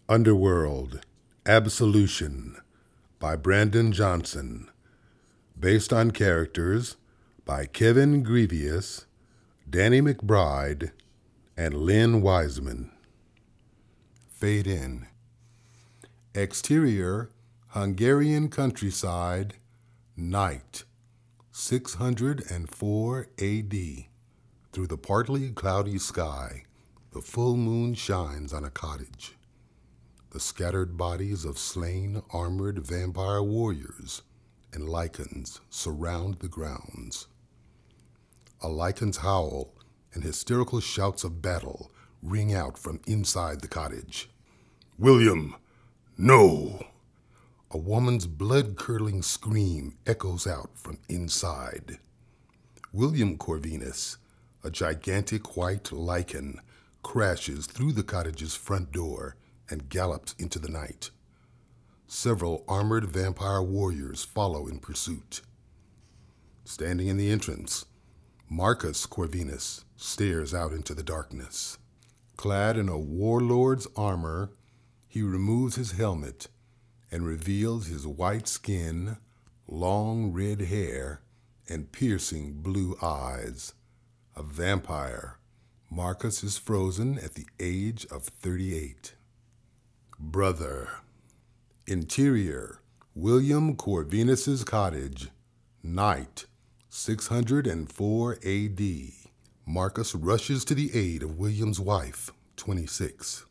Underworld, Absolution by Brandon Johnson, based on characters by Kevin Grievous, Danny McBride, and Lynn Wiseman. Fade in. Exterior, Hungarian countryside, night, 604 A.D. Through the partly cloudy sky, the full moon shines on a cottage. The scattered bodies of slain armored vampire warriors and lycans surround the grounds. A lycan's howl and hysterical shouts of battle ring out from inside the cottage. "William, no!" A woman's blood-curdling scream echoes out from inside. William Corvinus, a gigantic white lycan, crashes through the cottage's front door and gallops into the night. Several armored vampire warriors follow in pursuit. Standing in the entrance, Marcus Corvinus stares out into the darkness. Clad in a warlord's armor, he removes his helmet and reveals his white skin, long red hair, and piercing blue eyes. A vampire, Marcus is frozen at the age of 38. Brother. Interior, William Corvinus's cottage, night, 604 A.D. Marcus rushes to the aid of William's wife, 26.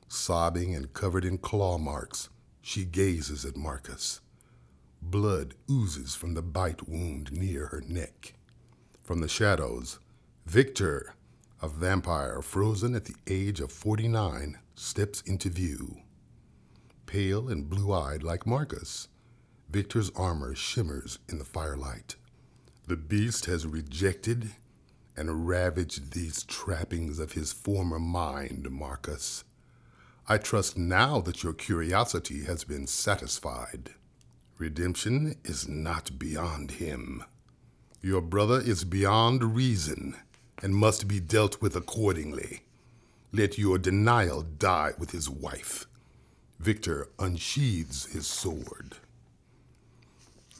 Sobbing and covered in claw marks, she gazes at Marcus. Blood oozes from the bite wound near her neck. From the shadows, Victor, a vampire frozen at the age of 49, steps into view. Pale and blue-eyed like Marcus, Victor's armor shimmers in the firelight. The beast has rejected and ravaged these trappings of his former mind, Marcus. I trust now that your curiosity has been satisfied. Redemption is not beyond him. Your brother is beyond reason and must be dealt with accordingly. Let your denial die with his wife. Victor unsheathes his sword.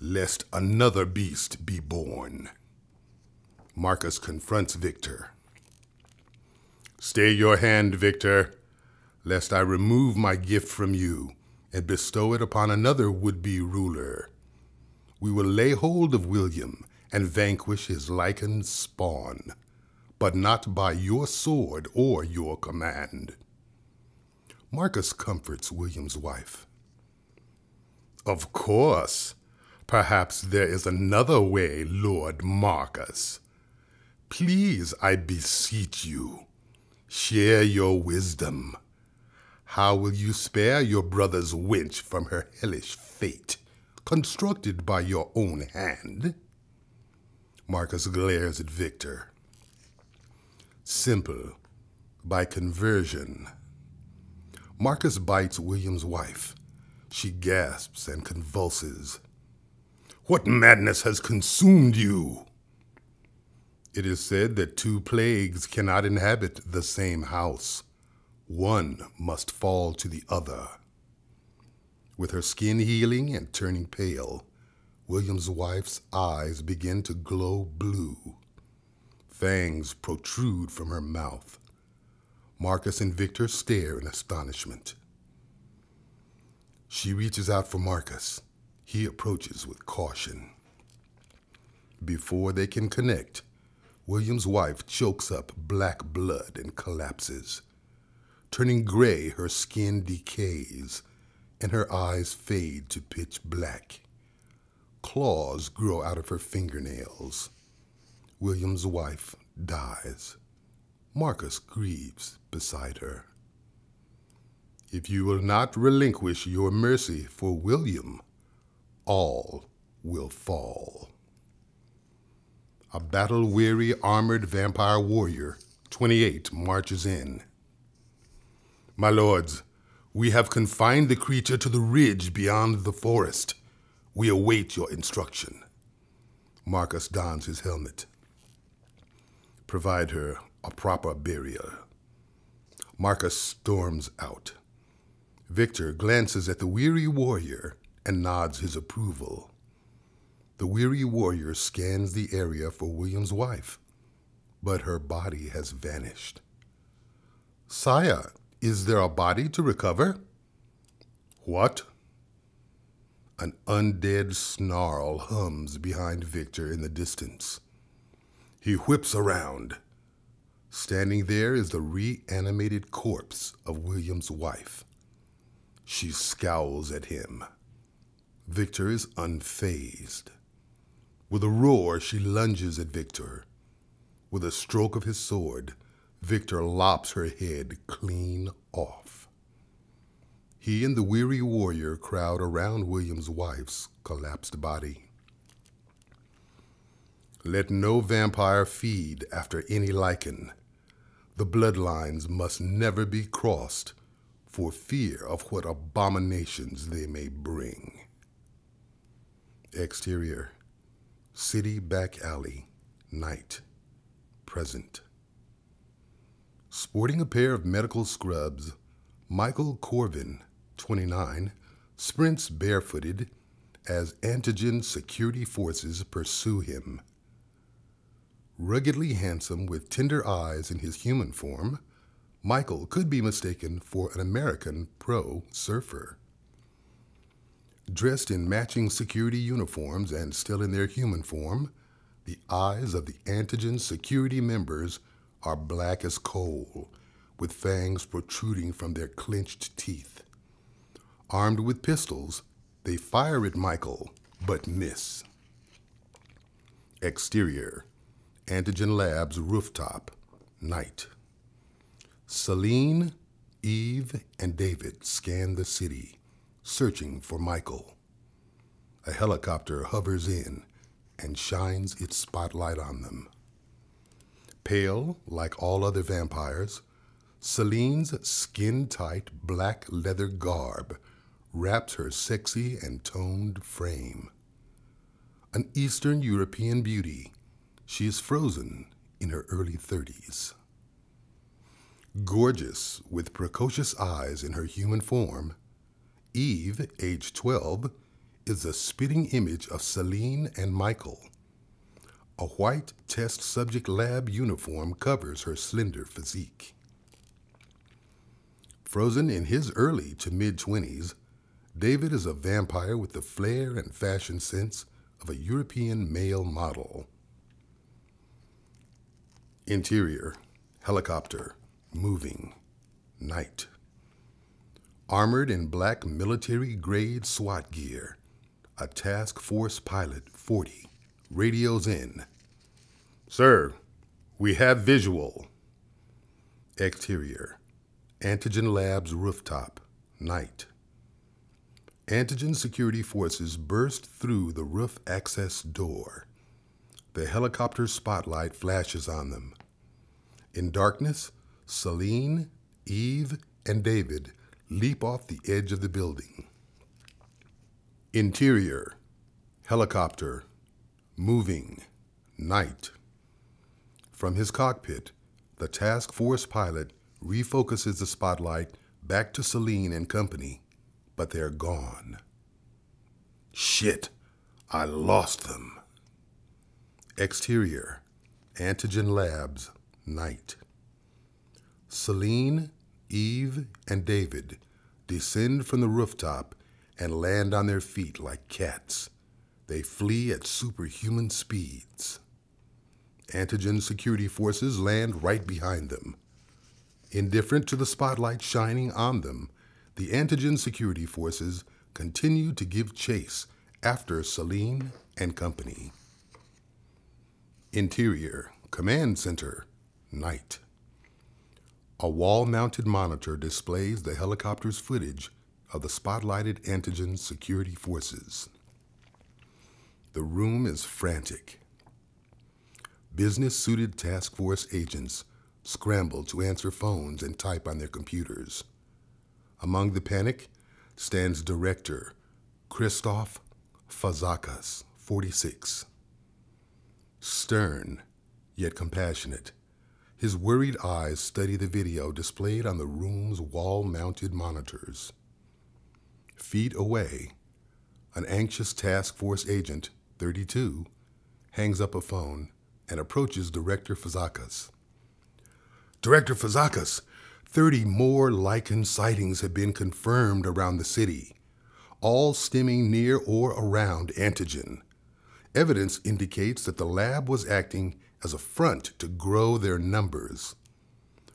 Lest another beast be born. Marcus confronts Victor. Stay your hand, Victor, lest I remove my gift from you and bestow it upon another would-be ruler. We will lay hold of William and vanquish his lycan spawn, but not by your sword or your command. Marcus comforts William's wife. Of course. Perhaps there is another way, Lord Marcus. Please, I beseech you, share your wisdom. How will you spare your brother's wench from her hellish fate, constructed by your own hand? Marcus glares at Victor. Simple, by conversion. Marcus bites William's wife. She gasps and convulses. What madness has consumed you? It is said that two plagues cannot inhabit the same house. One must fall to the other. With her skin healing and turning pale, William's wife's eyes begin to glow blue. Fangs protrude from her mouth. Marcus and Victor stare in astonishment. She reaches out for Marcus. He approaches with caution. Before they can connect, William's wife chokes up black blood and collapses. Turning gray, her skin decays, and her eyes fade to pitch black. Claws grow out of her fingernails. William's wife dies. Marcus grieves beside her. If you will not relinquish your mercy for William, all will fall. A battle-weary armored vampire warrior, 28, marches in. My lords, we have confined the creature to the ridge beyond the forest. We await your instruction. Marcus dons his helmet. Provide her a proper burial. Marcus storms out. Victor glances at the weary warrior and nods his approval. The weary warrior scans the area for William's wife, but her body has vanished. "Sire, is there a body to recover?" "What?" An undead snarl hums behind Victor in the distance. He whips around. Standing there is the reanimated corpse of William's wife. She scowls at him. Victor is unfazed. With a roar, she lunges at Victor. With a stroke of his sword, Victor lops her head clean off. He and the weary warrior crowd around William's wife's collapsed body. Let no vampire feed after any lichen. The bloodlines must never be crossed for fear of what abominations they may bring. Exterior, city back alley, night, present. Sporting a pair of medical scrubs, Michael Corvin, 29, sprints barefooted as Antigen security forces pursue him. Ruggedly handsome with tender eyes in his human form, Michael could be mistaken for an American pro surfer. Dressed in matching security uniforms and still in their human form, the eyes of the Antigen security members are black as coal, with fangs protruding from their clenched teeth. Armed with pistols, they fire at Michael, but miss. Exterior, Antigen Labs rooftop, night. Celine, Eve, and David scan the city, searching for Michael. A helicopter hovers in and shines its spotlight on them. Pale, like all other vampires, Celine's skin-tight black leather garb wraps her sexy and toned frame. An Eastern European beauty, she is frozen in her early 30s. Gorgeous, with precocious eyes in her human form, Eve, age 12, is a spitting image of Celine and Michael. A white test subject lab uniform covers her slender physique. Frozen in his early to mid-20s, David is a vampire with the flair and fashion sense of a European male model. Interior, helicopter, moving, night. Armored in black military-grade SWAT gear, a task force pilot, 40, radios in. "Sir, we have visual." Exterior, Antigen Labs rooftop, night. Antigen security forces burst through the roof access door. The helicopter spotlight flashes on them. In darkness, Celine, Eve, and David leap off the edge of the building. Interior, helicopter, moving, night. From his cockpit, the task force pilot refocuses the spotlight back to Celine and company, but they're gone. "Shit, I lost them." Exterior, Antigen Labs, night. Celine, Eve, and David descend from the rooftop and land on their feet like cats. They flee at superhuman speeds. Antigen security forces land right behind them. Indifferent to the spotlight shining on them, the Antigen security forces continue to give chase after Celine and company. Interior, command center, night. A wall-mounted monitor displays the helicopter's footage of the spotlighted Antigen security forces. The room is frantic. Business-suited task force agents scramble to answer phones and type on their computers. Among the panic stands Director Christoph Fazakas, 46. Stern, yet compassionate, his worried eyes study the video displayed on the room's wall-mounted monitors. Feet away, an anxious task force agent, 32, hangs up a phone and approaches Director Fazakas. Director Fazakas, 30 more lichen sightings have been confirmed around the city, all stemming near or around Antigen. Evidence indicates that the lab was acting as a front to grow their numbers.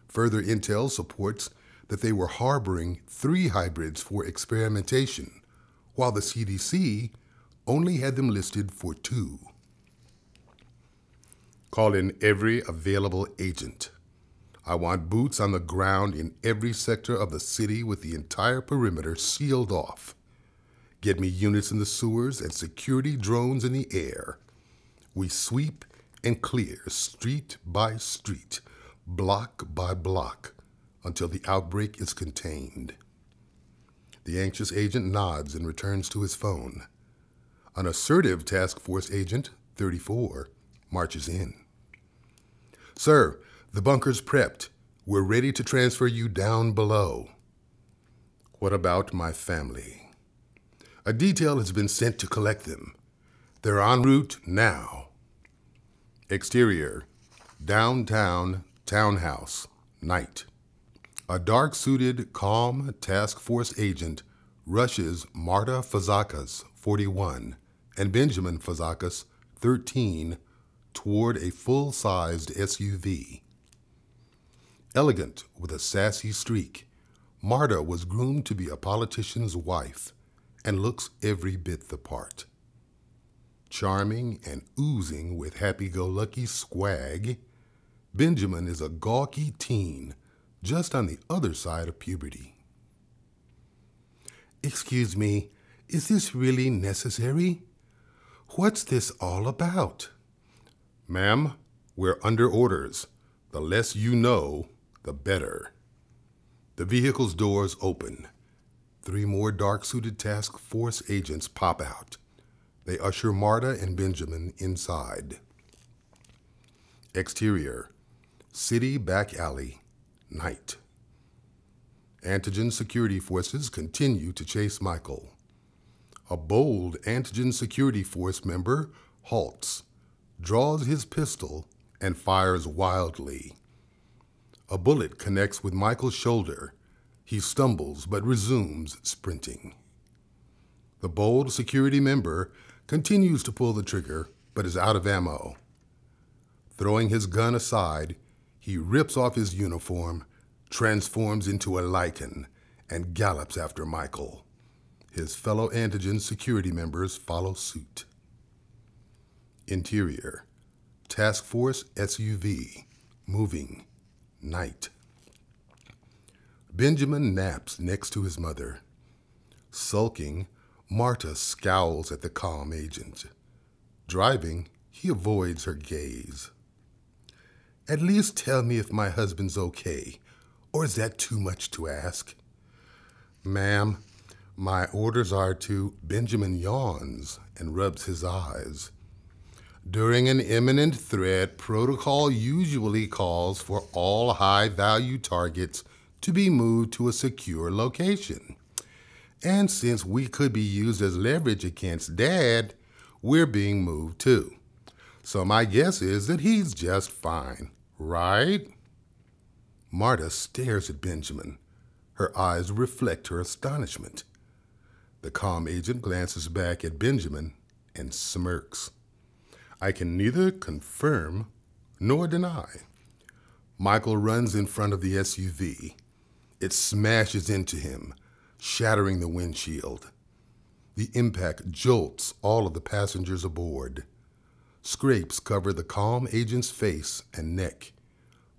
Further intel supports that they were harboring 3 hybrids for experimentation, while the CDC only had them listed for 2. Call in every available agent. I want boots on the ground in every sector of the city with the entire perimeter sealed off. Get me units in the sewers and security drones in the air. We sweep and clear street by street, block by block, until the outbreak is contained. The anxious agent nods and returns to his phone. An assertive task force agent, 34, marches in. Sir, the bunker's prepped. We're ready to transfer you down below. What about my family? A detail has been sent to collect them. They're en route now. Exterior, downtown townhouse, night. A dark-suited, calm task force agent rushes Marta Fazakas, 41, and Benjamin Fazakas, 13, toward a full-sized SUV. Elegant with a sassy streak, Marta was groomed to be a politician's wife and looks every bit the part. Charming and oozing with happy-go-lucky swag, Benjamin is a gawky teen just on the other side of puberty. Excuse me, is this really necessary? What's this all about? Ma'am, we're under orders. The less you know, the better. The vehicle's doors open. 3 more dark-suited task force agents pop out. They usher Marta and Benjamin inside. Exterior, city back alley, night. Antigen security forces continue to chase Michael. A bold Antigen security force member halts, draws his pistol, and fires wildly. A bullet connects with Michael's shoulder. He stumbles but resumes sprinting. The bold security member continues to pull the trigger but is out of ammo. Throwing his gun aside, he rips off his uniform, transforms into a lichen, and gallops after Michael. His fellow Antigen security members follow suit. Interior, task force SUV, moving, night. Benjamin naps next to his mother. Sulking, Marta scowls at the calm agent. Driving, he avoids her gaze. At least tell me if my husband's okay, or is that too much to ask? Ma'am, my orders are to... Benjamin yawns and rubs his eyes. During an imminent threat, protocol usually calls for all high-value targets to be moved to a secure location. And since we could be used as leverage against Dad, we're being moved too. So my guess is that he's just fine, right? Marta stares at Benjamin. Her eyes reflect her astonishment. The calm agent glances back at Benjamin and smirks. I can neither confirm nor deny. Michael runs in front of the SUV. It smashes into him, shattering the windshield. The impact jolts all of the passengers aboard. Scrapes cover the calm agent's face and neck.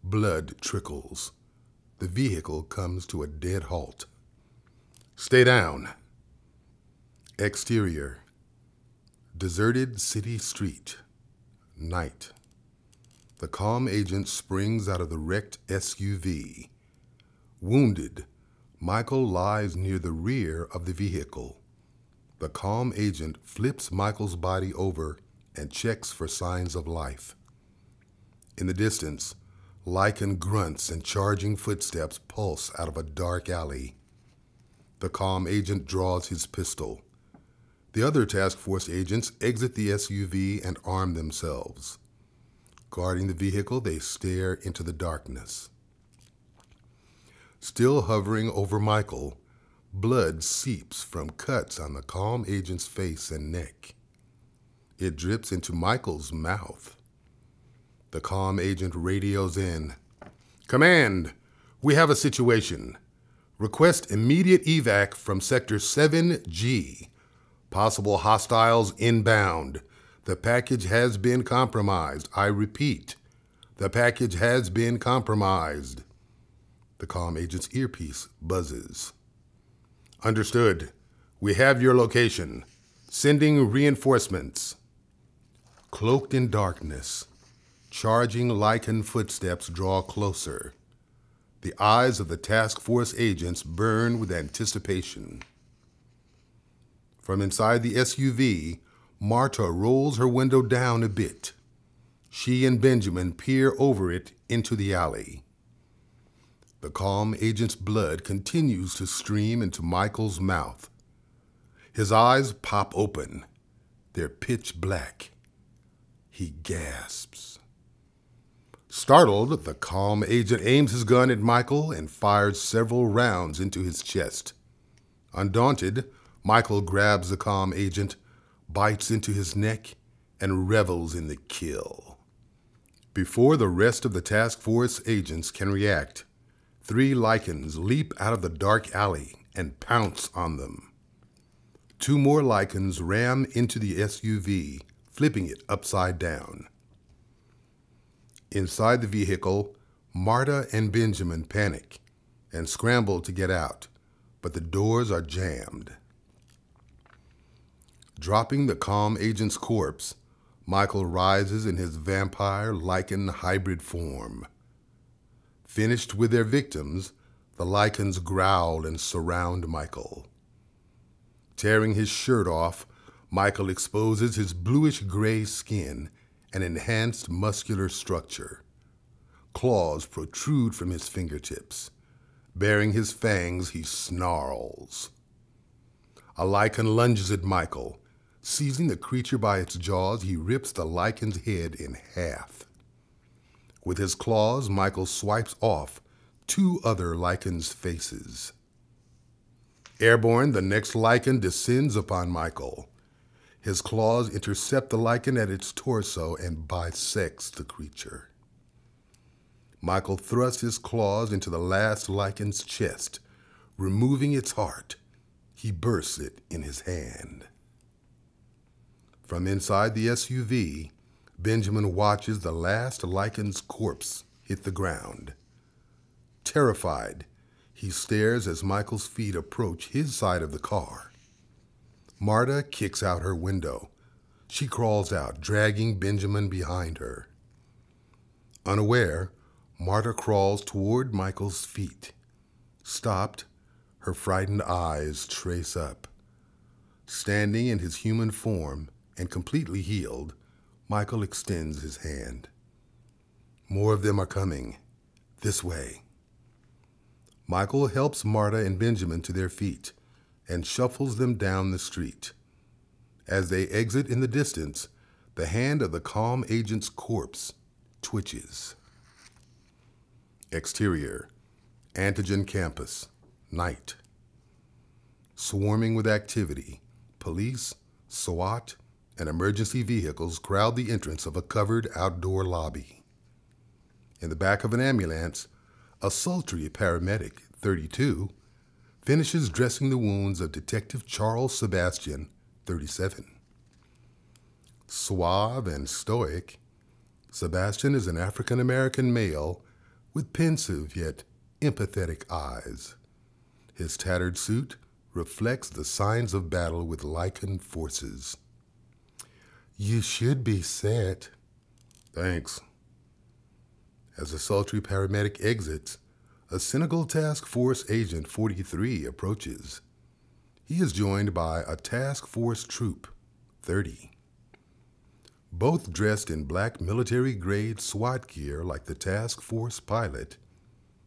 Blood trickles. The vehicle comes to a dead halt. Stay down. Exterior, deserted city street, night. The calm agent springs out of the wrecked SUV. Wounded, Michael lies near the rear of the vehicle. The calm agent flips Michael's body over and checks for signs of life. In the distance, lichen grunts and charging footsteps pulse out of a dark alley. The comm agent draws his pistol. The other task force agents exit the SUV and arm themselves. Guarding the vehicle, they stare into the darkness. Still hovering over Michael, blood seeps from cuts on the comm agent's face and neck. It drips into Michael's mouth. The comm agent radios in. "Command, we have a situation. Request immediate evac from Sector 7G. Possible hostiles inbound. The package has been compromised. I repeat, the package has been compromised." The comm agent's earpiece buzzes. "Understood. We have your location. Sending reinforcements." Cloaked in darkness, charging lichen footsteps draw closer. The eyes of the task force agents burn with anticipation. From inside the SUV, Marta rolls her window down a bit. She and Benjamin peer over it into the alley. The comm agent's blood continues to stream into Michael's mouth. His eyes pop open. They're pitch black. He gasps. Startled, the comm agent aims his gun at Michael and fires several rounds into his chest. Undaunted, Michael grabs the comm agent, bites into his neck, and revels in the kill. Before the rest of the task force agents can react, 3 lichens leap out of the dark alley and pounce on them. 2 more lichens ram into the SUV, flipping it upside down. Inside the vehicle, Marta and Benjamin panic and scramble to get out, but the doors are jammed. Dropping the comm agent's corpse, Michael rises in his vampire-lichen hybrid form. Finished with their victims, the lichens growl and surround Michael. Tearing his shirt off, Michael exposes his bluish-gray skin and enhanced muscular structure. Claws protrude from his fingertips. Baring his fangs, he snarls. A lichen lunges at Michael. Seizing the creature by its jaws, he rips the lichen's head in half. With his claws, Michael swipes off 2 other lichens' faces. Airborne, the next lichen descends upon Michael. His claws intercept the lichen at its torso and bisects the creature. Michael thrusts his claws into the last lichen's chest. Removing its heart, he bursts it in his hand. From inside the SUV, Benjamin watches the last lichen's corpse hit the ground. Terrified, he stares as Michael's feet approach his side of the car. Marta kicks out her window. She crawls out, dragging Benjamin behind her. Unaware, Marta crawls toward Michael's feet. Stopped, her frightened eyes trace up. Standing in his human form and completely healed, Michael extends his hand. More of them are coming. This way. Michael helps Marta and Benjamin to their feet and shuffles them down the street. As they exit in the distance, the hand of the comm agent's corpse twitches. Exterior, Antigen campus, night. Swarming with activity, police, SWAT, and emergency vehicles crowd the entrance of a covered outdoor lobby. In the back of an ambulance, a sultry paramedic, 32, finishes dressing the wounds of Detective Charles Sebastian, 37. Suave and stoic, Sebastian is an African-American male with pensive yet empathetic eyes. His tattered suit reflects the signs of battle with lichen forces. "You should be set." "Thanks." As the sultry paramedic exits, a cynical Task Force Agent 43 approaches. He is joined by a Task Force Troop 30. Both dressed in black military-grade SWAT gear like the Task Force pilot,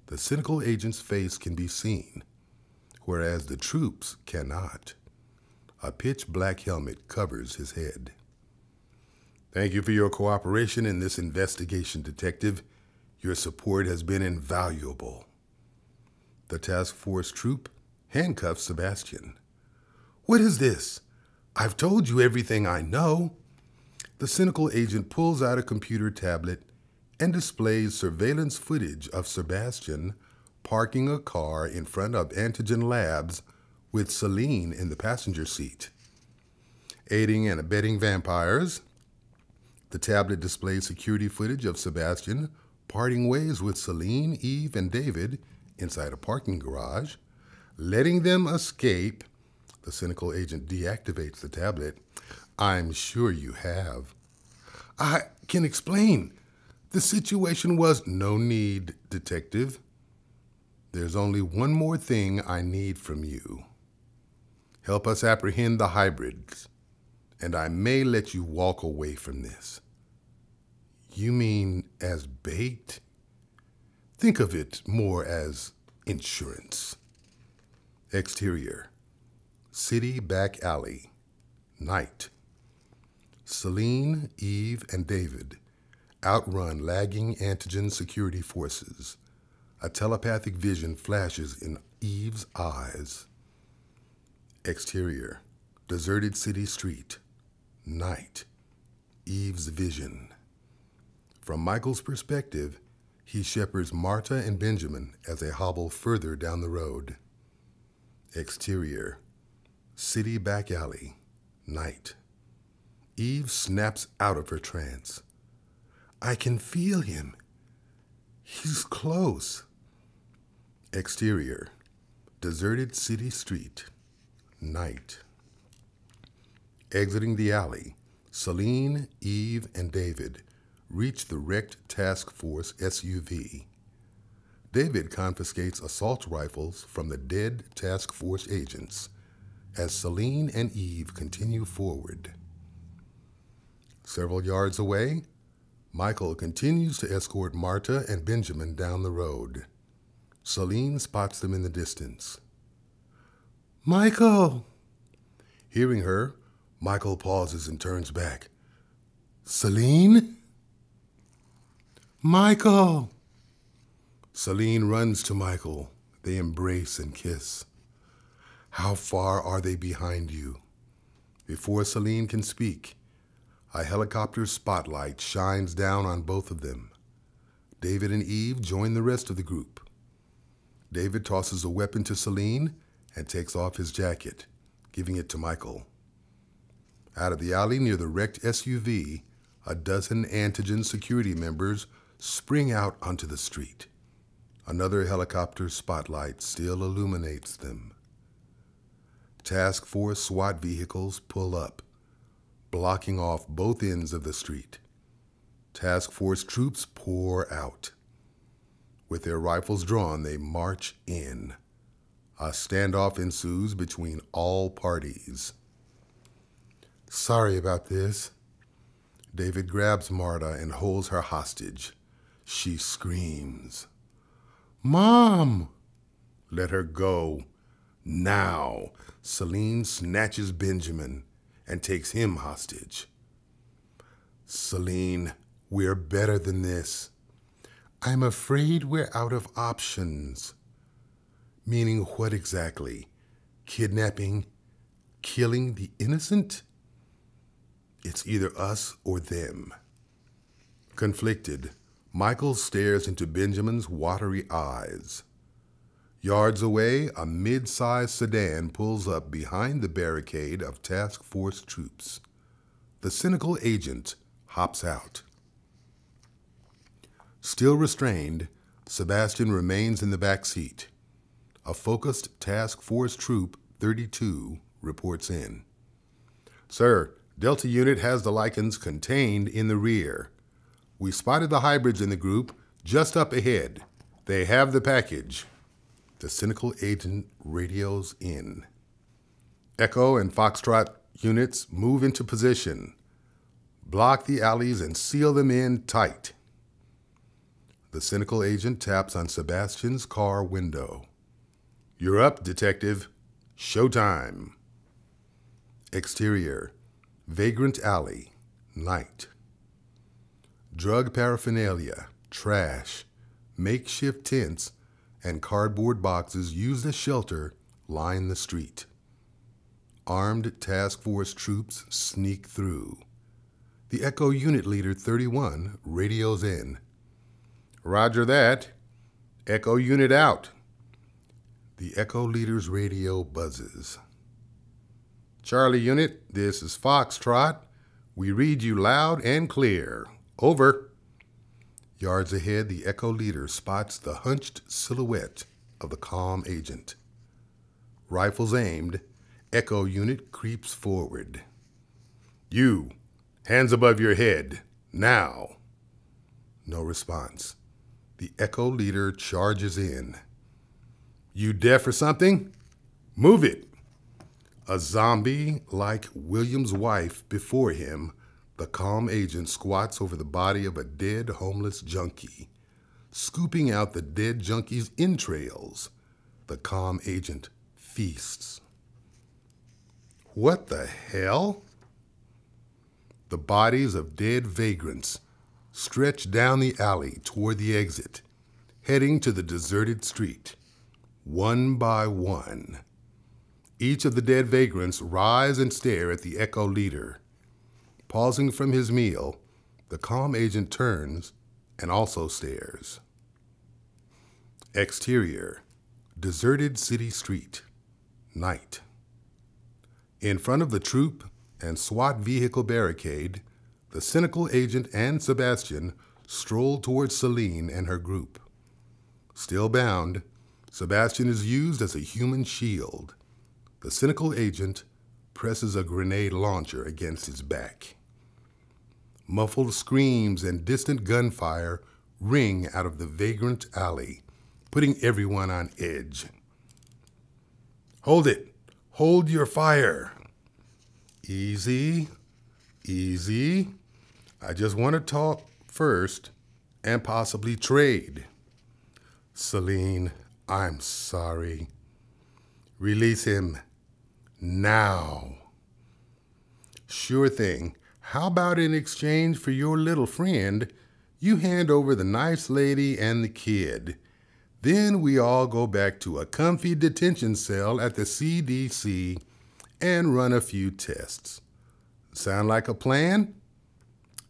the cynical agent's face can be seen. whereas the troops cannot. A pitch-black helmet covers his head. Thank you for your cooperation in this investigation, Detective. Your support has been invaluable. The task force troop handcuffs Sebastian. What is this? I've told you everything I know. The cynical agent pulls out a computer tablet and displays surveillance footage of Sebastian parking a car in front of Antigen Labs with Celine in the passenger seat. Aiding and abetting vampires, the tablet displays security footage of Sebastian parting ways with Celine, Eve, and David inside a parking garage, letting them escape. The cynical agent deactivates the tablet. I'm sure you have. I can explain. The situation was no need, Detective. There's only one more thing I need from you. Help us apprehend the hybrids, and I may let you walk away from this. You mean as bait? Think of it more as insurance. Exterior. City back alley. Night. Celine, Eve, and David outrun lagging Antigen security forces. A telepathic vision flashes in Eve's eyes. Exterior. Deserted city street. Night. Eve's vision. From Michael's perspective, he shepherds Marta and Benjamin as they hobble further down the road. Exterior. City back alley. Night. Eve snaps out of her trance. I can feel him. He's close. Exterior. Deserted city street. Night. Exiting the alley, Celine, Eve, and David reach the wrecked task force SUV. David confiscates assault rifles from the dead task force agents as Celine and Eve continue forward. Several yards away, Michael continues to escort Marta and Benjamin down the road. Celine spots them in the distance. Michael! Hearing her, Michael pauses and turns back. Celine? Michael! Celine runs to Michael. They embrace and kiss. How far are they behind you? Before Celine can speak, a helicopter spotlight shines down on both of them. David and Eve join the rest of the group. David tosses a weapon to Celine and takes off his jacket, giving it to Michael. Out of the alley near the wrecked SUV, a dozen Antigen security members spring out onto the street. Another helicopter spotlight still illuminates them. Task Force SWAT vehicles pull up, blocking off both ends of the street. Task Force troops pour out. With their rifles drawn, they march in. A standoff ensues between all parties. Sorry about this. David grabs Marta and holds her hostage. She screams. Mom! Let her go. Now. Celine snatches Benjamin and takes him hostage. Celine, we're better than this. I'm afraid we're out of options. Meaning what exactly? Kidnapping? Killing the innocent? It's either us or them. Conflicted, Michael stares into Benjamin's watery eyes. Yards away, a mid-sized sedan pulls up behind the barricade of task force troops. The cynical agent hops out. Still restrained, Sebastian remains in the back seat. A focused task force troop 32 reports in. Sir, Delta Unit has the Lycans contained in the rear. We spotted the hybrids in the group just up ahead. They have the package. The cynical agent radios in. Echo and Foxtrot units move into position. Block the alleys and seal them in tight. The cynical agent taps on Sebastian's car window. You're up, detective. Showtime. Exterior, Vagrant Alley, night. Drug paraphernalia, trash, makeshift tents, and cardboard boxes used as shelter line the street. Armed task force troops sneak through. The Echo Unit Leader 31 radios in. Roger that. Echo Unit out. The Echo Leader's radio buzzes. Charlie Unit, this is Foxtrot. We read you loud and clear. Over. Yards ahead, the Echo Leader spots the hunched silhouette of the calm agent. Rifles aimed, Echo Unit creeps forward. You, hands above your head, now. No response. The Echo Leader charges in. You deaf or something? Move it. A zombie like William's wife before him, the calm agent squats over the body of a dead homeless junkie. Scooping out the dead junkie's entrails, the calm agent feasts. What the hell? The bodies of dead vagrants stretch down the alley toward the exit, heading to the deserted street, one by one. Each of the dead vagrants rise and stare at the Echo Leader. Pausing from his meal, the calm agent turns and also stares. Exterior, deserted city street, night. In front of the troop and SWAT vehicle barricade, the cynical agent and Sebastian stroll towards Celine and her group. Still bound, Sebastian is used as a human shield. The cynical agent presses a grenade launcher against his back. Muffled screams and distant gunfire ring out of the vagrant alley, putting everyone on edge. Hold it! Hold your fire! Easy, easy. I just want to talk first and possibly trade. Celine, I'm sorry. Release him. Now. Sure thing. How about in exchange for your little friend, you hand over the nice lady and the kid. Then we all go back to a comfy detention cell at the CDC and run a few tests. Sound like a plan?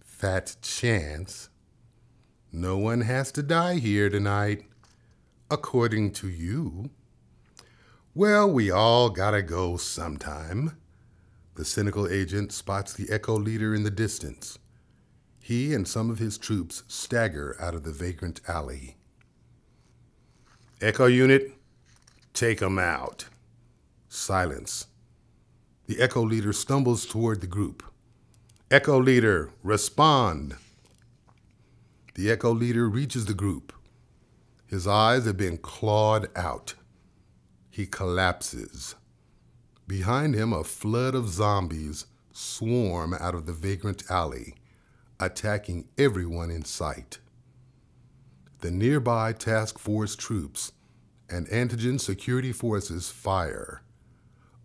Fat chance. No one has to die here tonight, according to you. Well, we all gotta go sometime. The cynical agent spots the Echo Leader in the distance. He and some of his troops stagger out of the vagrant alley. Echo Unit, take 'em out. Silence. The Echo Leader stumbles toward the group. Echo Leader, respond. The Echo Leader reaches the group. His eyes have been clawed out. He collapses. Behind him, a flood of zombies swarm out of the vagrant alley, attacking everyone in sight. The nearby task force troops and Antigen security forces fire.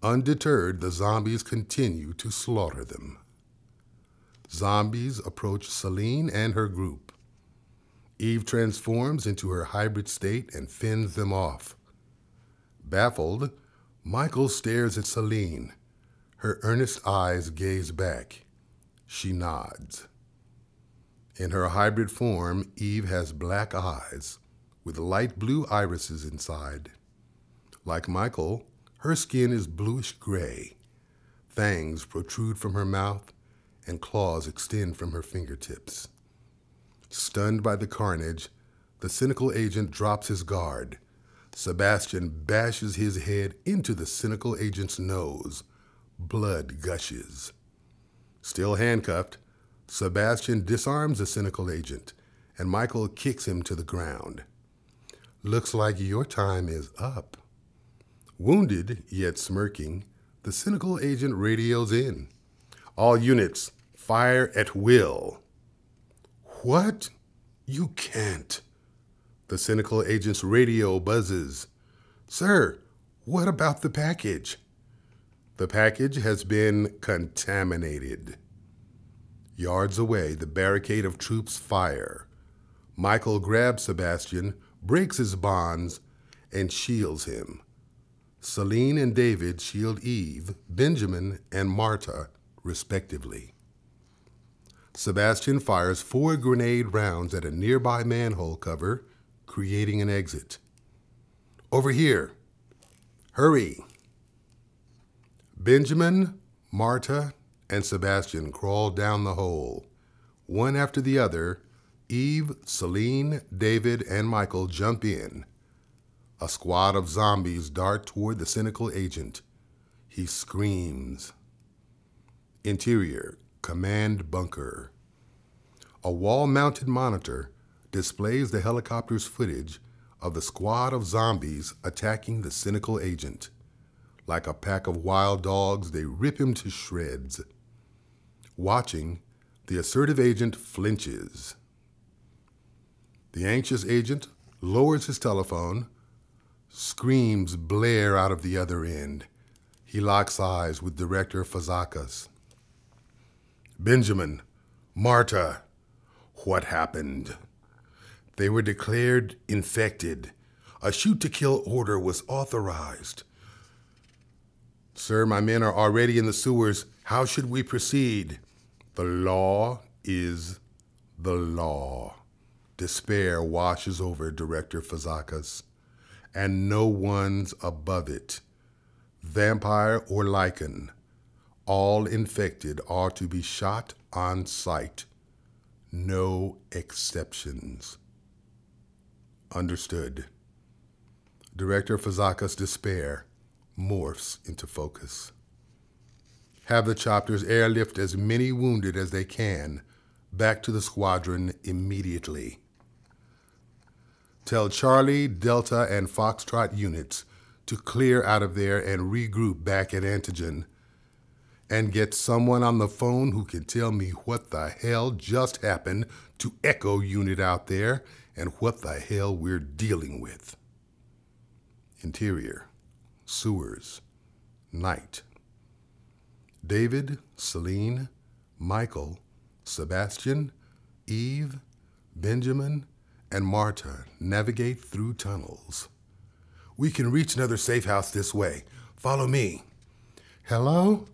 Undeterred, the zombies continue to slaughter them. Zombies approach Celine and her group. Eve transforms into her hybrid state and fends them off. Baffled, Michael stares at Celine. Her earnest eyes gaze back. She nods. In her hybrid form, Eve has black eyes with light blue irises inside. Like Michael, her skin is bluish gray. Fangs protrude from her mouth and claws extend from her fingertips. Stunned by the carnage, the cynical agent drops his guard. Sebastian bashes his head into the cynical agent's nose. Blood gushes. Still handcuffed, Sebastian disarms the cynical agent, and Michael kicks him to the ground. Looks like your time is up. Wounded, yet smirking, the cynical agent radios in. All units, fire at will. What? You can't. The cynical agent's radio buzzes. Sir, What about the package? The package has been contaminated. Yards away, the barricade of troops fire. Michael grabs Sebastian, breaks his bonds, and shields him. Celine and David shield Eve, Benjamin, and Marta, respectively. Sebastian fires 4 grenade rounds at a nearby manhole cover, creating an exit. Over here. Hurry. Benjamin, Marta, and Sebastian crawl down the hole. One after the other, Eve, Celine, David, and Michael jump in. A squad of zombies dart toward the cynical agent. He screams. Interior, command bunker. A wall-mounted monitor displays the helicopter's footage of the squad of zombies attacking the cynical agent. Like a pack of wild dogs, they rip him to shreds. Watching, the assertive agent flinches. The anxious agent lowers his telephone. Screams blare out of the other end. He locks eyes with Director Fazakas. Benjamin, Marta, what happened? They were declared infected. A shoot-to-kill order was authorized. Sir, my men are already in the sewers. How should we proceed? The law is the law. Despair washes over Director Fazakas. And no one's above it. Vampire or lichen, all infected are to be shot on sight. No exceptions. Understood. Director Fazakas' despair morphs into focus. Have the chopters airlift as many wounded as they can back to the squadron immediately. Tell Charlie, Delta, and Foxtrot units to clear out of there and regroup back at Antigen. And get someone on the phone who can tell me what the hell just happened to Echo unit out there and what the hell we're dealing with. Interior, sewers, night. David, Celine, Michael, Sebastian, Eve, Benjamin, and Marta navigate through tunnels. We can reach another safe house this way. Follow me. Hello?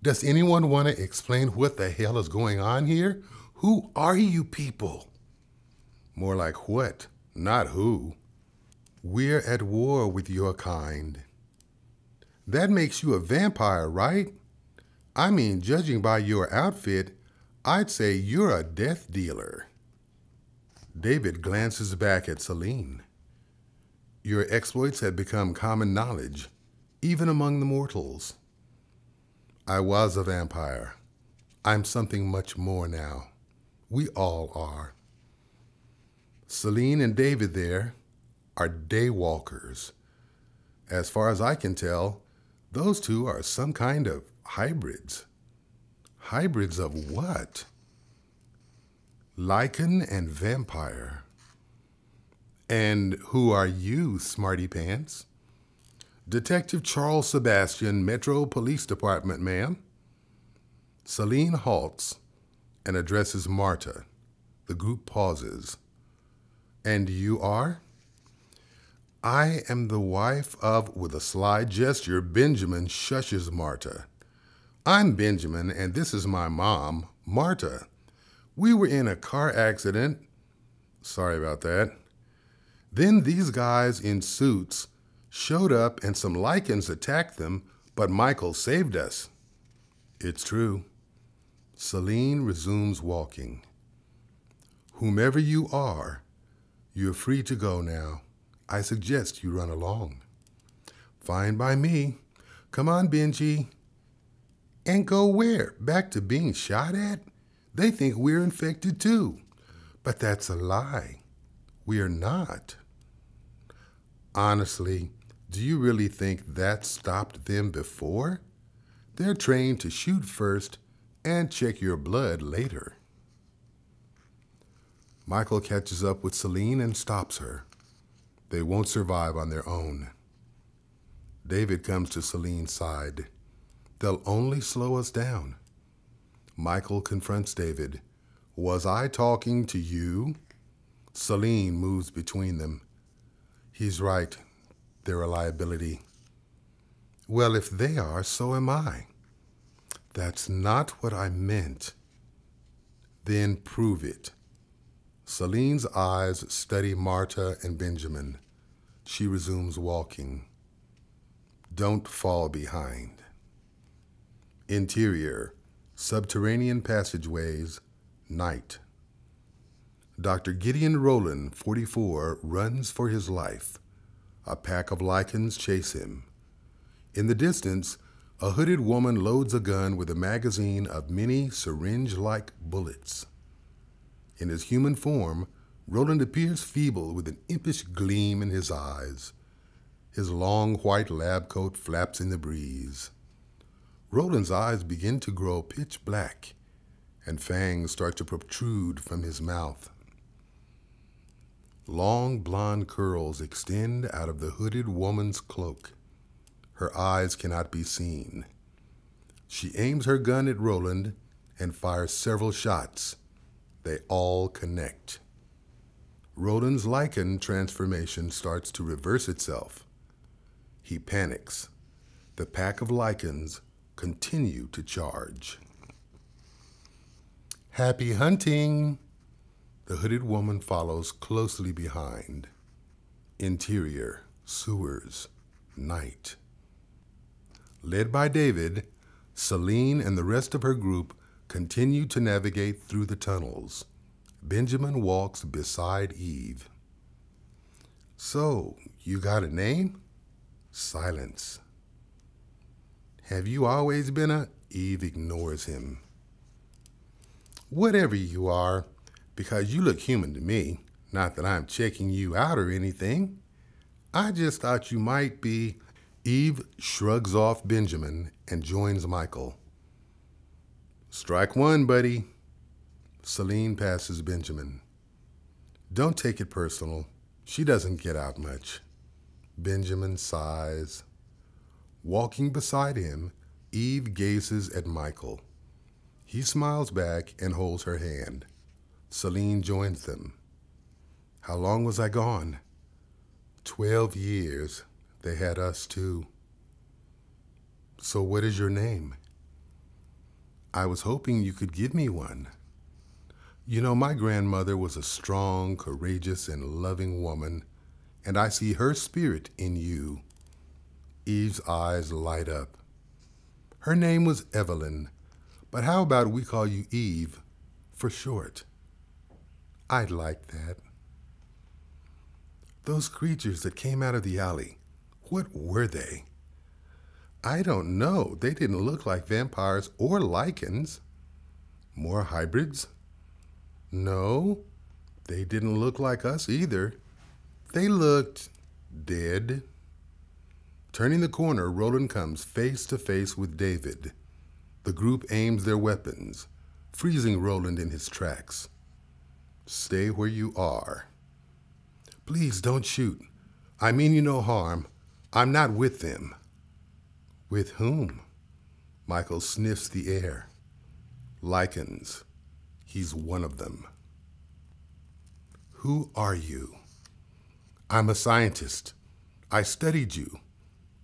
Does anyone want to explain what the hell is going on here? Who are you people? More like what, not who. We're at war with your kind. That makes you a vampire, right? I mean, judging by your outfit, I'd say you're a death dealer. David glances back at Celine. Your exploits have become common knowledge, even among the mortals. I was a vampire. I'm something much more now. We all are. Celine and David there are daywalkers. As far as I can tell, those two are some kind of hybrids. Hybrids of what? Lichen and vampire. And who are you, smarty pants? Detective Charles Sebastian, Metro Police Department, ma'am. Celine halts and addresses Marta. The group pauses. And you are? I am the wife of, with a sly gesture, Benjamin shushes Marta. I'm Benjamin, and this is my mom, Marta. We were in a car accident. Sorry about that. Then these guys in suits showed up and some lichens attacked them, but Michael saved us. It's true. Celine resumes walking. Whomever you are, you're free to go now. I suggest you run along. Fine by me. Come on, Benji. And go where? Back to being shot at? They think we're infected too. But that's a lie. We're not. Honestly, do you really think that stopped them before? They're trained to shoot first and check your blood later. Michael catches up with Celine and stops her. They won't survive on their own. David comes to Celine's side. They'll only slow us down. Michael confronts David. Was I talking to you? Celine moves between them. He's right. They're a liability. Well, if they are, so am I. That's not what I meant. Then prove it. Celine's eyes study Marta and Benjamin. She resumes walking. Don't fall behind. Interior, subterranean passageways, night. Dr. Gideon Rowland, 44, runs for his life. A pack of lichens chase him. In the distance, a hooded woman loads a gun with a magazine of many syringe-like bullets. In his human form, Rowland appears feeble with an impish gleam in his eyes. His long white lab coat flaps in the breeze. Rowland's eyes begin to grow pitch black, and fangs start to protrude from his mouth. Long blonde curls extend out of the hooded woman's cloak. Her eyes cannot be seen. She aims her gun at Rowland and fires several shots. They all connect. Rowland's lichen transformation starts to reverse itself. He panics. The pack of lichens continue to charge. Happy hunting! The hooded woman follows closely behind. Interior, sewers, night. Led by David, Celine and the rest of her group continue to navigate through the tunnels. Benjamin walks beside Eve. So, you got a name? Silence. Have you always been a... Eve ignores him. Whatever you are, because you look human to me. Not that I'm checking you out or anything. I just thought you might be... Eve shrugs off Benjamin and joins Michael. Strike one, buddy. Celine passes Benjamin. Don't take it personal. She doesn't get out much. Benjamin sighs. Walking beside him, Eve gazes at Michael. He smiles back and holds her hand. Celine joins them. How long was I gone? 12 years. They had us too. So what is your name? I was hoping you could give me one. You know, my grandmother was a strong, courageous, and loving woman, and I see her spirit in you. Eve's eyes light up. Her name was Evelyn, but how about we call you Eve for short? I'd like that. Those creatures that came out of the alley, what were they? I don't know. They didn't look like vampires or lichens. More hybrids? No, they didn't look like us either. They looked dead. Turning the corner, Rowland comes face to face with David. The group aims their weapons, freezing Rowland in his tracks. Stay where you are. Please don't shoot. I mean you no harm. I'm not with them. With whom? Michael sniffs the air. Lichens. He's one of them. Who are you? I'm a scientist. I studied you.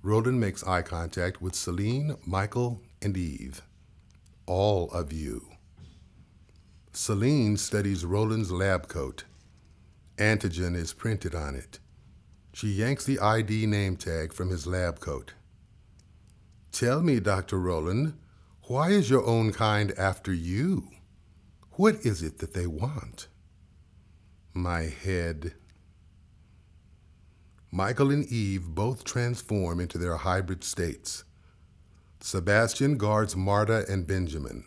Rowland makes eye contact with Celine, Michael, and Eve. All of you. Celine studies Rowland's lab coat. Antigen is printed on it. She yanks the ID name tag from his lab coat. Tell me, Dr. Rowland, why is your own kind after you? What is it that they want? My head. Michael and Eve both transform into their hybrid states. Sebastian guards Marta and Benjamin.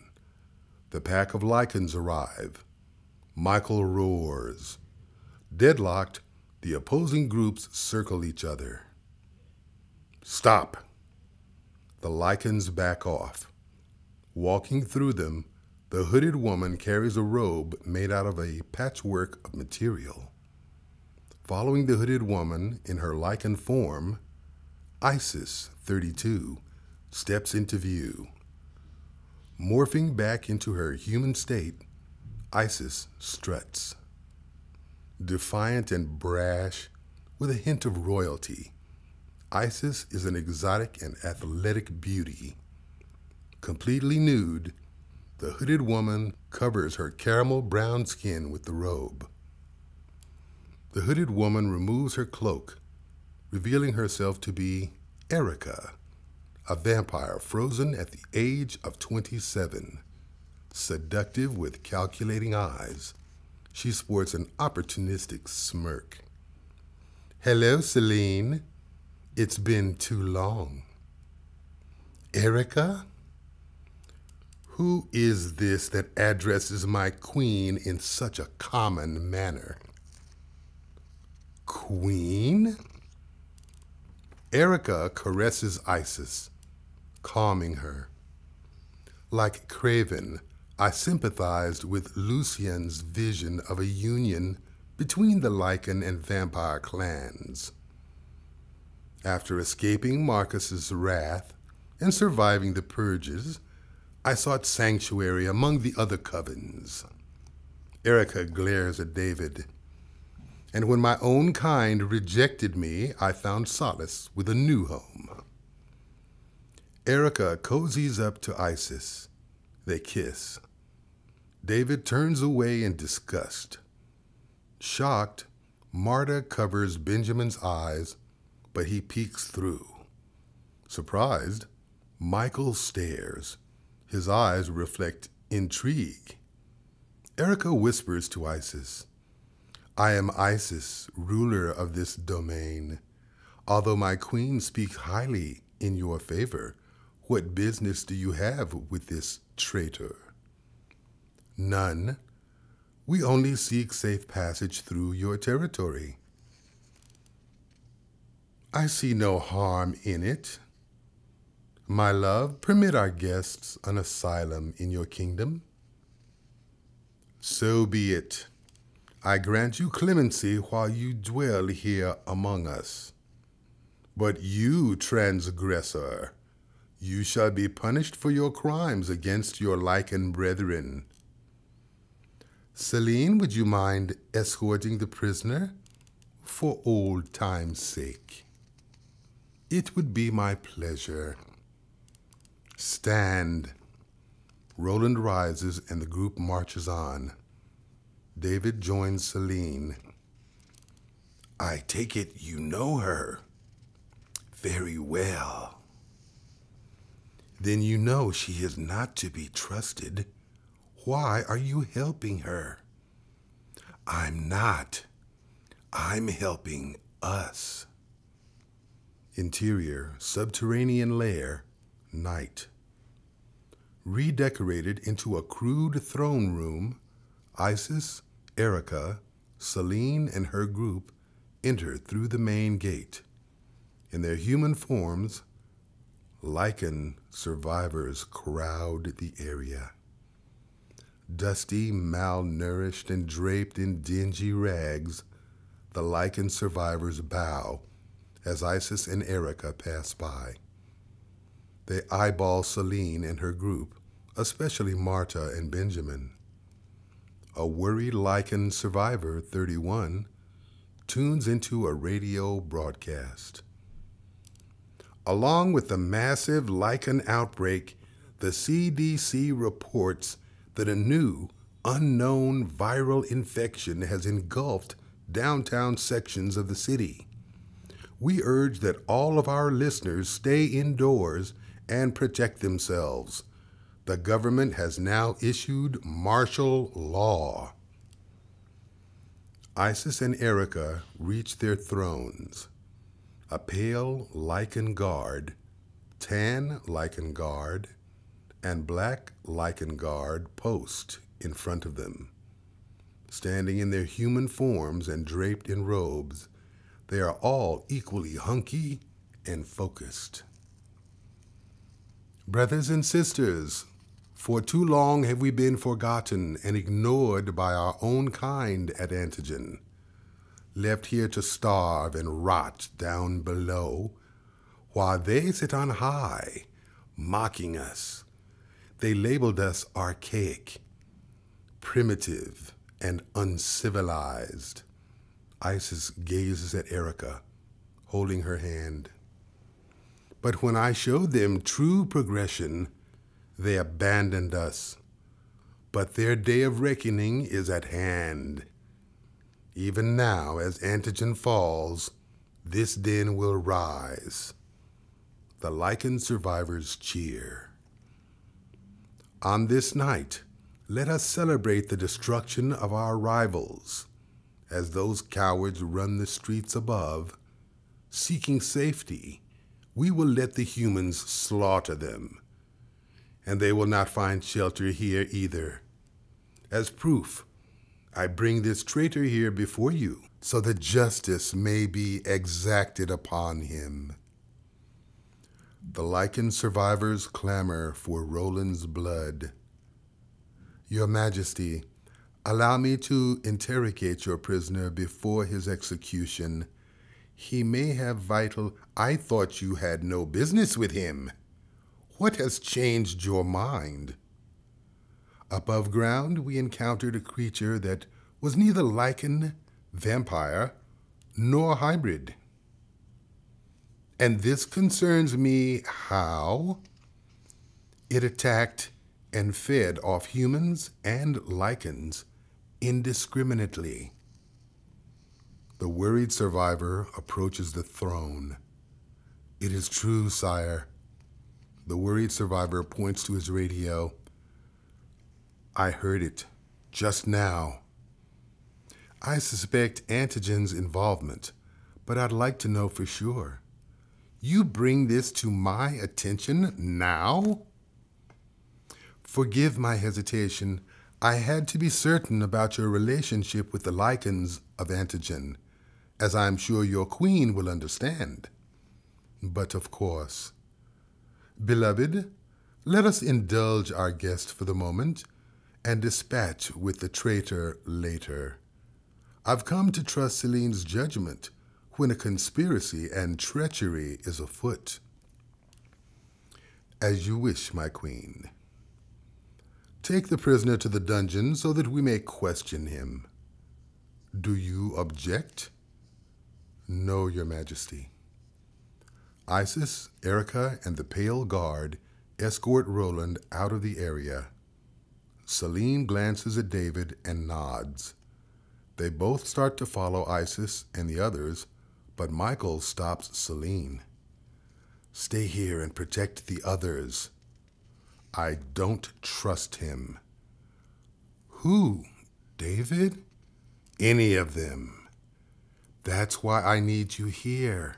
The pack of lichens arrive. Michael roars. Deadlocked, the opposing groups circle each other. Stop! The lichens back off. Walking through them, the hooded woman carries a robe made out of a patchwork of material. Following the hooded woman in her lichen form, Isis, 32, steps into view. Morphing back into her human state, Isis struts. Defiant and brash, with a hint of royalty, Isis is an exotic and athletic beauty. Completely nude, the hooded woman covers her caramel brown skin with the robe. The hooded woman removes her cloak, revealing herself to be Erica, a vampire frozen at the age of 27. Seductive with calculating eyes, she sports an opportunistic smirk. "Hello, Celine. It's been too long." "Erica? Who is this that addresses my queen in such a common manner?" "Queen?" Erica caresses Isis, calming her. Like Craven, I sympathized with Lucien's vision of a union between the Lycan and vampire clans. After escaping Marcus's wrath and surviving the purges, I sought sanctuary among the other covens. Erica glares at David. And when my own kind rejected me, I found solace with a new home. Erica cozies up to Isis. They kiss. David turns away in disgust. Shocked, Marta covers Benjamin's eyes, but he peeks through. Surprised, Michael stares. His eyes reflect intrigue. Erica whispers to Isis, "I am Isis, ruler of this domain. Although my queen speaks highly in your favor, what business do you have with this traitor?" "None. We only seek safe passage through your territory." "I see no harm in it. My love, permit our guests an asylum in your kingdom." "So be it. I grant you clemency while you dwell here among us. But you, transgressor, you shall be punished for your crimes against your Lycan brethren." "Celine, would you mind escorting the prisoner? For old time's sake." "It would be my pleasure." "Stand." Roland rises and the group marches on. David joins Celine. "I take it you know her." "Very well." "Then you know she is not to be trusted. Why are you helping her?" "I'm not. I'm helping us." Interior, subterranean lair, night. Redecorated into a crude throne room, Isis, Erica, Celine, and her group enter through the main gate. In their human forms, Lycan survivors crowd the area. Dusty, malnourished, and draped in dingy rags, the Lycan survivors bow as Isis and Erica pass by. They eyeball Celine and her group, especially Marta and Benjamin. A worried Lycan survivor, 31, tunes into a radio broadcast. Along with the massive Lycan outbreak, the CDC reports that a new, unknown viral infection has engulfed downtown sections of the city. We urge that all of our listeners stay indoors and protect themselves. The government has now issued martial law. Isis and Erica reach their thrones. A pale Lycan guard, tan Lycan guard, and black Lycan guard post in front of them. Standing in their human forms and draped in robes, they are all equally hunky and focused. "Brothers and sisters, for too long have we been forgotten and ignored by our own kind at Antigen, left here to starve and rot down below, While they sit on high, mocking us, they labeled us archaic, primitive, and uncivilized. Isis gazes at Erica, holding her hand. But when I showed them true progression, they abandoned us. But their day of reckoning is at hand. Even now, as Antigen falls, this den will rise. The lichen survivors cheer. On this night, let us celebrate the destruction of our rivals, as those cowards run the streets above. Seeking safety, we will let the humans slaughter them, and they will not find shelter here either. As proof, I bring this traitor here before you, so that justice may be exacted upon him. The lichen survivors clamor for Roland's blood. Your Majesty, allow me to interrogate your prisoner before his execution. He may have vital... I thought you had no business with him. What has changed your mind? Above ground, we encountered a creature that was neither lichen, vampire, nor hybrid. And this concerns me how it attacked and fed off humans and lichens indiscriminately. The worried survivor approaches the throne. It is true, sire. The worried survivor points to his radio. I heard it just now. I suspect Antigen's involvement, but I'd like to know for sure. You bring this to my attention now? Forgive my hesitation. I had to be certain about your relationship with the lichens of Antigen, as I'm sure your queen will understand. But of course. Beloved, let us indulge our guest for the moment and dispatch with the traitor later. I've come to trust Celine's judgment when a conspiracy and treachery is afoot. As you wish, my queen. Take the prisoner to the dungeon so that we may question him. Do you object? No, Your Majesty. Isis, Erica, and the Pale Guard escort Roland out of the area. Celine glances at David and nods. They both start to follow Isis and the others, but Michael stops Celine. Stay here and protect the others. I don't trust him. Who? David? Any of them. That's why I need you here.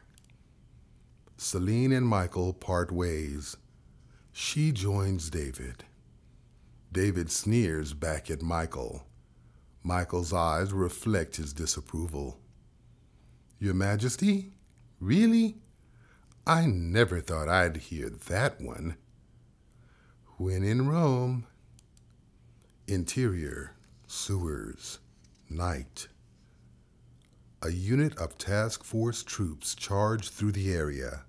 Celine and Michael part ways. She joins David. David sneers back at Michael. Michael's eyes reflect his disapproval. Your Majesty? Really? I never thought I'd hear that one. When in Rome. Interior, sewers, night. A unit of task force troops charge through the area.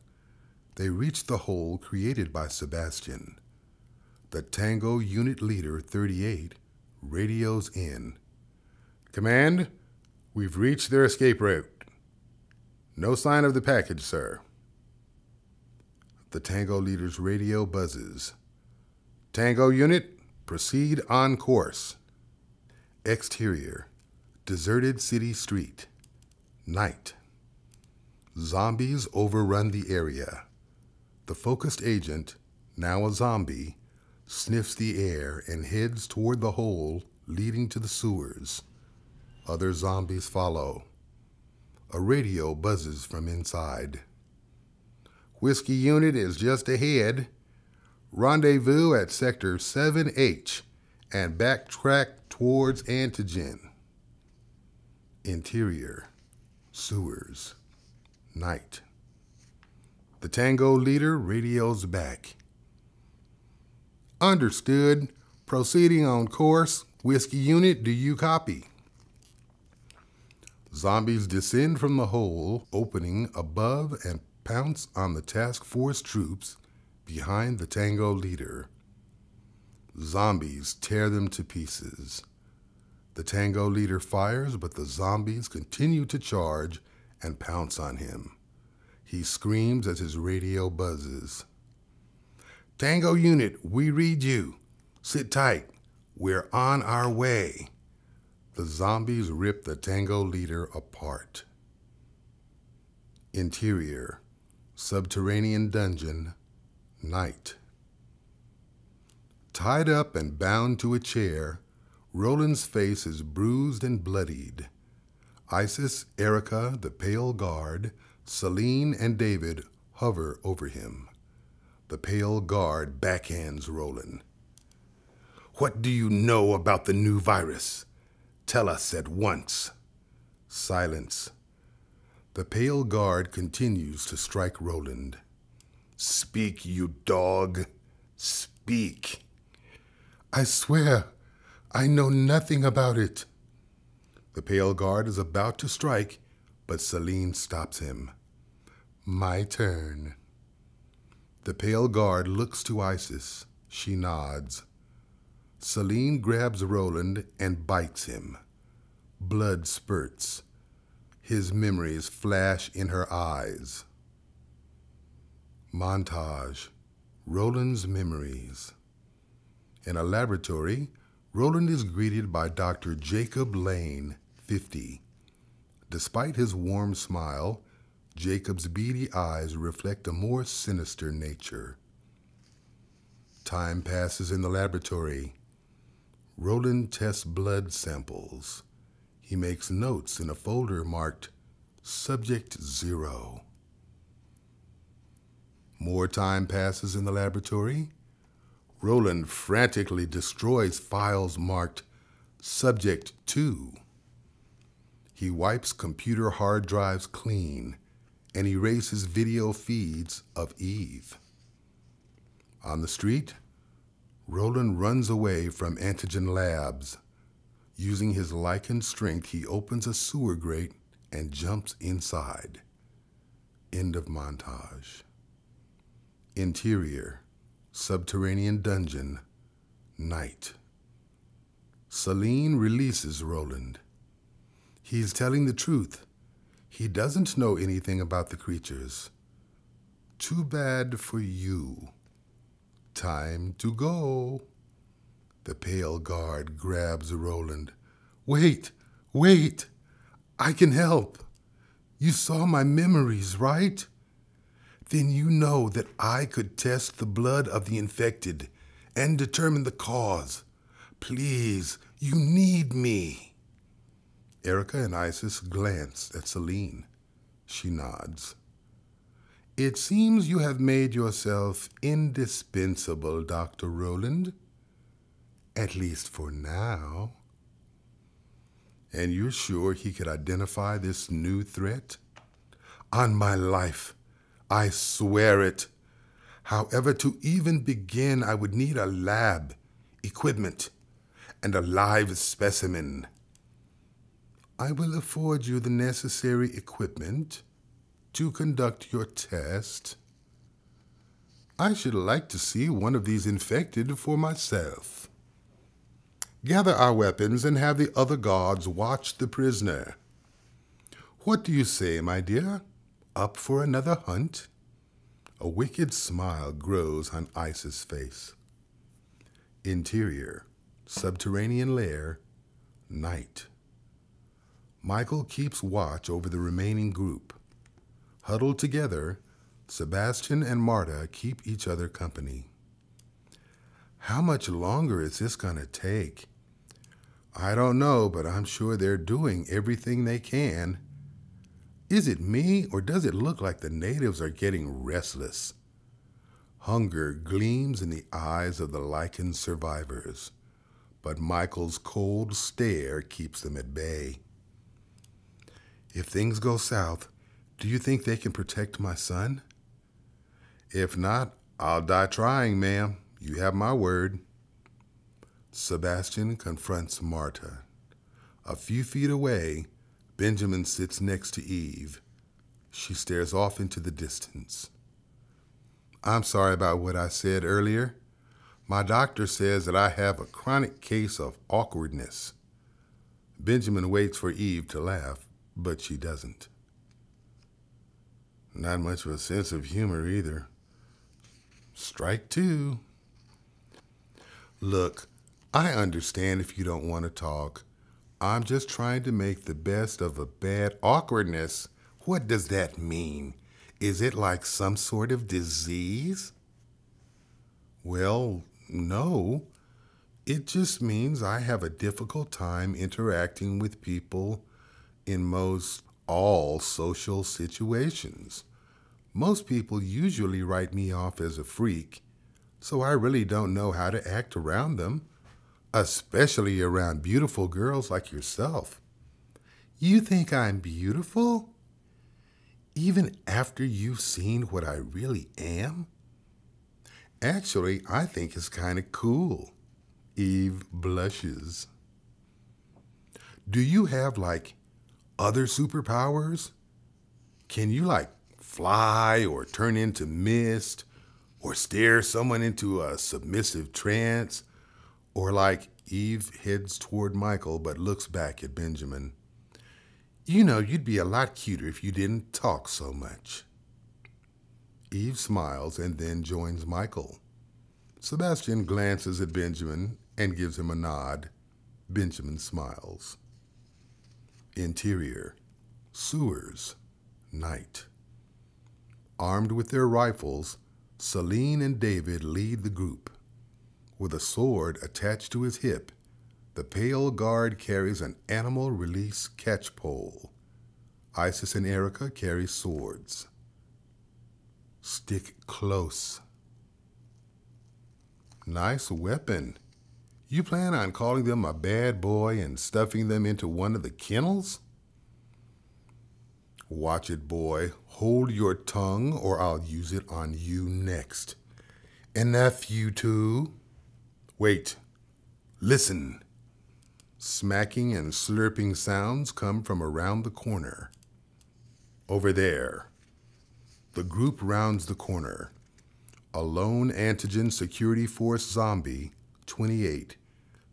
They reach the hole created by Sebastian. The Tango Unit Leader 38 radios in. Command, we've reached their escape route. No sign of the package, sir. The Tango Leader's radio buzzes. Tango Unit, proceed on course. Exterior, deserted city street. Night. Zombies overrun the area. The focused agent, now a zombie, sniffs the air and heads toward the hole leading to the sewers. Other zombies follow. A radio buzzes from inside. Whiskey Unit is just ahead. Rendezvous at Sector 7H and backtrack towards Antigen. Interior, sewers, night. The Tango Leader radios back. Understood. Proceeding on course. Whiskey Unit, do you copy? Zombies descend from the hole opening above and pounce on the task force troops behind the Tango leader. Zombies tear them to pieces. The Tango leader fires, but the zombies continue to charge and pounce on him. He screams as his radio buzzes. "Tango unit, we read you. Sit tight. We're on our way." The zombies rip the Tango leader apart. Interior, subterranean dungeon, night. Tied up and bound to a chair, Roland's face is bruised and bloodied. Isis, Erica, the pale guard, Celine, and David hover over him. The pale guard backhands Roland. "What do you know about the new virus? Tell us at once." Silence. The pale guard continues to strike Roland. "Speak, you dog. Speak." "I swear, I know nothing about it." The pale guard is about to strike, but Celine stops him. "My turn." The pale guard looks to Isis. She nods. Celine grabs Roland and bites him. Blood spurts. His memories flash in her eyes. Montage. Roland's memories. In a laboratory, Roland is greeted by Dr. Jacob Lane, 50. Despite his warm smile, Jacob's beady eyes reflect a more sinister nature. Time passes in the laboratory. Roland tests blood samples. He makes notes in a folder marked Subject 0. More time passes in the laboratory. Roland frantically destroys files marked Subject 2. He wipes computer hard drives clean and erases video feeds of Eve. On the street, Roland runs away from Antigen Labs. Using his lichened strength, he opens a sewer grate and jumps inside. End of montage. Interior, subterranean dungeon, night. Celine releases Roland. He's telling the truth. He doesn't know anything about the creatures. Too bad for you. Time to go. The pale guard grabs Roland. Wait, wait. I can help. You saw my memories, right? Then you know that I could test the blood of the infected and determine the cause. Please, you need me. Erica and Isis glance at Celine. She nods. It seems you have made yourself indispensable, Dr. Roland. At least for now. And you're sure he could identify this new threat? On my life, I swear it. However, to even begin, I would need a lab, equipment, and a live specimen. I will afford you the necessary equipment to conduct your test. I should like to see one of these infected for myself. Gather our weapons and have the other guards watch the prisoner. What do you say, my dear? Up for another hunt? A wicked smile grows on Isis' face. Interior, subterranean lair, night. Michael keeps watch over the remaining group. Huddled together, Sebastian and Marta keep each other company. How much longer is this going to take? I don't know, but I'm sure they're doing everything they can. Is it me, or does it look like the natives are getting restless? Hunger gleams in the eyes of the lichened survivors, but Michael's cold stare keeps them at bay. If things go south, do you think they can protect my son? If not, I'll die trying, ma'am. You have my word. Sebastian confronts Marta. A few feet away, Benjamin sits next to Eve. She stares off into the distance. I'm sorry about what I said earlier. My doctor says that I have a chronic case of awkwardness. Benjamin waits for Eve to laugh, but she doesn't. Not much of a sense of humor either. Strike two. Look, I understand if you don't want to talk. I'm just trying to make the best of a bad awkwardness. What does that mean? Is it like some sort of disease? Well, no. It just means I have a difficult time interacting with people in most all social situations. Most people usually write me off as a freak, so I really don't know how to act around them, especially around beautiful girls like yourself. You think I'm beautiful? Even after you've seen what I really am? Actually, I think it's kind of cool. Eve blushes. Do you have, like, other superpowers? Can you, like, fly or turn into mist or stare someone into a submissive trance? Or, like, Eve heads toward Michael but looks back at Benjamin. You know, you'd be a lot cuter if you didn't talk so much. Eve smiles and then joins Michael. Sebastian glances at Benjamin and gives him a nod. Benjamin smiles. Interior, sewers, night. Armed with their rifles, Celine and David lead the group. With a sword attached to his hip, the pale guard carries an animal release catchpole. Isis and Erica carry swords. Stick close. Nice weapon. You plan on calling them a bad boy and stuffing them into one of the kennels? Watch it, boy. Hold your tongue or I'll use it on you next. Enough, you two. Wait. Listen. Smacking and slurping sounds come from around the corner. Over there. The group rounds the corner. A lone Antigen security force zombie, 28,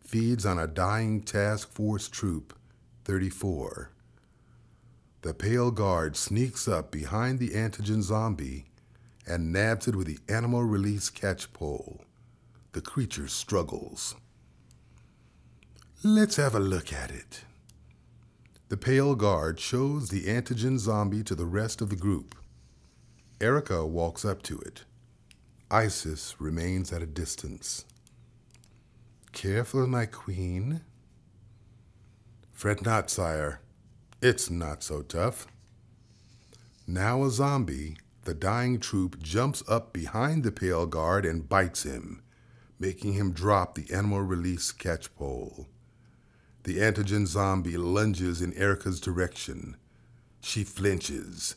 feeds on a dying task force troop, 34. The pale guard sneaks up behind the Antigen zombie and nabs it with the animal release catchpole. The creature struggles. Let's have a look at it. The pale guard shows the Antigen zombie to the rest of the group. Erica walks up to it. Isis remains at a distance. Careful, my queen. Fret not, sire. It's not so tough. Now a zombie, the dying troop jumps up behind the pale guard and bites him, making him drop the animal release catchpole. The Antigen zombie lunges in Erica's direction. She flinches.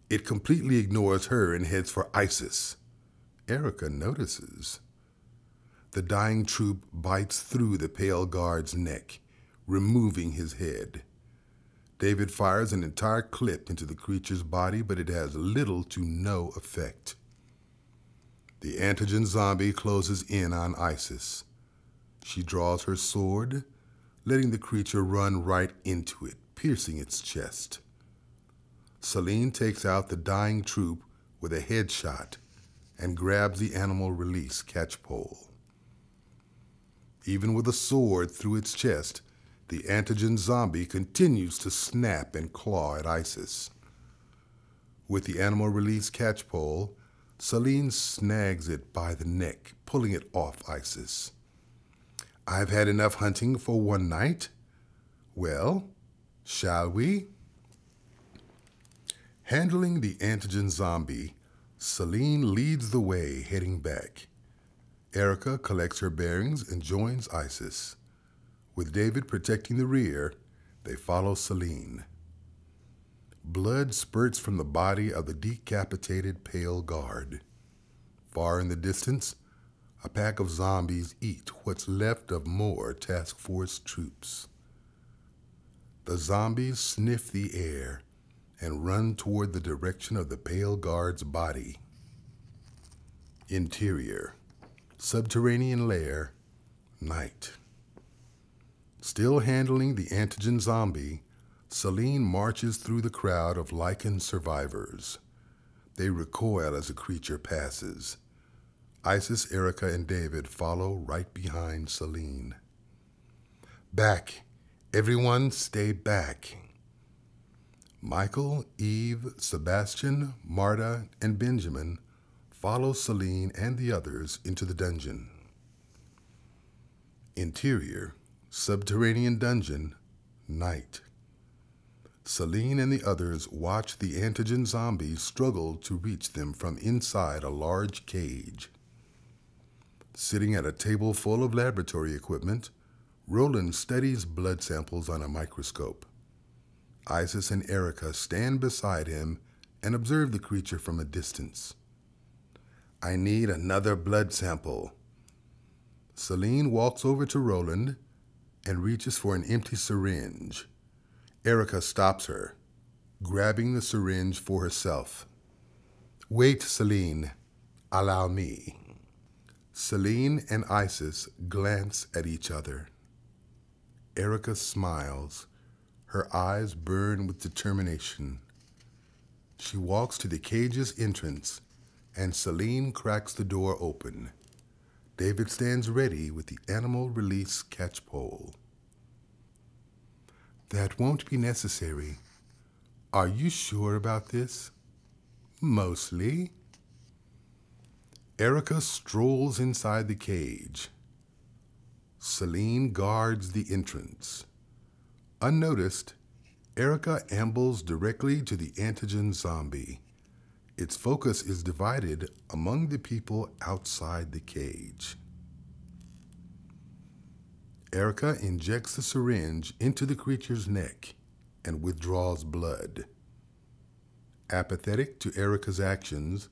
It completely ignores her and heads for Isis. Erica notices. The dying troop bites through the pale guard's neck, removing his head. David fires an entire clip into the creature's body, but it has little to no effect. The Antigen zombie closes in on Isis. She draws her sword, letting the creature run right into it, piercing its chest. Celine takes out the dying troop with a headshot and grabs the animal release catchpole. Even with a sword through its chest, the Antigen zombie continues to snap and claw at Isis. With the animal release catchpole, Celine snags it by the neck, pulling it off Isis. I've had enough hunting for one night. Well, shall we? Handling the Antigen zombie, Celine leads the way, heading back. Erica collects her bearings and joins Isis. With David protecting the rear, they follow Celine. Blood spurts from the body of the decapitated pale guard. Far in the distance, a pack of zombies eat what's left of more task force troops. The zombies sniff the air and run toward the direction of the pale guard's body. Interior, subterranean lair, night. Still handling the Antigen zombie, Celine marches through the crowd of lichened survivors. They recoil as the creature passes. Isis, Erica, and David follow right behind Celine. Back. Everyone stay back. Michael, Eve, Sebastian, Marta, and Benjamin follow Celine and the others into the dungeon. Interior, subterranean dungeon, night. Celine and the others watch the Antigen zombies struggle to reach them from inside a large cage. Sitting at a table full of laboratory equipment, Roland studies blood samples on a microscope. Isis and Erica stand beside him and observe the creature from a distance. I need another blood sample. Celine walks over to Roland and reaches for an empty syringe. Erica stops her, grabbing the syringe for herself. Wait, Celine. Allow me. Celine and Isis glance at each other. Erica smiles. Her eyes burn with determination. She walks to the cage's entrance, and Celine cracks the door open. David stands ready with the animal release catch pole. That won't be necessary. Are you sure about this? Mostly. Erica strolls inside the cage. Celine guards the entrance. Unnoticed, Erica ambles directly to the Antigen zombie. Its focus is divided among the people outside the cage. Erica injects the syringe into the creature's neck and withdraws blood. Apathetic to Erica's actions,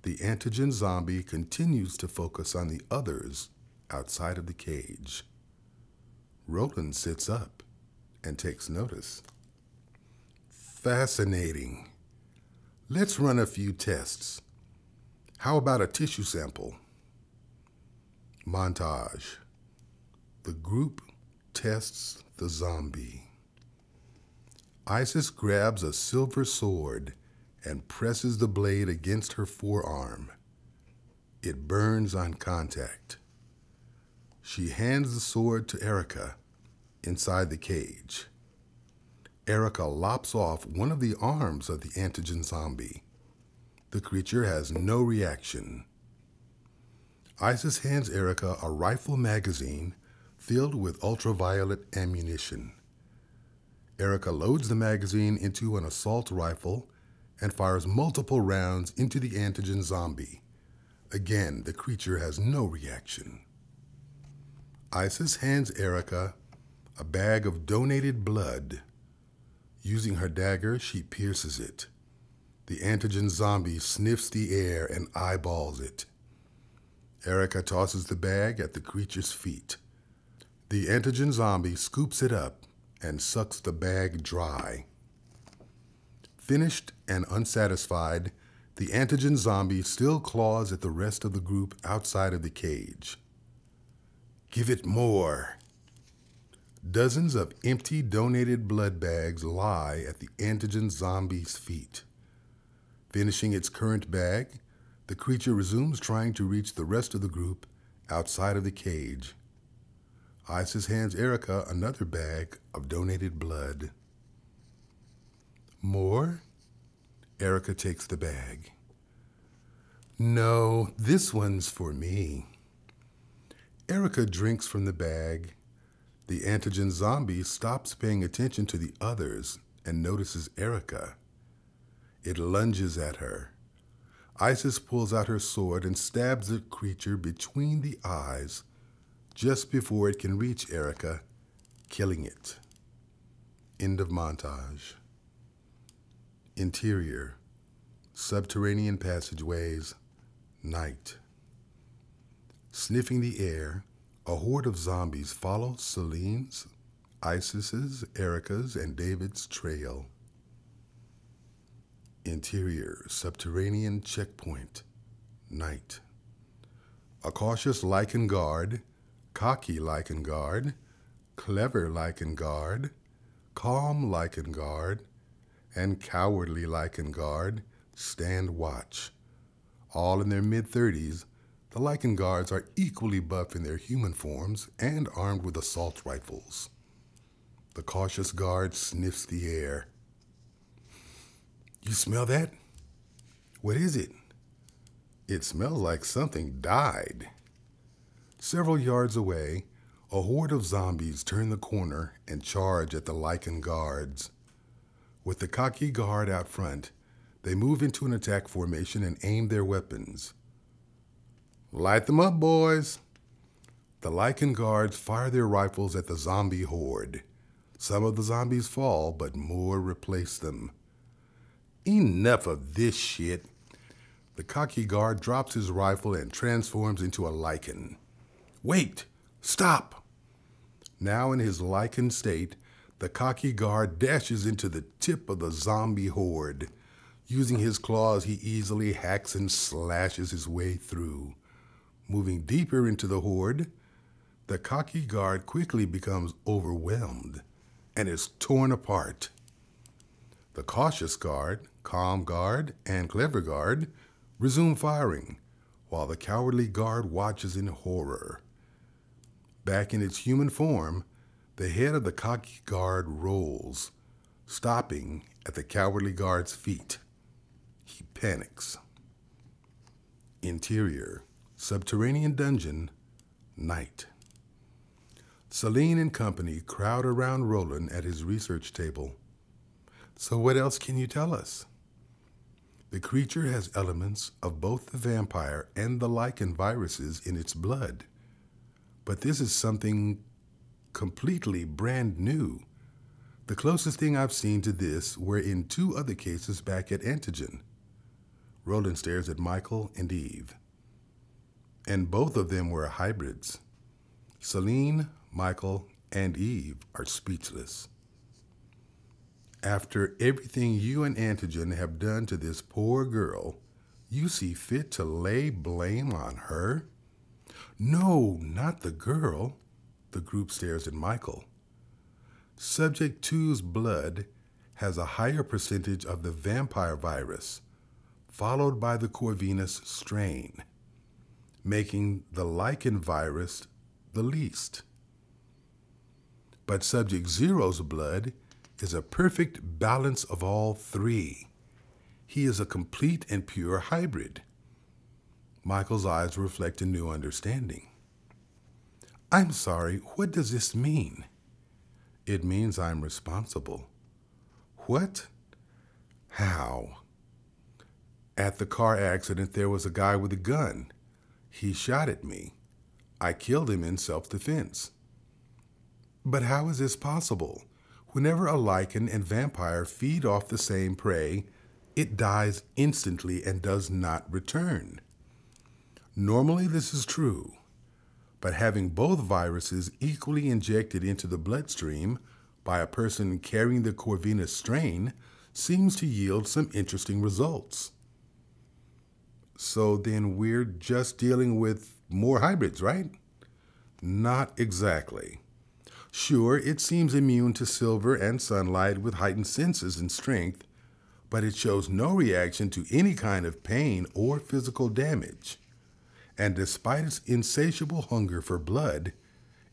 the Antigen zombie continues to focus on the others outside of the cage. Roland sits up and takes notice. Fascinating. Let's run a few tests. How about a tissue sample? Montage. The group tests the zombie. Isis grabs a silver sword and presses the blade against her forearm. It burns on contact. She hands the sword to Erica inside the cage. Erica lops off one of the arms of the Antigen zombie. The creature has no reaction. Isis hands Erica a rifle magazine filled with ultraviolet ammunition. Erica loads the magazine into an assault rifle and fires multiple rounds into the Antigen zombie. Again, the creature has no reaction. Isis hands Erica a bag of donated blood. Using her dagger, she pierces it. The Antigen zombie sniffs the air and eyeballs it. Erica tosses the bag at the creature's feet. The Antigen zombie scoops it up and sucks the bag dry. Finished and unsatisfied, the Antigen zombie still claws at the rest of the group outside of the cage. Give it more. Dozens of empty donated blood bags lie at the Antigen zombie's feet. Finishing its current bag, the creature resumes trying to reach the rest of the group outside of the cage. Isis hands Erica another bag of donated blood. More? Erica takes the bag. No, this one's for me. Erica drinks from the bag. The Antigen zombie stops paying attention to the others and notices Erica. It lunges at her. Isis pulls out her sword and stabs the creature between the eyes just before it can reach Erica, killing it. End of montage. Interior, subterranean passageways, night. Sniffing the air, a horde of zombies follow Celine's, Isis's, Erica's, and David's trail. Interior, subterranean checkpoint, night. A cautious lichen guard, cocky lichen guard, clever lichen guard, calm lichen guard, and cowardly lichen guard stand watch. All in their mid-30s, the lichen guards are equally buff in their human forms and armed with assault rifles. The cautious guard sniffs the air. You smell that? What is it? It smells like something died. Several yards away, a horde of zombies turn the corner and charge at the lichen guards. With the cocky guard out front, they move into an attack formation and aim their weapons. Light them up, boys. The lichen guards fire their rifles at the zombie horde. Some of the zombies fall, but more replace them. Enough of this shit. The cocky guard drops his rifle and transforms into a lichen. Wait! Stop! Now in his lichen state, the cocky guard dashes into the tip of the zombie horde. Using his claws, he easily hacks and slashes his way through. Moving deeper into the horde, the cocky guard quickly becomes overwhelmed and is torn apart. The cautious guard, calm guard, and clever guard resume firing, while the cowardly guard watches in horror. Back in its human form, the head of the cocky guard rolls, stopping at the cowardly guard's feet. He panics. Interior, subterranean dungeon, night. Celine and company crowd around Roland at his research table. So what else can you tell us? The creature has elements of both the vampire and the lichen viruses in its blood. But this is something completely brand new. The closest thing I've seen to this were in 2 other cases back at Antigen. Roland stares at Michael and Eve. And both of them were hybrids. Celine, Michael, and Eve are speechless. After everything you and Antigen have done to this poor girl, you see fit to lay blame on her? No, not the girl. The group stares at Michael. Subject 2's blood has a higher percentage of the vampire virus, followed by the Corvinus strain, making the lichen virus the least. But Subject 0's blood is a perfect balance of all 3. He is a complete and pure hybrid. Michael's eyes reflect a new understanding. I'm sorry, what does this mean? It means I'm responsible. What? How? At the car accident, there was a guy with a gun. He shot at me. I killed him in self-defense. But how is this possible? Whenever a lichen and vampire feed off the same prey, it dies instantly and does not return. Normally this is true, but having both viruses equally injected into the bloodstream by a person carrying the Corvinus strain seems to yield some interesting results. So then we're just dealing with more hybrids, right? Not exactly. Sure, it seems immune to silver and sunlight with heightened senses and strength, but it shows no reaction to any kind of pain or physical damage. And despite its insatiable hunger for blood,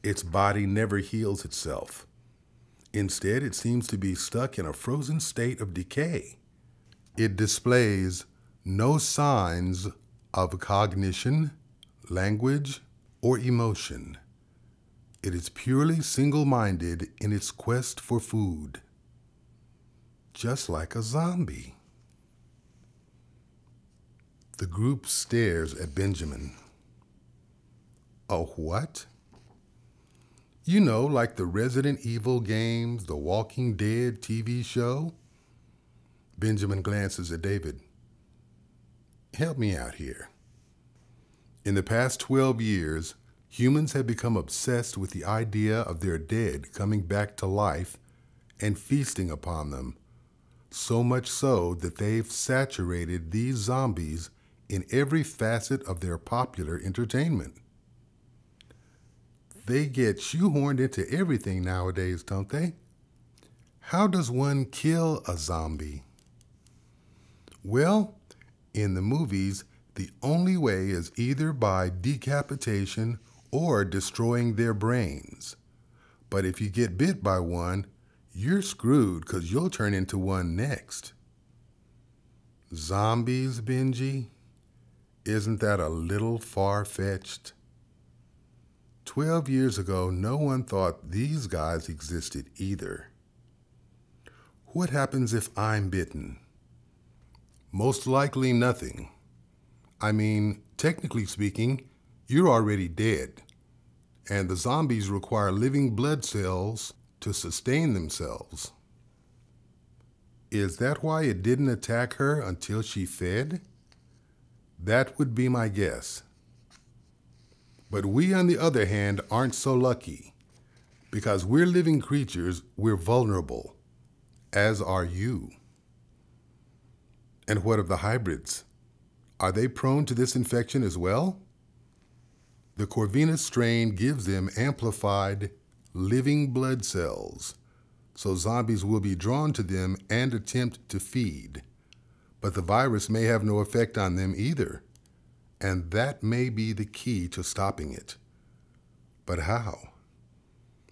its body never heals itself. Instead, it seems to be stuck in a frozen state of decay. It displays no signs of cognition, language, or emotion. It is purely single-minded in its quest for food. Just like a zombie. The group stares at Benjamin. A what? You know, like the Resident Evil games, the Walking Dead TV show? Benjamin glances at David. Help me out here. In the past 12 years, humans have become obsessed with the idea of their dead coming back to life and feasting upon them. So much so that they've saturated these zombies in every facet of their popular entertainment. They get shoehorned into everything nowadays, don't they? How does one kill a zombie? Well, in the movies, the only way is either by decapitation or destroying their brains. But if you get bit by one, you're screwed because you'll turn into one next. Zombies, Benji? Isn't that a little far-fetched? 12 years ago, no one thought these guys existed either. What happens if I'm bitten? Most likely nothing. I mean, technically speaking, you're already dead, and the zombies require living blood cells to sustain themselves. Is that why it didn't attack her until she fed? That would be my guess. But we, on the other hand, aren't so lucky. Because we're living creatures, we're vulnerable, as are you. And what of the hybrids? Are they prone to this infection as well? The Corvinus strain gives them amplified living blood cells, so zombies will be drawn to them and attempt to feed. But the virus may have no effect on them either, and that may be the key to stopping it. But how?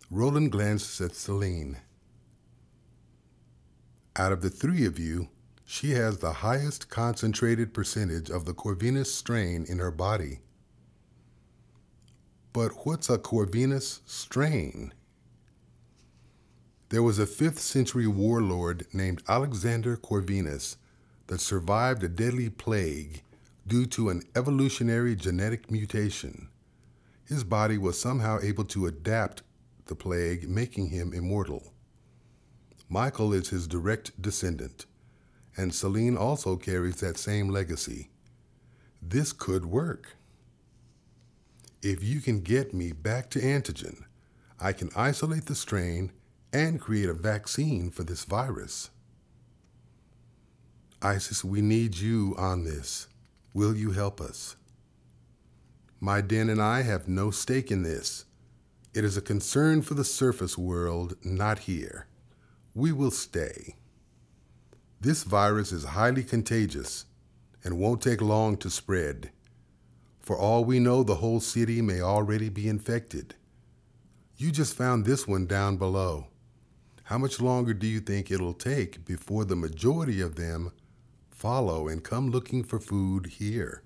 Roland glances at Celine. Out of the three of you, she has the highest concentrated percentage of the Corvinus strain in her body. But what's a Corvinus strain? There was a 5th century warlord named Alexander Corvinus that survived a deadly plague due to an evolutionary genetic mutation. His body was somehow able to adapt the plague, making him immortal. Michael is his direct descendant, and Celine also carries that same legacy. This could work. If you can get me back to Antigen, I can isolate the strain and create a vaccine for this virus. Isis, we need you on this. Will you help us? My den and I have no stake in this. It is a concern for the surface world, not here. We will stay. This virus is highly contagious and won't take long to spread. For all we know, the whole city may already be infected. You just found this one down below. How much longer do you think it'll take before the majority of them follow and come looking for food here?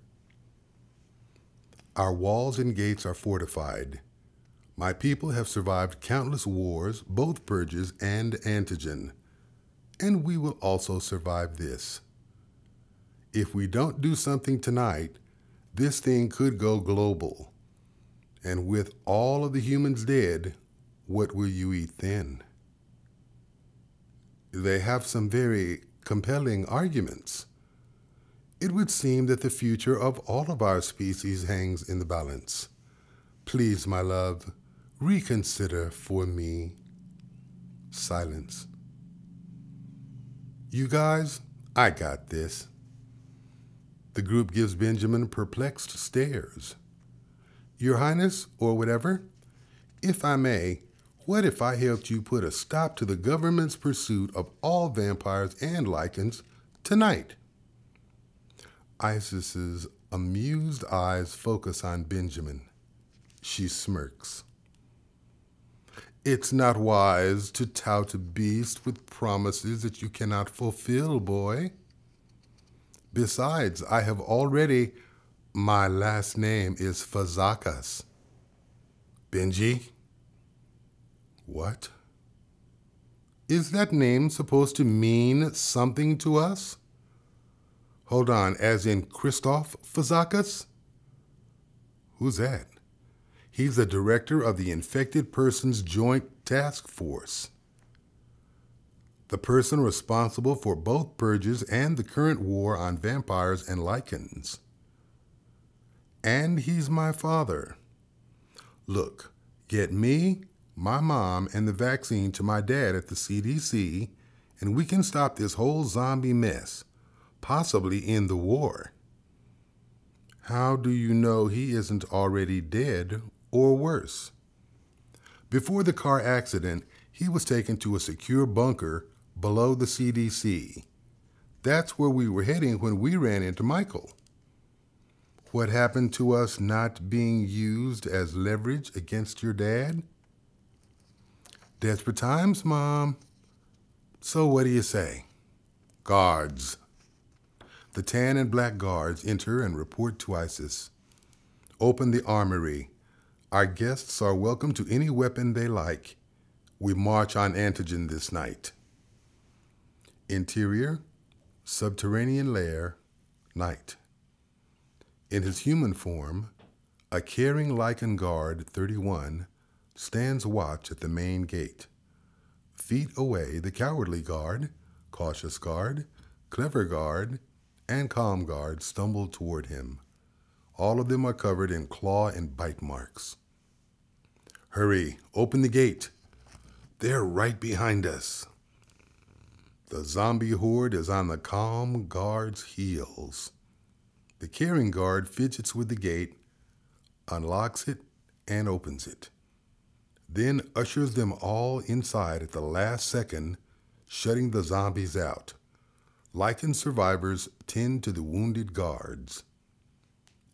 Our walls and gates are fortified. My people have survived countless wars, both purges and Antigen, and we will also survive this. If we don't do something tonight, this thing could go global. And with all of the humans dead, what will you eat then? They have some very compelling arguments. It would seem that the future of all of our species hangs in the balance. Please, my love, reconsider for me. Silence. You guys, I got this. The group gives Benjamin perplexed stares. Your Highness, or whatever, if I may, what if I helped you put a stop to the government's pursuit of all vampires and lichens tonight? Isis's amused eyes focus on Benjamin. She smirks. It's not wise to tout a beast with promises that you cannot fulfill, boy. Besides, I have already... My last name is Fazakas. Benji? What? Is that name supposed to mean something to us? Hold on, as in Christoph Fazakas? Who's that? He's the director of the Infected Persons Joint Task Force. The person responsible for both purges and the current war on vampires and lichens. And he's my father. Look, get me, my mom, and the vaccine to my dad at the CDC, and we can stop this whole zombie mess, possibly end the war. How do you know he isn't already dead or worse? Before the car accident, he was taken to a secure bunker below the CDC. That's where we were heading when we ran into Michael. What happened to us not being used as leverage against your dad? Desperate times, Mom. So what do you say? Guards. The tan and black guards enter and report to ISIS. Open the armory. Our guests are welcome to any weapon they like. We march on Antigen this night. Interior, subterranean lair, night. In his human form, a caring lichen guard 31 stands watch at the main gate. Feet away, the cowardly guard, cautious guard, clever guard, and calm guard stumble toward him. All of them are covered in claw and bite marks. Hurry, open the gate. They're right behind us. The zombie horde is on the calm guard's heels. The caring guard fidgets with the gate, unlocks it, and opens it. Then ushers them all inside at the last second, shutting the zombies out. Lichen survivors tend to the wounded guards.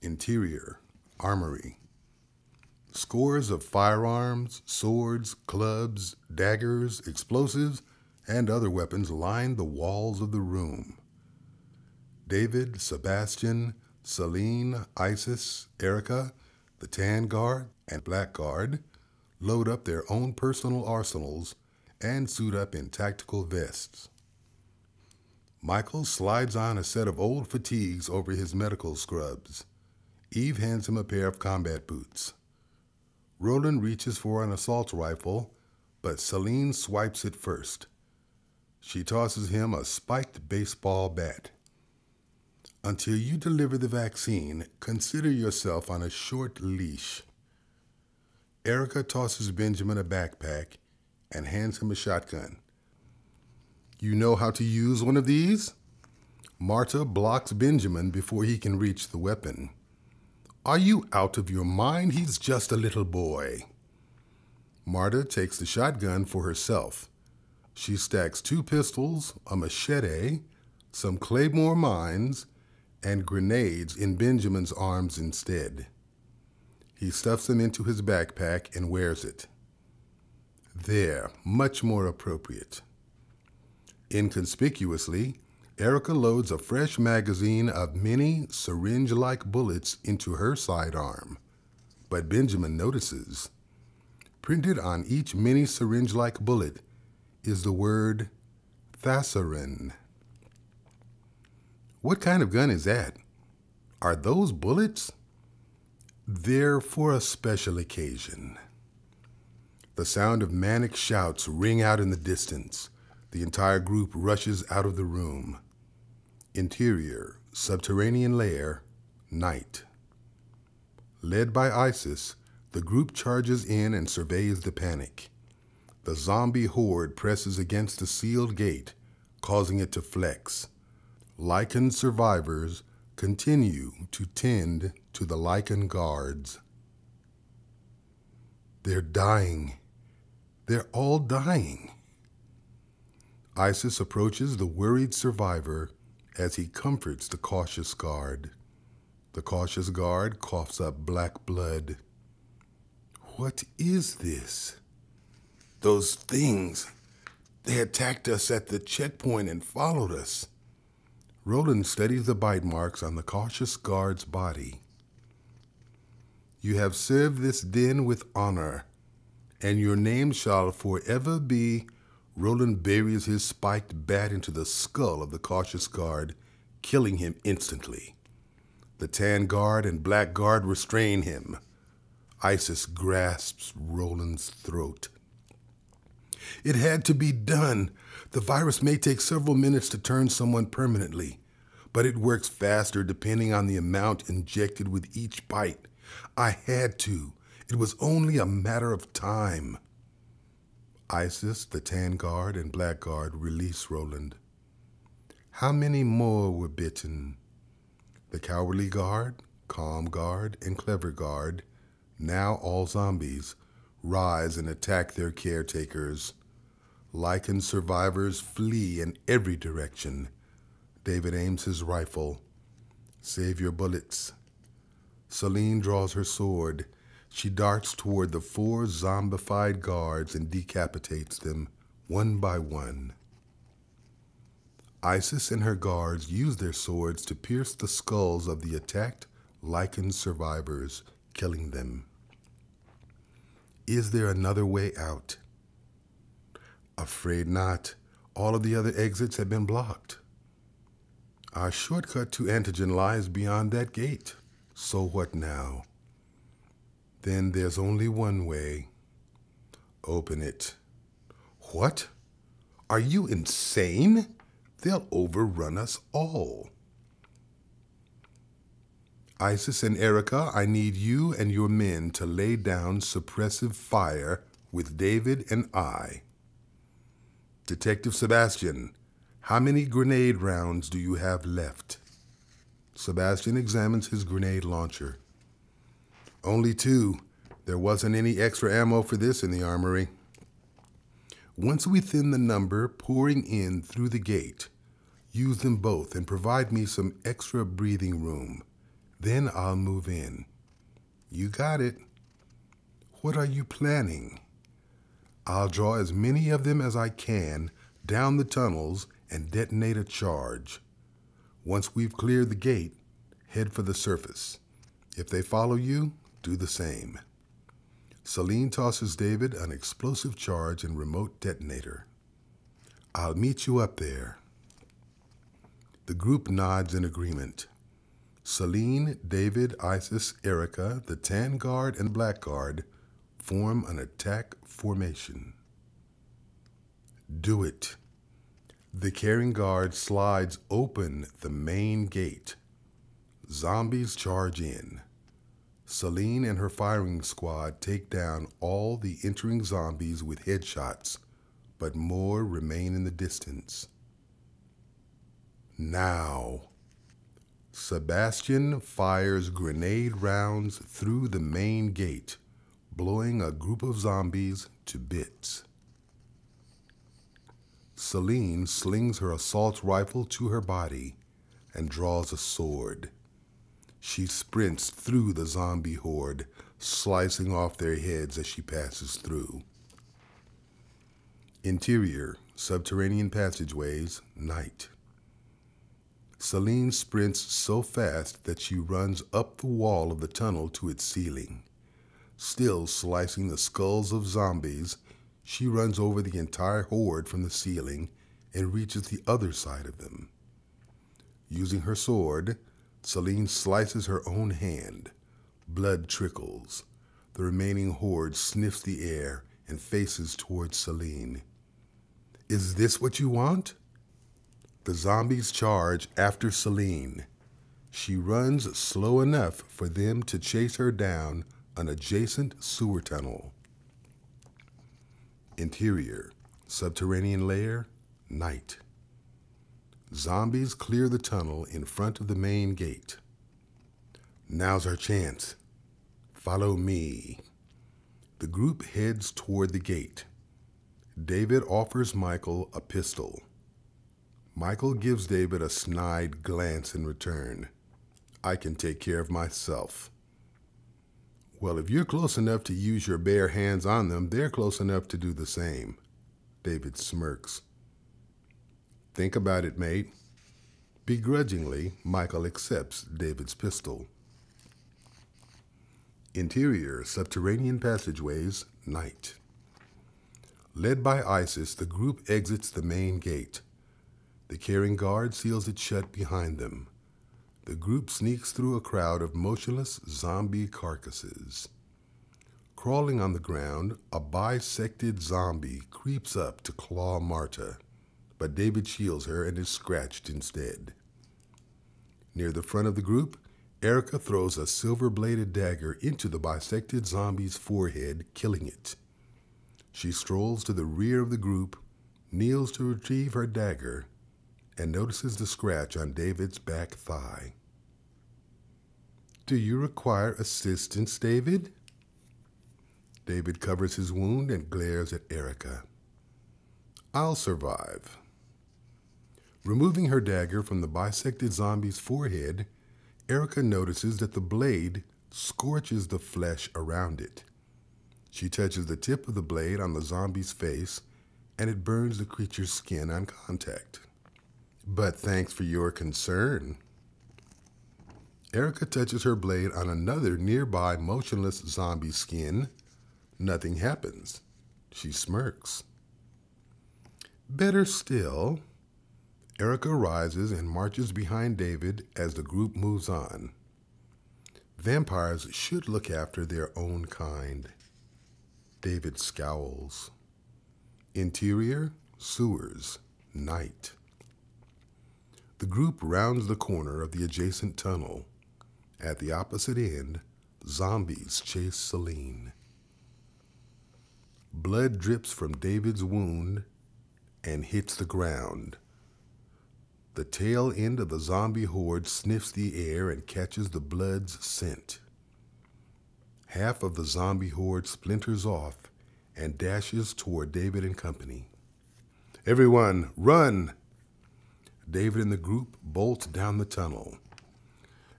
Interior, armory. Scores of firearms, swords, clubs, daggers, explosives, and other weapons line the walls of the room. David, Sebastian, Celine, Isis, Erica, the tan guard, and black guard load up their own personal arsenals and suit up in tactical vests. Michael slides on a set of old fatigues over his medical scrubs. Eve hands him a pair of combat boots. Roland reaches for an assault rifle, but Celine swipes it first. She tosses him a spiked baseball bat. Until you deliver the vaccine, consider yourself on a short leash. Erica tosses Benjamin a backpack and hands him a shotgun. You know how to use one of these? Marta blocks Benjamin before he can reach the weapon. Are you out of your mind? He's just a little boy. Marta takes the shotgun for herself. She stacks 2 pistols, a machete, some claymore mines, and grenades in Benjamin's arms instead. He stuffs them into his backpack and wears it. There, much more appropriate. Inconspicuously, Erica loads a fresh magazine of many syringe-like bullets into her sidearm, but Benjamin notices. Printed on each mini syringe-like bullet is the word Thassarin. What kind of gun is that? Are those bullets? They're for a special occasion. The sound of manic shouts ring out in the distance. The entire group rushes out of the room. Interior, subterranean lair, night. Led by Isis, the group charges in and surveys the panic. The zombie horde presses against the sealed gate, causing it to flex. Lichen survivors continue to tend to the lichen guards. They're dying. They're all dying. Isis approaches the worried survivor as he comforts the cautious guard. The cautious guard coughs up black blood. What is this? Those things. They attacked us at the checkpoint and followed us. Roland studies the bite marks on the cautious guard's body. You have served this den with honor, and your name shall forever be. Roland buries his spiked bat into the skull of the cautious guard, killing him instantly. The tan guard and black guard restrain him. Isis grasps Roland's throat. It had to be done. The virus may take several minutes to turn someone permanently, but it works faster depending on the amount injected with each bite. I had to. It was only a matter of time. Isis, the Tan Guard, and Black Guard release Roland. How many more were bitten? The Cowardly Guard, Calm Guard, and Clever Guard, now all zombies, rise and attack their caretakers. Lycan survivors flee in every direction. David aims his rifle. Save your bullets. Celine draws her sword. She darts toward the 4 zombified guards and decapitates them, one by one. Isis and her guards use their swords to pierce the skulls of the attacked Lycan survivors, killing them. Is there another way out? Afraid not. All of the other exits have been blocked. Our shortcut to Antigen lies beyond that gate. So what now? Then there's only one way. Open it. What? Are you insane? They'll overrun us all. Isis and Erica, I need you and your men to lay down suppressive fire with David and I. Detective Sebastian, how many grenade rounds do you have left? Sebastian examines his grenade launcher. Only 2. There wasn't any extra ammo for this in the armory. Once we thin the number pouring in through the gate, use them both and provide me some extra breathing room. Then I'll move in. You got it. What are you planning? I'll draw as many of them as I can down the tunnels and detonate a charge. Once we've cleared the gate, head for the surface. If they follow you, do the same. Celine tosses David an explosive charge and remote detonator. I'll meet you up there. The group nods in agreement. Celine, David, Isis, Erica, the Tan Guard, and Black Guard form an attack formation. Do it. The Caring Guard slides open the main gate. Zombies charge in. Celine and her firing squad take down all the entering zombies with headshots, but more remain in the distance. Now. Sebastian fires grenade rounds through the main gate, blowing a group of zombies to bits. Celine slings her assault rifle to her body and draws a sword. She sprints through the zombie horde, slicing off their heads as she passes through. Interior, subterranean passageways, night. Celine sprints so fast that she runs up the wall of the tunnel to its ceiling. Still slicing the skulls of zombies, she runs over the entire horde from the ceiling and reaches the other side of them. Using her sword, Celine slices her own hand. Blood trickles. The remaining horde sniffs the air and faces towards Celine. Is this what you want? The zombies charge after Celine. She runs slow enough for them to chase her down an adjacent sewer tunnel. Interior, subterranean layer, night. Zombies clear the tunnel in front of the main gate. Now's our chance. Follow me. The group heads toward the gate. David offers Michael a pistol. Michael gives David a snide glance in return. I can take care of myself. Well, if you're close enough to use your bare hands on them, they're close enough to do the same. David smirks. Think about it, mate. Begrudgingly, Michael accepts David's pistol. Interior, subterranean passageways, night. Led by Isis, the group exits the main gate. The Caring Guard seals it shut behind them. The group sneaks through a crowd of motionless zombie carcasses. Crawling on the ground, a bisected zombie creeps up to claw Marta, but David shields her and is scratched instead. Near the front of the group, Erica throws a silver-bladed dagger into the bisected zombie's forehead, killing it. She strolls to the rear of the group, kneels to retrieve her dagger, and notices the scratch on David's back thigh. "Do you require assistance, David?" David covers his wound and glares at Erica. "I'll survive." Removing her dagger from the bisected zombie's forehead, Erica notices that the blade scorches the flesh around it. She touches the tip of the blade on the zombie's face, and it burns the creature's skin on contact. "But thanks for your concern." Erica touches her blade on another nearby motionless zombie's skin. Nothing happens. She smirks. Better still, Erica rises and marches behind David as the group moves on. Vampires should look after their own kind. David scowls. Interior, sewers, night. The group rounds the corner of the adjacent tunnel. At the opposite end, zombies chase Celine. Blood drips from David's wound and hits the ground. The tail end of the zombie horde sniffs the air and catches the blood's scent. Half of the zombie horde splinters off and dashes toward David and company. "Everyone, run!" David and the group bolt down the tunnel.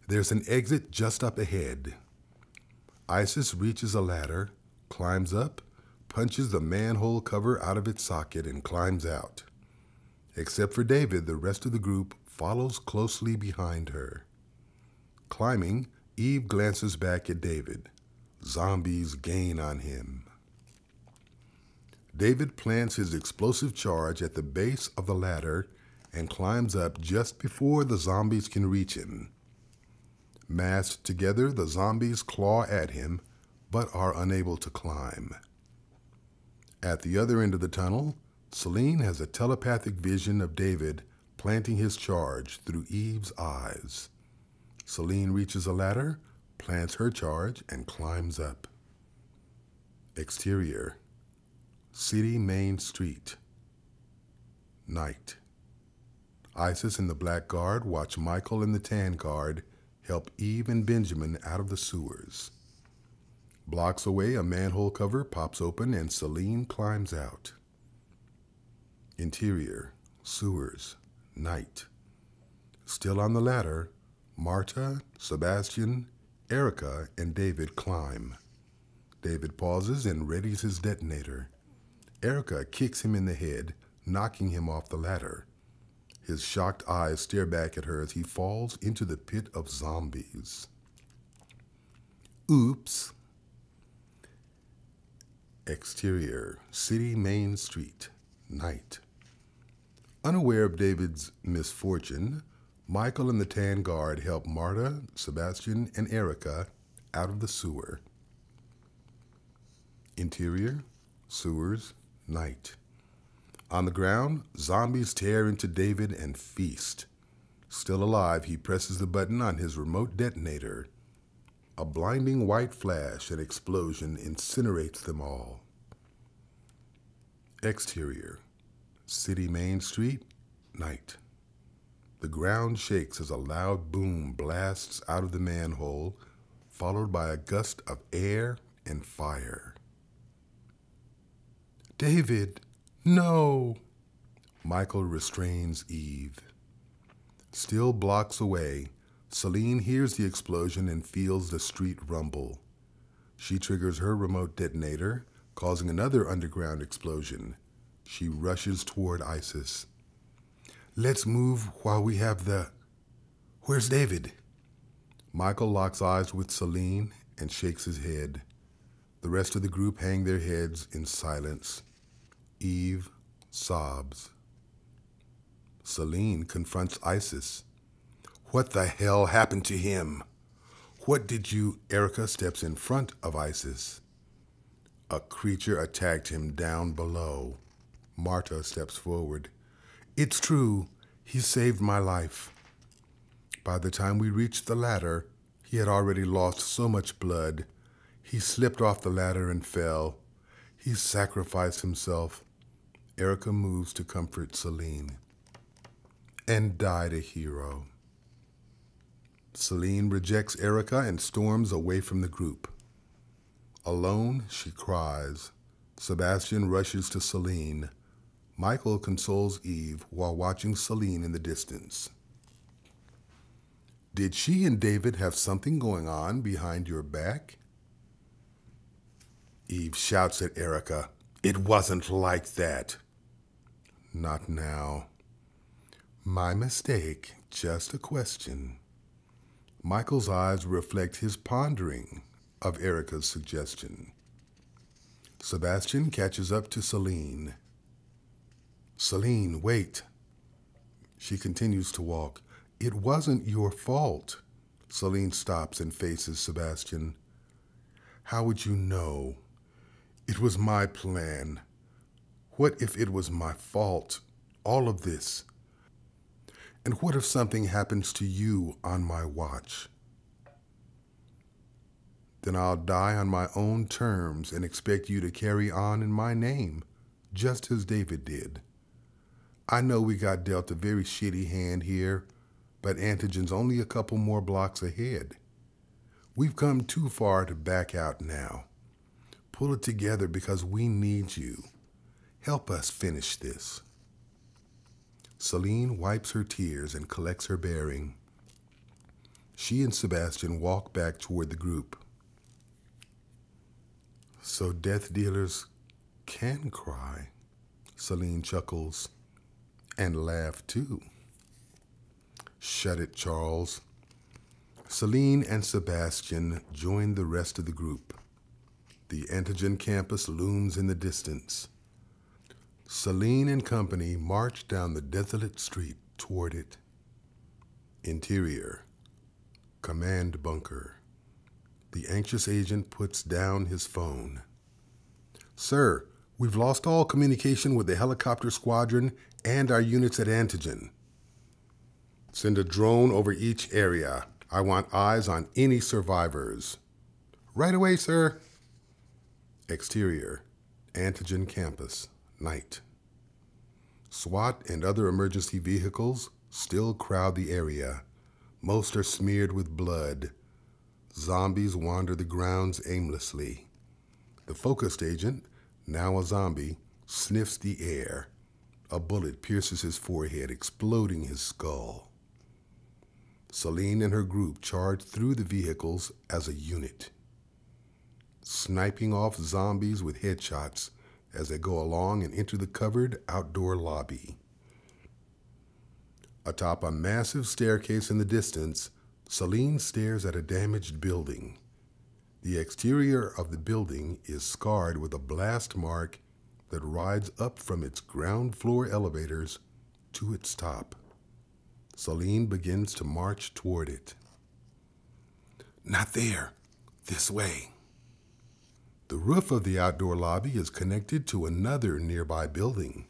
There's an exit just up ahead. Isis reaches a ladder, climbs up, punches the manhole cover out of its socket, and climbs out. Except for David, the rest of the group follows closely behind her. Climbing, Eve glances back at David. Zombies gain on him. David plants his explosive charge at the base of the ladder and climbs up just before the zombies can reach him. Massed together, the zombies claw at him, but are unable to climb. At the other end of the tunnel, Celine has a telepathic vision of David planting his charge through Eve's eyes. Celine reaches a ladder, plants her charge, and climbs up. Exterior, city main street. Night. Isis and the Black Guard watch Michael and the Tan Guard help Eve and Benjamin out of the sewers. Blocks away, a manhole cover pops open and Celine climbs out. Interior, sewers, night. Still on the ladder, Marta, Sebastian, Erica, and David climb. David pauses and readies his detonator. Erica kicks him in the head, knocking him off the ladder. His shocked eyes stare back at her as he falls into the pit of zombies. Oops. Exterior, city main street, night. Unaware of David's misfortune, Michael and the Tan Guard help Marta, Sebastian, and Erica out of the sewer. Interior, sewers, night. On the ground, zombies tear into David and feast. Still alive, he presses the button on his remote detonator. A blinding white flash and explosion incinerates them all. Exterior, city main street, night. The ground shakes as a loud boom blasts out of the manhole, followed by a gust of air and fire. David, no! Michael restrains Eve. Still blocks away, Celine hears the explosion and feels the street rumble. She triggers her remote detonator, causing another underground explosion. She rushes toward Isis. Let's move while we have the... Where's David? Michael locks eyes with Celine and shakes his head. The rest of the group hang their heads in silence. Eve sobs. Celine confronts Isis. What the hell happened to him? What did you... Erica steps in front of Isis. A creature attacked him down below. Marta steps forward. It's true. He saved my life. By the time we reached the ladder, he had already lost so much blood. He slipped off the ladder and fell. He sacrificed himself. Erica moves to comfort Celine. And died a hero. Celine rejects Erica and storms away from the group. Alone, she cries. Sebastian rushes to Celine. Michael consoles Eve while watching Celine in the distance. Did she and David have something going on behind your back? Eve shouts at Erica, "It wasn't like that." Not now. My mistake, just a question. Michael's eyes reflect his pondering of Erica's suggestion. Sebastian catches up to Celine. Celine, wait. She continues to walk. It wasn't your fault. Celine stops and faces Sebastian. How would you know? It was my plan. What if it was my fault? All of this. And what if something happens to you on my watch? Then I'll die on my own terms and expect you to carry on in my name, just as David did. I know we got dealt a very shitty hand here, but Antigen's only a couple more blocks ahead. We've come too far to back out now. Pull it together because we need you. Help us finish this. Celine wipes her tears and collects her bearing. She and Sebastian walk back toward the group. So death dealers can cry, Celine chuckles, and laugh too. Shut it, Charles. Celine and Sebastian join the rest of the group. The Antigen campus looms in the distance. Celine and company march down the desolate street toward it. Interior. Command bunker. The anxious agent puts down his phone. Sir, we've lost all communication with the helicopter squadron and our units at Antigen. Send a drone over each area. I want eyes on any survivors. Right away, sir. Exterior. Antigen campus. Night. SWAT and other emergency vehicles still crowd the area. Most are smeared with blood. Zombies wander the grounds aimlessly. The focused agent, now a zombie, sniffs the air. A bullet pierces his forehead, exploding his skull. Celine and her group charge through the vehicles as a unit, sniping off zombies with headshots as they go along and enter the covered outdoor lobby. Atop a massive staircase in the distance, Celine stares at a damaged building. The exterior of the building is scarred with a blast mark that rides up from its ground floor elevators to its top. Celine begins to march toward it. Not there. This way. The roof of the outdoor lobby is connected to another nearby building.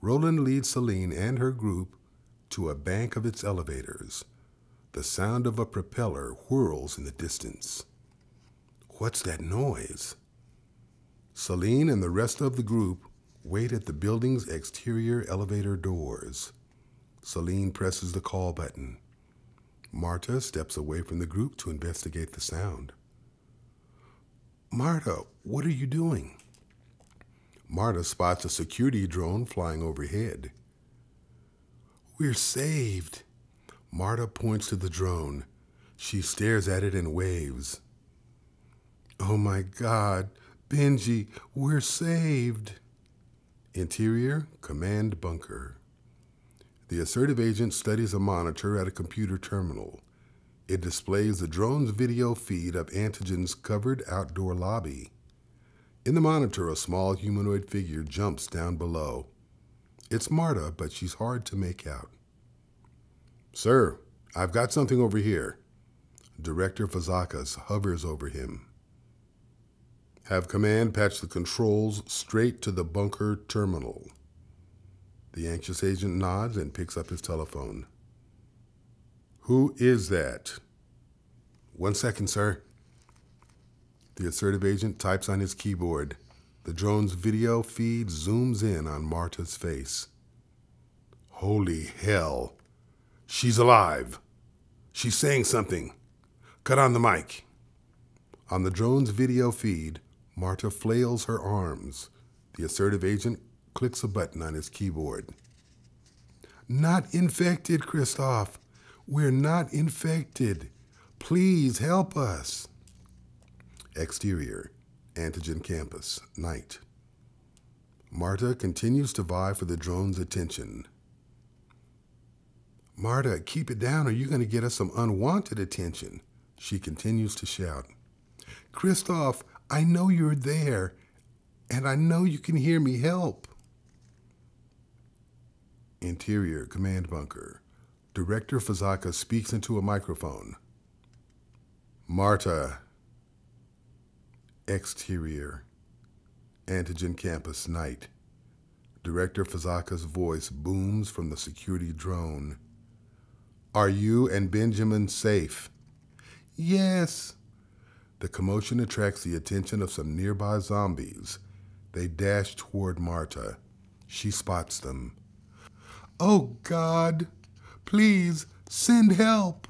Roland leads Celine and her group to a bank of its elevators. The sound of a propeller whirls in the distance. What's that noise? Celine and the rest of the group wait at the building's exterior elevator doors. Celine presses the call button. Marta steps away from the group to investigate the sound. Marta, what are you doing? Marta spots a security drone flying overhead. We're saved. Marta points to the drone. She stares at it and waves. Oh my God, Benji, we're saved. Interior, command bunker. The assertive agent studies a monitor at a computer terminal. It displays the drone's video feed of Antigen's covered outdoor lobby. In the monitor, a small humanoid figure jumps down below. It's Marta, but she's hard to make out. Sir, I've got something over here. Director Fazakas hovers over him. Have command patch the controls straight to the bunker terminal. The anxious agent nods and picks up his telephone. Who is that? 1 second, sir. The assertive agent types on his keyboard. The drone's video feed zooms in on Marta's face. Holy hell. She's alive. She's saying something. Cut on the mic. On the drone's video feed, Marta flails her arms. The assertive agent clicks a button on his keyboard. Not infected, Christoph. We're not infected. Please help us. Exterior, Antigen campus, night. Marta continues to vie for the drone's attention. Marta, keep it down or you're going to get us some unwanted attention. She continues to shout. Christoph, I know you're there, and I know you can hear me. Help. Interior, command bunker. Director Fazaka speaks into a microphone. Marta. Exterior, Antigen campus, night. Director Fazaka's voice booms from the security drone. Are you and Benjamin safe? Yes. The commotion attracts the attention of some nearby zombies. They dash toward Marta. She spots them. Oh, God, please send help.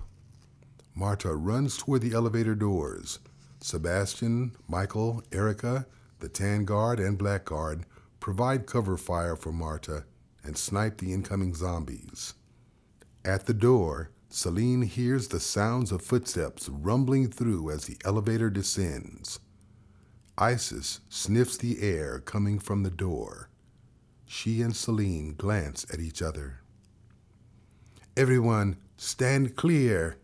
Marta runs toward the elevator doors. Sebastian, Michael, Erica, the tan guard and black guard provide cover fire for Marta and snipe the incoming zombies. At the door, Celine hears the sounds of footsteps rumbling through as the elevator descends. Isis sniffs the air coming from the door. She and Celine glance at each other. Everyone, stand clear.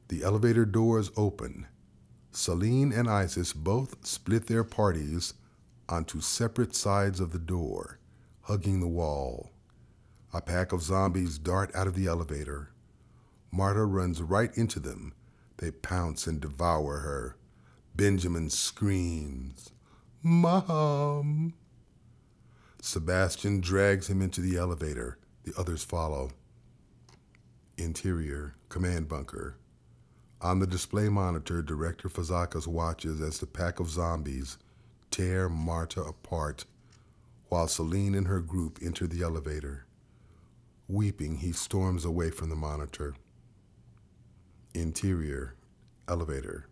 The elevator doors open. Celine and Isis both split their parties onto separate sides of the door, hugging the wall. A pack of zombies dart out of the elevator. Marta runs right into them. They pounce and devour her. Benjamin screams, Mom! Sebastian drags him into the elevator. The others follow. Interior, command bunker. On the display monitor, Director Fazakas watches as the pack of zombies tear Marta apart while Celine and her group enter the elevator. Weeping, he storms away from the monitor. Interior, elevator.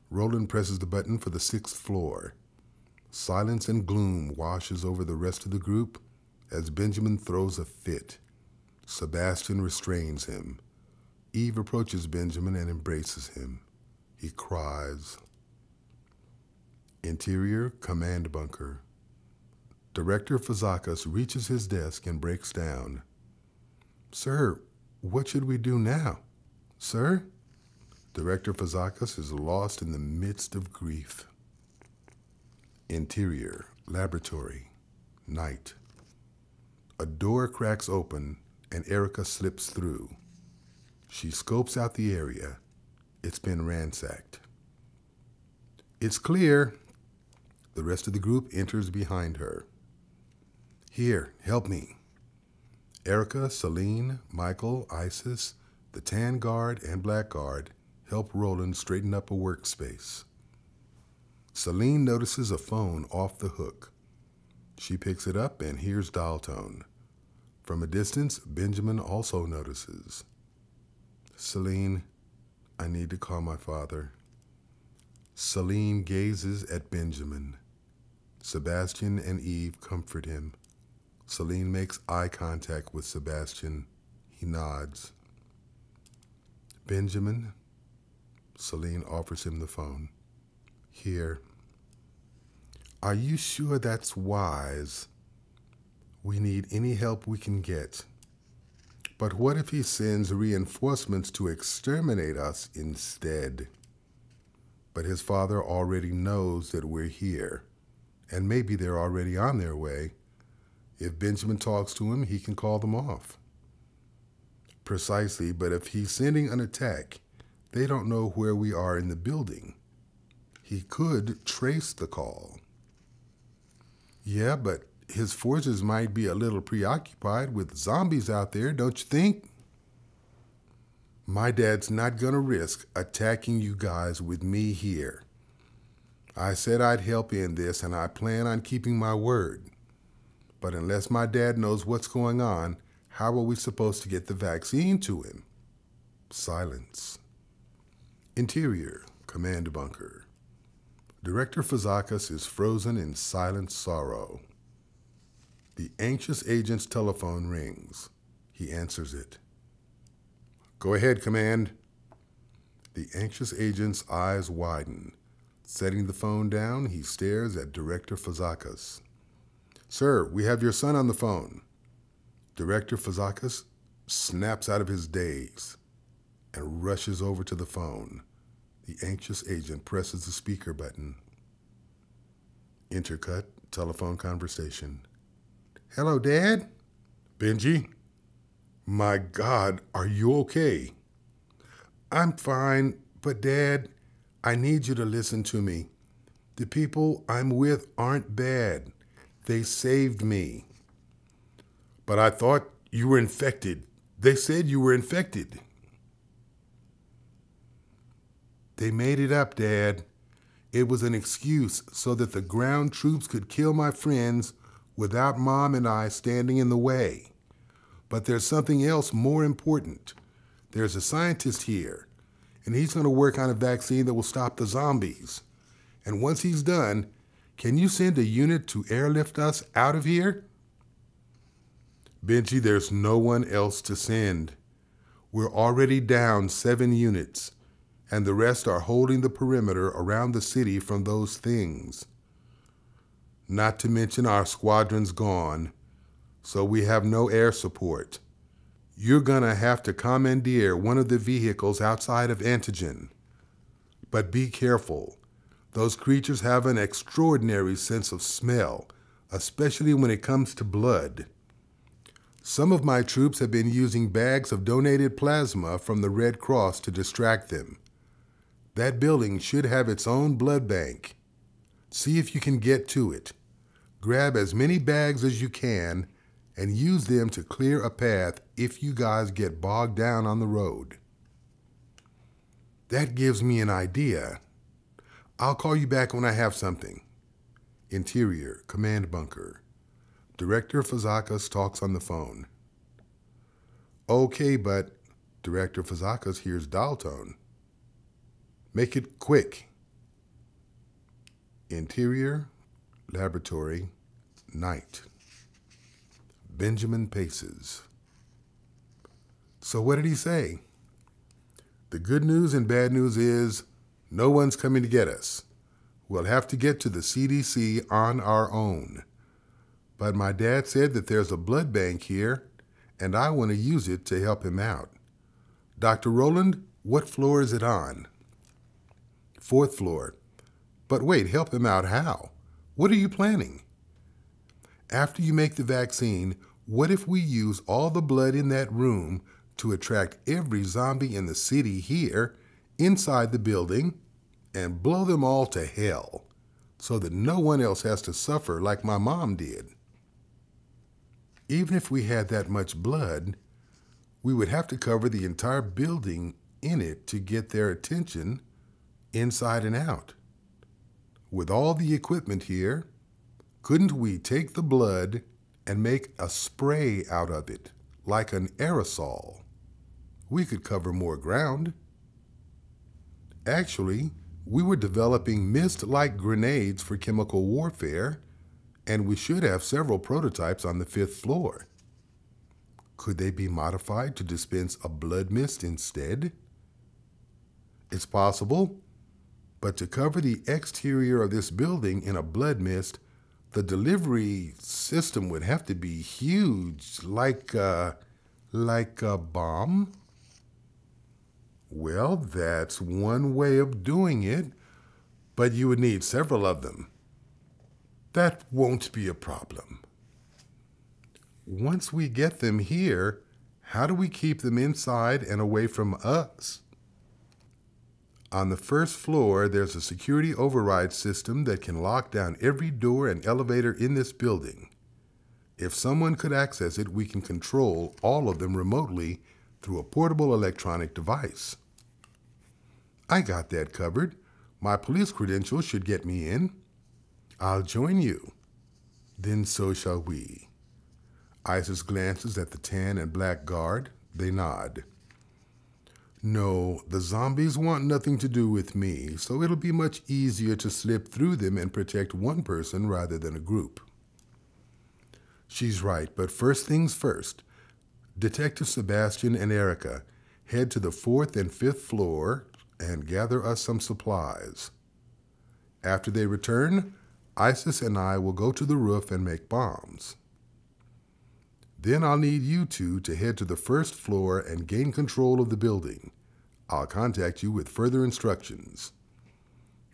Roland presses the button for the 6th floor. Silence and gloom washes over the rest of the group as Benjamin throws a fit. Sebastian restrains him. Eve approaches Benjamin and embraces him. He cries. Interior, command bunker. Director Fazakas reaches his desk and breaks down. Sir, what should we do now? Sir? Director Fazakas is lost in the midst of grief. Interior, laboratory, night. A door cracks open and Erica slips through. She scopes out the area. It's been ransacked. It's clear. The rest of the group enters behind her. Here, help me. Erica, Celine, Michael, Isis, the tan guard and black guard help Roland straighten up a workspace. Celine notices a phone off the hook. She picks it up and hears dial tone. From a distance, Benjamin also notices. Celine, I need to call my father. Celine gazes at Benjamin. Sebastian and Eve comfort him. Celine makes eye contact with Sebastian. He nods. Benjamin? Celine offers him the phone. Here. Are you sure that's wise? We need any help we can get. But what if he sends reinforcements to exterminate us instead? But his father already knows that we're here, and maybe they're already on their way. If Benjamin talks to him, he can call them off. Precisely, but if he's sending an attack, they don't know where we are in the building. He could trace the call. Yeah, but his forces might be a little preoccupied with zombies out there, don't you think? My dad's not gonna risk attacking you guys with me here. I said I'd help in this, and I plan on keeping my word. But unless my dad knows what's going on, how are we supposed to get the vaccine to him? Silence. Interior, command bunker. Director Fazakas is frozen in silent sorrow. The anxious agent's telephone rings. He answers it. Go ahead, Command. The anxious agent's eyes widen. Setting the phone down, he stares at Director Fazakas. Sir, we have your son on the phone. Director Fazakas snaps out of his daze and rushes over to the phone. The anxious agent presses the speaker button. Intercut, telephone conversation. Hello, Dad? Benji? My God, are you okay? I'm fine, but Dad, I need you to listen to me. The people I'm with aren't bad. They saved me. But I thought you were infected. They said you were infected. They made it up, Dad. It was an excuse so that the ground troops could kill my friends without Mom and I standing in the way. But there's something else more important. There's a scientist here, and he's going to work on a vaccine that will stop the zombies. And once he's done, can you send a unit to airlift us out of here? Benji, there's no one else to send. We're already down 7 units, and the rest are holding the perimeter around the city from those things. Not to mention our squadron's gone, so we have no air support. You're gonna have to commandeer one of the vehicles outside of Antigen. But be careful. Those creatures have an extraordinary sense of smell, especially when it comes to blood. Some of my troops have been using bags of donated plasma from the Red Cross to distract them. That building should have its own blood bank. See if you can get to it. Grab as many bags as you can and use them to clear a path if you guys get bogged down on the road. That gives me an idea. I'll call you back when I have something. Interior, command bunker. Director Fazakas talks on the phone. Okay, but Director Fazakas hears dial tone. Make it quick. Interior, laboratory, night. Benjamin paces. So what did he say? The good news and bad news is no one's coming to get us. We'll have to get to the CDC on our own. But my dad said that there's a blood bank here, and I want to use it to help him out. Dr. Rowland, what floor is it on? 4th floor. But wait, help him out how? What are you planning? After you make the vaccine, what if we use all the blood in that room to attract every zombie in the city here, inside the building, and blow them all to hell, so that no one else has to suffer like my mom did? Even if we had that much blood, we would have to cover the entire building in it to get their attention inside and out. With all the equipment here, couldn't we take the blood and make a spray out of it, like an aerosol? We could cover more ground. Actually, we were developing mist-like grenades for chemical warfare, and we should have several prototypes on the 5th floor. Could they be modified to dispense a blood mist instead? It's possible, but to cover the exterior of this building in a blood mist, the delivery system would have to be huge, like a bomb. Well, that's one way of doing it, but you would need several of them. That won't be a problem. Once we get them here, how do we keep them inside and away from us? On the 1st floor, there's a security override system that can lock down every door and elevator in this building. If someone could access it, we can control all of them remotely through a portable electronic device. I got that covered. My police credentials should get me in. I'll join you. Then so shall we. Isis glances at the tan and black guard. They nod. No, the zombies want nothing to do with me, so it'll be much easier to slip through them and protect one person rather than a group. She's right, but first things first. Detective Sebastian and Erica head to the 4th and 5th floor and gather us some supplies. After they return, Isis and I will go to the roof and make bombs. Then I'll need you two to head to the 1st floor and gain control of the building. I'll contact you with further instructions.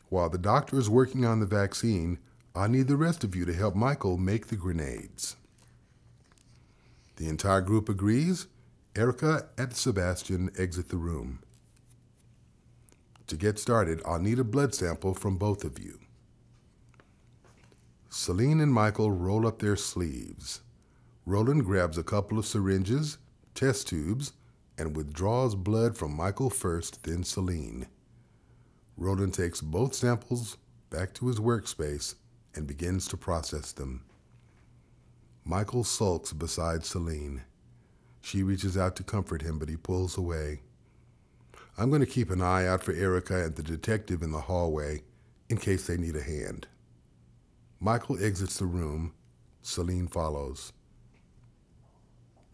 While the doctor is working on the vaccine, I'll need the rest of you to help Michael make the grenades. The entire group agrees. Erica and Sebastian exit the room. To get started, I'll need a blood sample from both of you. Celine and Michael roll up their sleeves. Roland grabs a couple of syringes, test tubes, and withdraws blood from Michael first, then Celine. Roland takes both samples back to his workspace and begins to process them. Michael sulks beside Celine. She reaches out to comfort him, but he pulls away. I'm going to keep an eye out for Erica and the detective in the hallway in case they need a hand. Michael exits the room. Celine follows.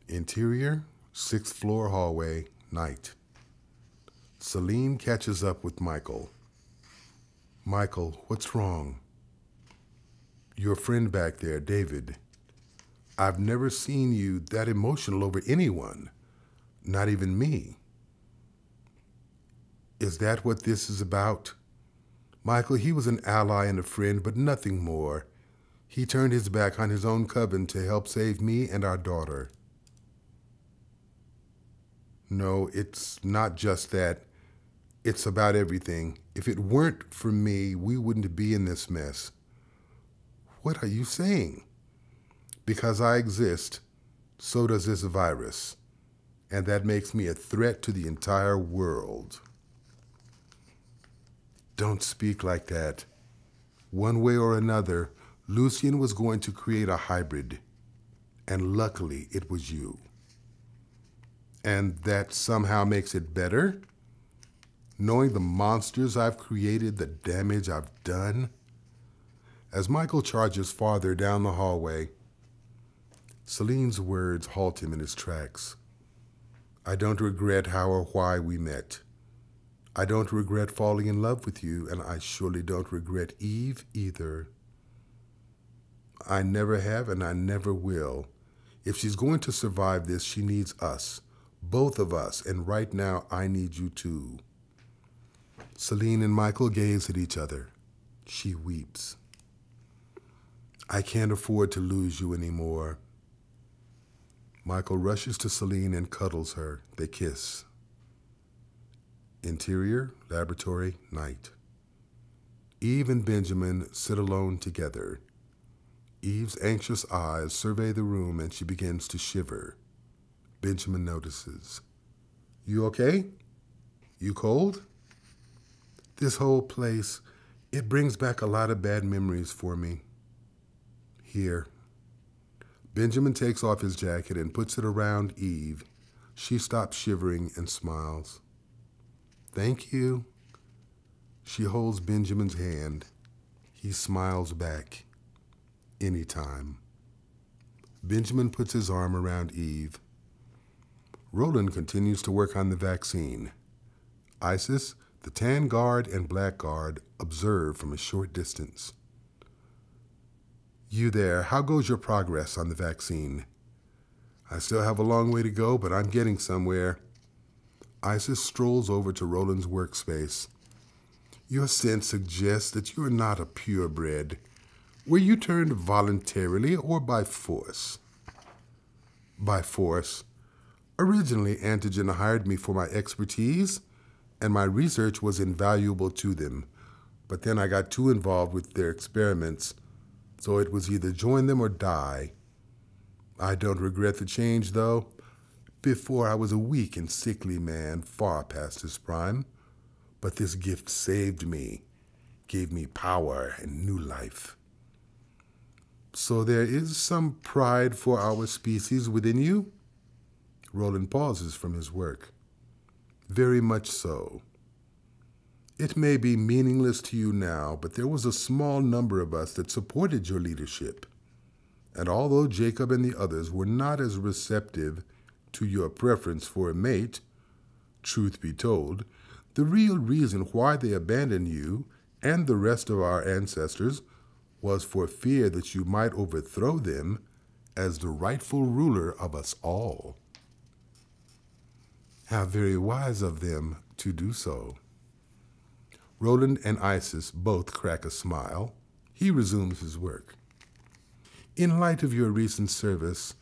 Interior, 6th floor hallway, night. Celine catches up with Michael. Michael, what's wrong? Your friend back there, David. I've never seen you that emotional over anyone, not even me. Is that what this is about? Michael, he was an ally and a friend, but nothing more. He turned his back on his own coven to help save me and our daughter. No, it's not just that. It's about everything. If it weren't for me, we wouldn't be in this mess. What are you saying? Because I exist, so does this virus. And that makes me a threat to the entire world. Don't speak like that. One way or another, Lucien was going to create a hybrid. And luckily, it was you. And that somehow makes it better? Knowing the monsters I've created, the damage I've done? As Michael charges farther down the hallway, Celine's words halt him in his tracks. I don't regret how or why we met. I don't regret falling in love with you, and I surely don't regret Eve either. I never have, and I never will. If she's going to survive this, she needs us. Both of us, and right now I need you too. Celine and Michael gaze at each other. She weeps. I can't afford to lose you anymore. Michael rushes to Celine and cuddles her. They kiss. Interior, laboratory, night. Eve and Benjamin sit alone together. Eve's anxious eyes survey the room and she begins to shiver. Benjamin notices. You okay? You cold? This whole place, it brings back a lot of bad memories for me. Here. Benjamin takes off his jacket and puts it around Eve. She stops shivering and smiles. Thank you. She holds Benjamin's hand. He smiles back. Anytime. Benjamin puts his arm around Eve. Roland continues to work on the vaccine. Isis, the tan guard and black guard observe from a short distance. You there, how goes your progress on the vaccine? I still have a long way to go, but I'm getting somewhere. Isis strolls over to Roland's workspace. Your sense suggests that you are not a purebred. Were you turned voluntarily or by force? By force. Originally, Antigen hired me for my expertise, and my research was invaluable to them. But then I got too involved with their experiments, so it was either join them or die. I don't regret the change, though. Before, I was a weak and sickly man, far past his prime. But this gift saved me. gave me power and new life. So there is some pride for our species within you? Roland pauses from his work. Very much so. It may be meaningless to you now, but there was a small number of us that supported your leadership. And although Jacob and the others were not as receptive to your preference for a mate, truth be told, the real reason why they abandoned you and the rest of our ancestors was for fear that you might overthrow them as the rightful ruler of us all. How very wise of them to do so. Roland and Isis both crack a smile. He resumes his work. In light of your recent service,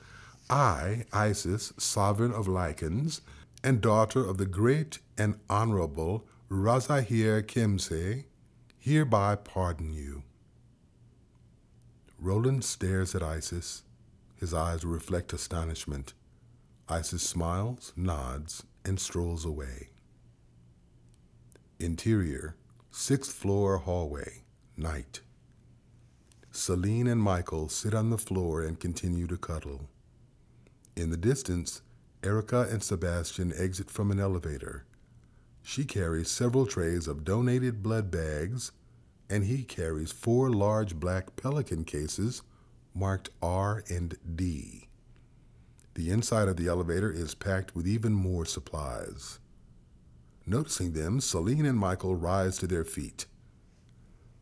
I, Isis, sovereign of Lycans, and daughter of the great and honorable Razahir Kemse, hereby pardon you. Roland stares at Isis. His eyes reflect astonishment. Isis smiles, nods, and strolls away. Interior, 6th floor hallway, night. Celine and Michael sit on the floor and continue to cuddle. In the distance, Erica and Sebastian exit from an elevator. She carries several trays of donated blood bags, and he carries 4 large black Pelican cases marked R and D. The inside of the elevator is packed with even more supplies. Noticing them, Celine and Michael rise to their feet.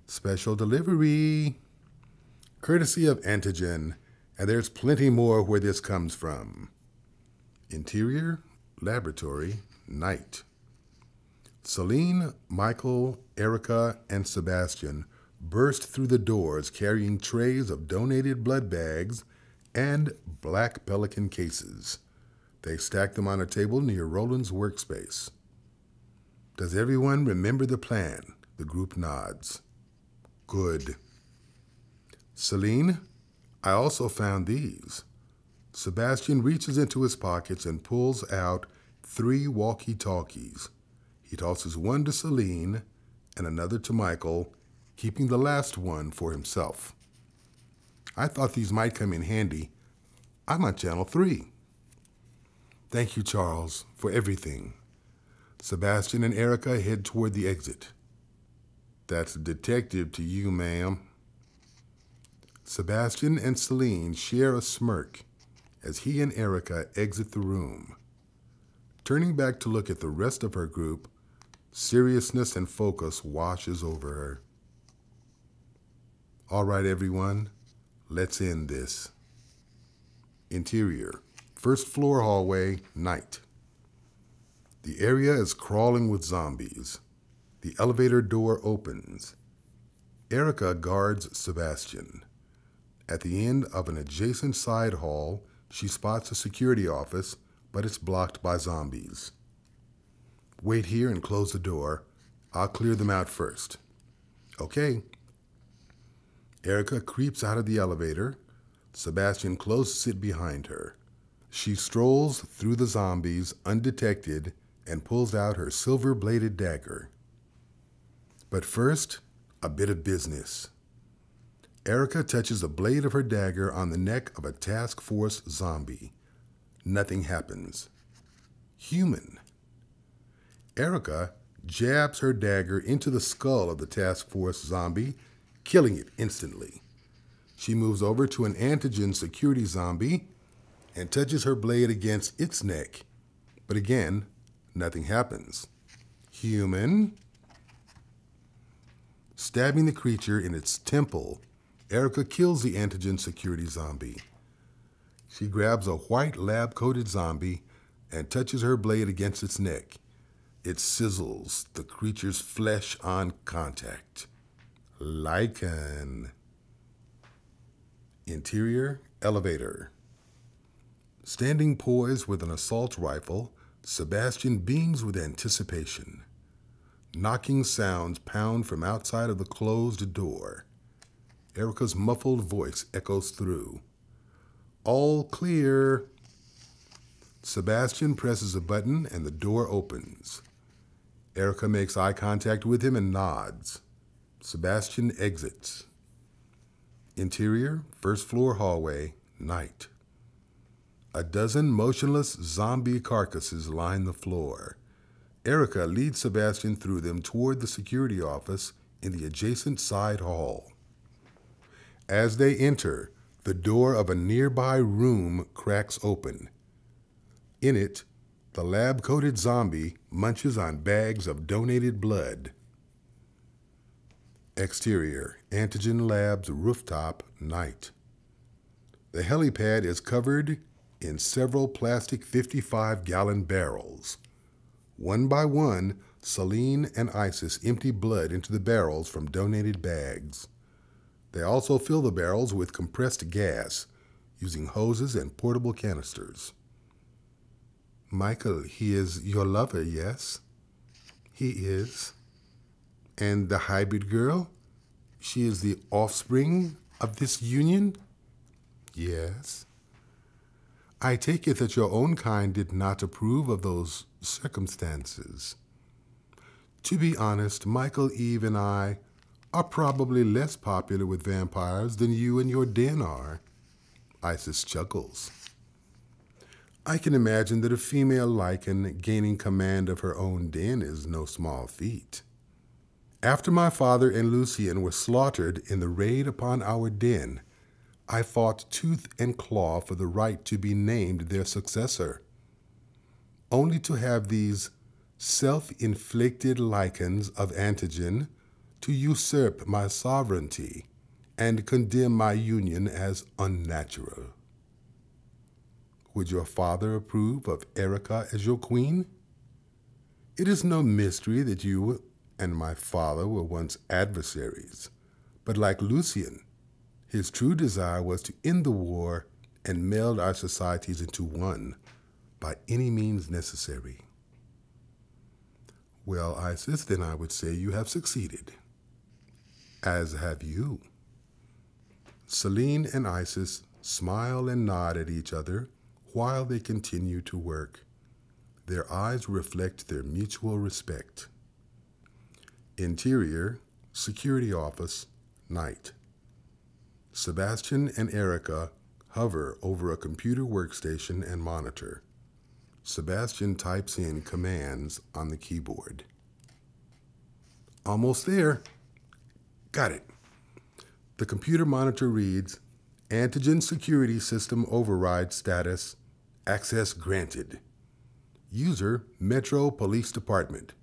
Special delivery, courtesy of Antigen, and there's plenty more where this comes from. Interior, laboratory, night. Celine, Michael, Erica, and Sebastian burst through the doors carrying trays of donated blood bags and black Pelican cases. They stack them on a table near Roland's workspace. Does everyone remember the plan? The group nods. Good. Celine, I also found these. Sebastian reaches into his pockets and pulls out 3 walkie-talkies. He tosses one to Celine and another to Michael, keeping the last one for himself. I thought these might come in handy. I'm on Channel 3. Thank you, Charles, for everything. Sebastian and Erica head toward the exit. That's a detective to you, ma'am. Sebastian and Celine share a smirk as he and Erica exit the room. Turning back to look at the rest of her group, seriousness and focus washes over her. All right, everyone, let's end this. Interior, 1st floor hallway, night. The area is crawling with zombies. The elevator door opens. Erica guards Sebastian. At the end of an adjacent side hall, she spots a security office, but it's blocked by zombies. Wait here and close the door. I'll clear them out first. Okay. Erica creeps out of the elevator. Sebastian closes it behind her. She strolls through the zombies undetected and pulls out her silver-bladed dagger. But first, a bit of business. Erica touches the blade of her dagger on the neck of a task force zombie. Nothing happens. Human. Erica jabs her dagger into the skull of the task force zombie, killing it instantly. She moves over to an Antigen security zombie and touches her blade against its neck. But again, nothing happens. Human. Stabbing the creature in its temple, Erica kills the Antigen security zombie. She grabs a white lab-coated zombie and touches her blade against its neck. It sizzles the creature's flesh on contact. Lycan. Interior, elevator. Standing poised with an assault rifle, Sebastian beams with anticipation. Knocking sounds pound from outside of the closed door. Erica's muffled voice echoes through. All clear. Sebastian presses a button and the door opens. Erica makes eye contact with him and nods. Sebastian exits. Interior, first floor hallway, night. A dozen motionless zombie carcasses line the floor. Erica leads Sebastian through them toward the security office in the adjacent side hall. As they enter, the door of a nearby room cracks open. In it, the lab-coated zombie munches on bags of donated blood. Exterior, Antigen Lab's rooftop, night. The helipad is covered in several plastic 55-gallon barrels. One by one, Celine and Isis empty blood into the barrels from donated bags. They also fill the barrels with compressed gas, using hoses and portable canisters. Michael, he is your lover, yes? He is. And the hybrid girl? She is the offspring of this union? Yes. I take it that your own kind did not approve of those circumstances. To be honest, Michael, Eve, and I are probably less popular with vampires than you and your den are. Isis chuckles. I can imagine that a female lichen gaining command of her own den is no small feat. After my father and Lucien were slaughtered in the raid upon our den, I fought tooth and claw for the right to be named their successor, only to have these self-inflicted lichens of Antigen to usurp my sovereignty and condemn my union as unnatural. Would your father approve of Erica as your queen? It is no mystery that you and my father were once adversaries, but like Lucien, his true desire was to end the war and meld our societies into one by any means necessary. Well, Isis, then I would say you have succeeded, as have you. Celine and Isis smile and nod at each other while they continue to work. Their eyes reflect their mutual respect. Interior, security office, night. Sebastian and Erica hover over a computer workstation and monitor. Sebastian types in commands on the keyboard. Almost there. Got it. The computer monitor reads, Antigen security system override status, access granted. User, Metro Police Department.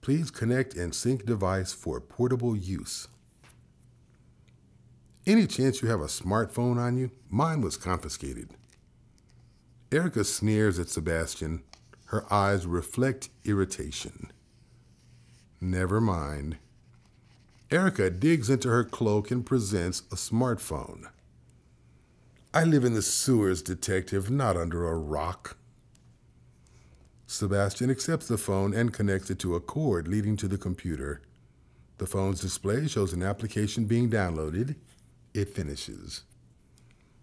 Please connect and sync device for portable use. Any chance you have a smartphone on you? Mine was confiscated. Erica sneers at Sebastian. Her eyes reflect irritation. Never mind. Erica digs into her cloak and presents a smartphone. I live in the sewers, detective, not under a rock. Sebastian accepts the phone and connects it to a cord leading to the computer. The phone's display shows an application being downloaded. It finishes.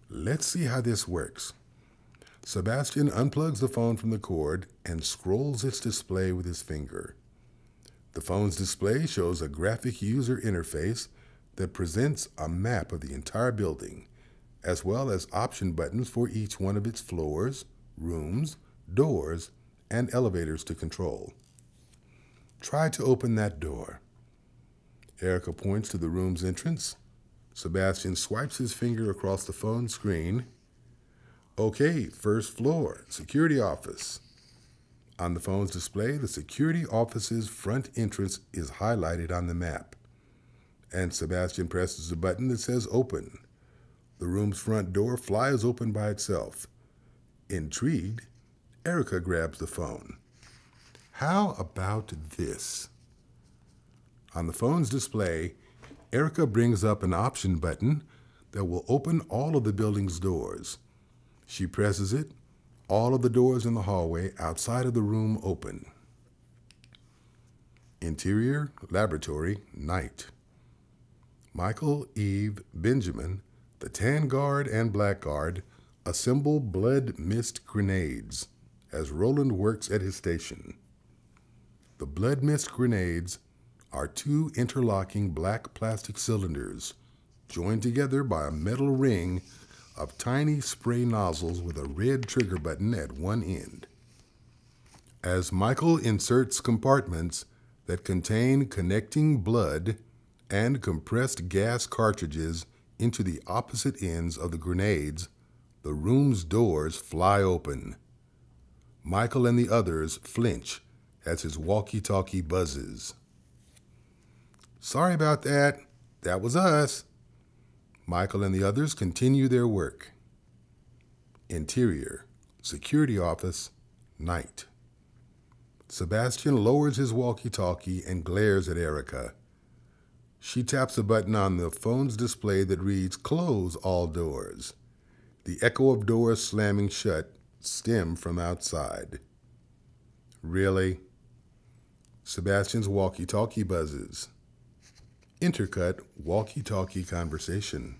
Let's see how this works. Sebastian unplugs the phone from the cord and scrolls its display with his finger. The phone's display shows a graphic user interface that presents a map of the entire building, as well as option buttons for each one of its floors, rooms, doors, and elevators to control. Try to open that door. Erica points to the room's entrance. Sebastian swipes his finger across the phone screen. Okay, first floor, security office. On the phone's display, the security office's front entrance is highlighted on the map, and Sebastian presses a button that says open. The room's front door flies open by itself. Intrigued, Erica grabs the phone. How about this? On the phone's display, Erica brings up an option button that will open all of the building's doors. She presses it. All of the doors in the hallway outside of the room open. Interior, laboratory, night. Michael, Eve, Benjamin, the Tan Guard and Black Guard assemble blood mist grenades as Roland works at his station. The blood mist grenades are two interlocking black plastic cylinders joined together by a metal ring of tiny spray nozzles with a red trigger button at one end. As Michael inserts compartments that contain connecting blood and compressed gas cartridges into the opposite ends of the grenades, the room's doors fly open. Michael and the others flinch as his walkie-talkie buzzes. "Sorry about that. That was us." Michael and the others continue their work. Interior, security office, night. Sebastian lowers his walkie-talkie and glares at Erica. She taps a button on the phone's display that reads, "Close all doors." The echo of doors slamming shut stem from outside. "Really?" Sebastian's walkie-talkie buzzes. Intercut walkie-talkie conversation.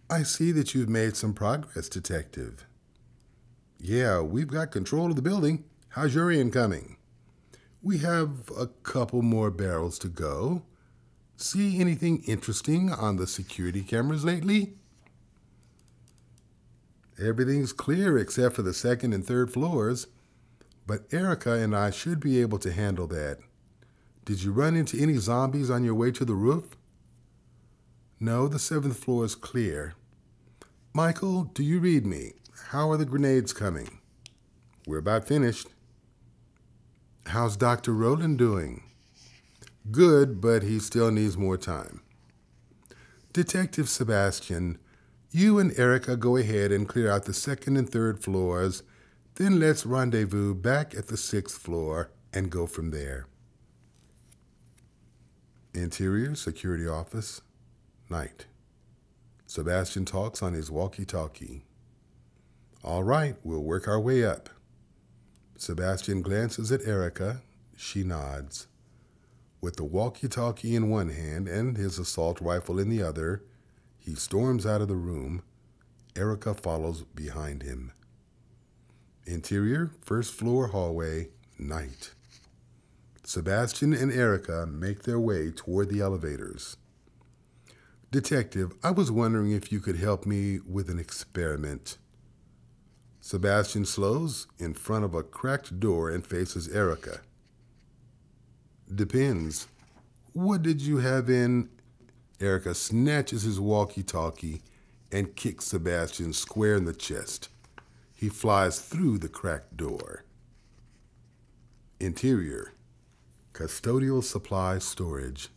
"I see that you've made some progress, Detective." "Yeah, we've got control of the building. How's your end coming?" "We have a couple more barrels to go. See anything interesting on the security cameras lately?" "Everything's clear except for the second and third floors, but Erica and I should be able to handle that. Did you run into any zombies on your way to the roof?" "No, the 7th floor is clear." "Michael, do you read me? How are the grenades coming?" "We're about finished." "How's Dr. Rowland doing?" "Good, but he still needs more time." "Detective Sebastian, you and Erica go ahead and clear out the 2nd and 3rd floors, then let's rendezvous back at the 6th floor and go from there." Interior, security office, night. Sebastian talks on his walkie-talkie. "All right, we'll work our way up." Sebastian glances at Erica. She nods. With the walkie-talkie in one hand and his assault rifle in the other, he storms out of the room. Erica follows behind him. Interior, 1st floor hallway, night. Sebastian and Erica make their way toward the elevators. "Detective, I was wondering if you could help me with an experiment." Sebastian slows in front of a cracked door and faces Erica. "Depends. What did you have in?" Erica snatches his walkie-talkie and kicks Sebastian square in the chest. He flies through the cracked door. Interior, custodial supply storage.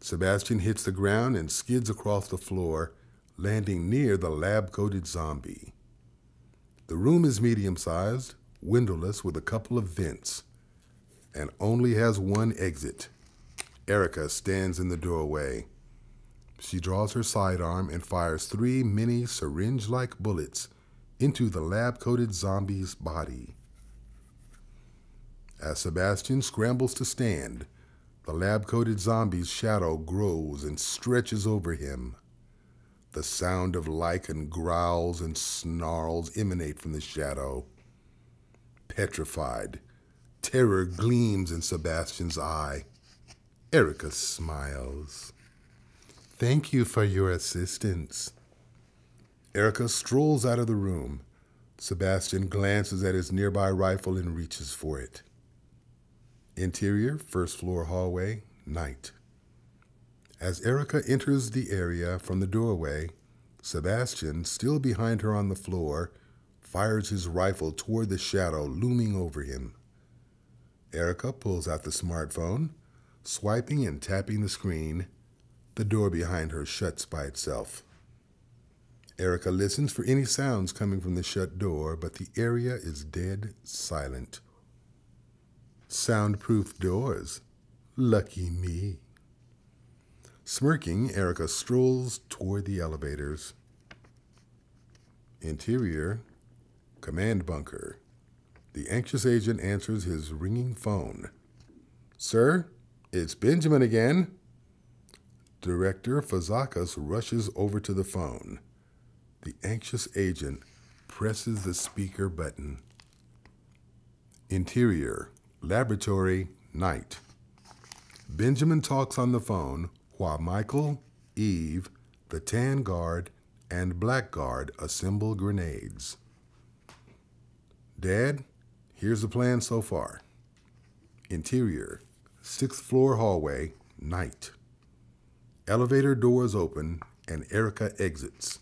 Sebastian hits the ground and skids across the floor, landing near the lab-coated zombie. The room is medium-sized, windowless with a couple of vents, and only has one exit. Erica stands in the doorway. She draws her sidearm and fires 3 mini syringe-like bullets into the lab-coated zombie's body. As Sebastian scrambles to stand, the lab-coated zombie's shadow grows and stretches over him. The sound of lichen growls and snarls emanate from the shadow. Petrified, terror gleams in Sebastian's eye. Erica smiles. "Thank you for your assistance." Erica strolls out of the room. Sebastian glances at his nearby rifle and reaches for it. Interior, 1st floor hallway, night. As Erica enters the area from the doorway, Sebastian, still behind her on the floor, fires his rifle toward the shadow looming over him. Erica pulls out the smartphone, swiping and tapping the screen. The door behind her shuts by itself. Erica listens for any sounds coming from the shut door, but the area is dead silent. Soundproof doors. Lucky me. Smirking, Erica strolls toward the elevators. Interior, command bunker. The anxious agent answers his ringing phone. "Sir, it's Benjamin again." Director Fazakas rushes over to the phone. The anxious agent presses the speaker button. Interior, laboratory, night. Benjamin talks on the phone while Michael, Eve, the tan guard, and black guard assemble grenades. Dad, here's the plan so far. Interior, 6th floor hallway, night. Elevator doors open and Erica exits.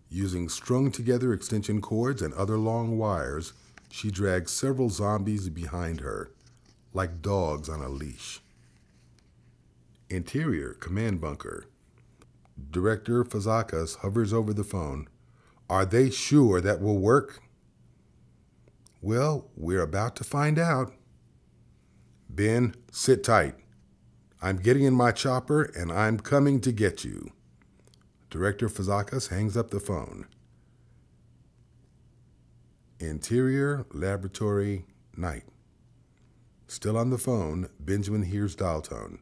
Using strung-together extension cords and other long wires, she drags several zombies behind her, like dogs on a leash. Interior, command bunker. Director Fazakas hovers over the phone. Are they sure that will work? Well, we're about to find out. Ben, sit tight. I'm getting in my chopper and I'm coming to get you. Director Fazakas hangs up the phone. Interior, laboratory, night. Still on the phone, Benjamin hears dial tone.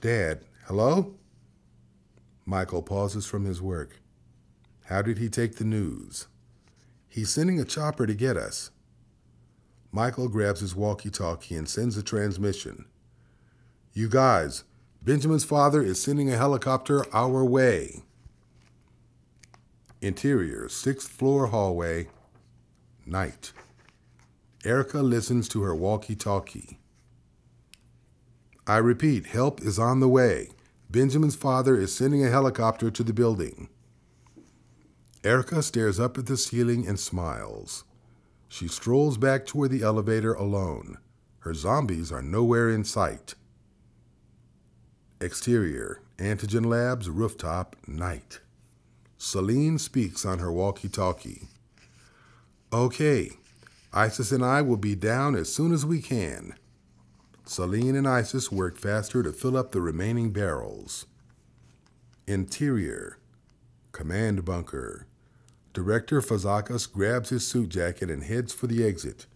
Dad, hello? Michael pauses from his work. How did he take the news? He's sending a chopper to get us. Michael grabs his walkie-talkie and sends a transmission. You guys, Benjamin's father is sending a helicopter our way. Interior, 6th floor hallway, night. Erica listens to her walkie-talkie. I repeat, help is on the way. Benjamin's father is sending a helicopter to the building. Erica stares up at the ceiling and smiles. She strolls back toward the elevator alone. Her zombies are nowhere in sight. Exterior, Antigen Labs, rooftop, night. Celine speaks on her walkie-talkie. Okay, Isis and I will be down as soon as we can. Celine and Isis work faster to fill up the remaining barrels. Interior, command bunker. Director Fazakas grabs his suit jacket and heads for the exit.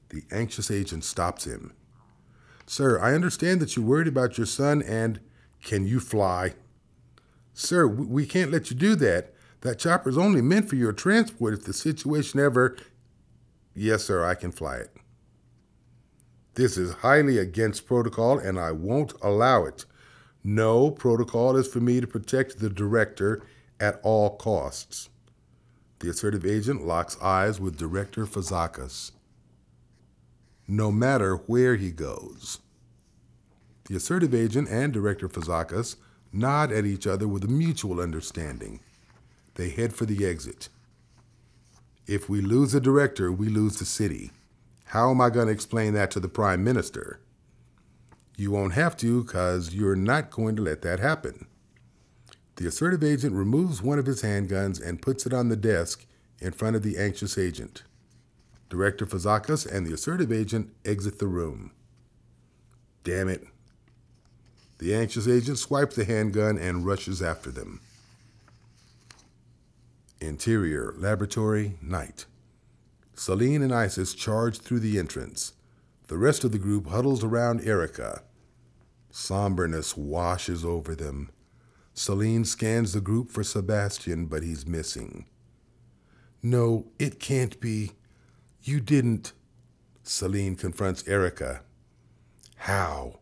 The anxious agent stops him. Sir, I understand that you're worried about your son and... Can you fly? Sir, we can't let you do that. That chopper's only meant for your transport if the situation ever... Yes, sir, I can fly it. This is highly against protocol, and I won't allow it. No, protocol is for me to protect the director at all costs. The assertive agent locks eyes with Director Fazakas. No matter where he goes. The assertive agent and Director Fazakas nod at each other with a mutual understanding. They head for the exit. If we lose the director, we lose the city. How am I going to explain that to the Prime Minister? You won't have to, because you're not going to let that happen. The assertive agent removes one of his handguns and puts it on the desk in front of the anxious agent. Director Fazakas and the assertive agent exit the room. Damn it. The anxious agent swipes the handgun and rushes after them. Interior, laboratory, night. Celine and Isis charge through the entrance. The rest of the group huddles around Erica. Somberness washes over them. Celine scans the group for Sebastian, but he's missing. No, it can't be. You didn't. Celine confronts Erica. How?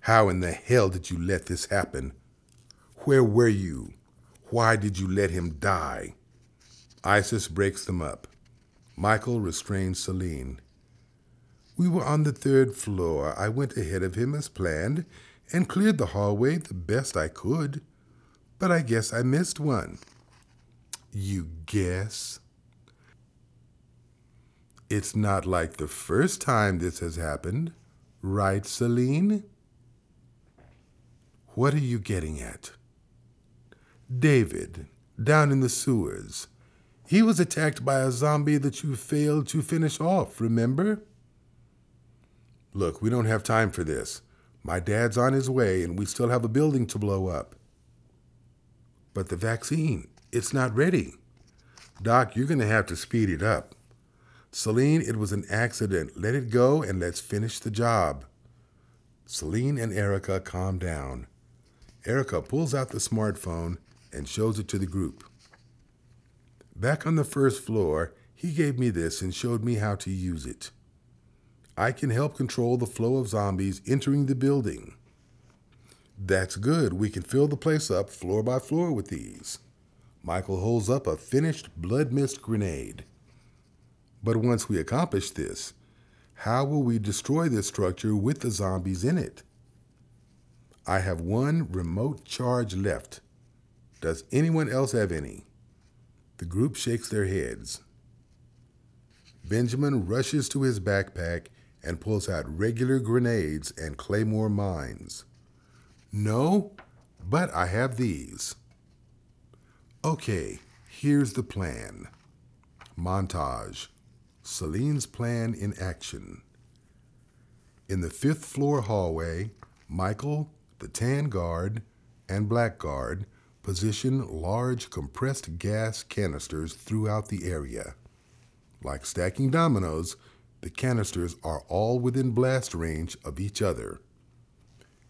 How in the hell did you let this happen? Where were you? Why did you let him die? Isis breaks them up. Michael restrains Celine. We were on the 3rd floor. I went ahead of him as planned and cleared the hallway the best I could. But I guess I missed one. You guess? It's not like the first time this has happened, right, Celine? What are you getting at? David, down in the sewers. He was attacked by a zombie that you failed to finish off, remember? Look, we don't have time for this. My dad's on his way, and we still have a building to blow up. But the vaccine, it's not ready. Doc, you're going to have to speed it up. Celine, it was an accident. Let it go, and let's finish the job. Celine and Erica calm down. Erica pulls out the smartphone and shows it to the group. Back on the 1st floor, he gave me this and showed me how to use it. I can help control the flow of zombies entering the building. That's good. We can fill the place up floor by floor with these. Michael holds up a finished blood mist grenade. But once we accomplish this, how will we destroy this structure with the zombies in it? I have one remote charge left. Does anyone else have any? The group shakes their heads. Benjamin rushes to his backpack and pulls out regular grenades and claymore mines. No, but I have these. Okay, here's the plan. Montage. Celine's plan in action. In the 5th floor hallway, Michael, the tan guard, and black guard position large compressed gas canisters throughout the area. Like stacking dominoes, the canisters are all within blast range of each other.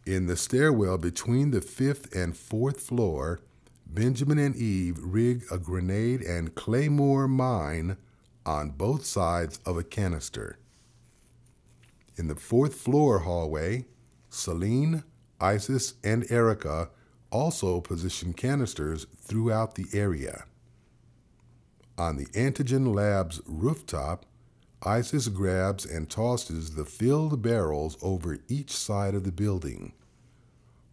In the stairwell between the 5th and 4th floor, Benjamin and Eve rig a grenade and claymore mine on both sides of a canister. In the 4th floor hallway, Celine, Isis, and Erica also position canisters throughout the area. On the Antigen lab's rooftop, Isis grabs and tosses the filled barrels over each side of the building.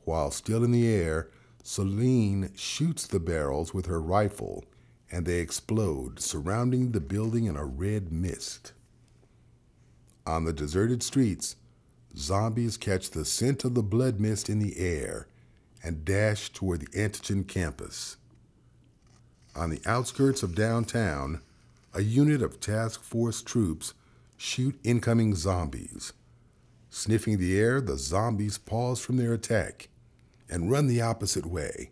While still in the air, Celine shoots the barrels with her rifle, and they explode, surrounding the building in a red mist. On the deserted streets, zombies catch the scent of the blood mist in the air and dash toward the Antigen campus. On the outskirts of downtown, a unit of task force troops shoot incoming zombies. Sniffing the air, the zombies pause from their attack and run the opposite way.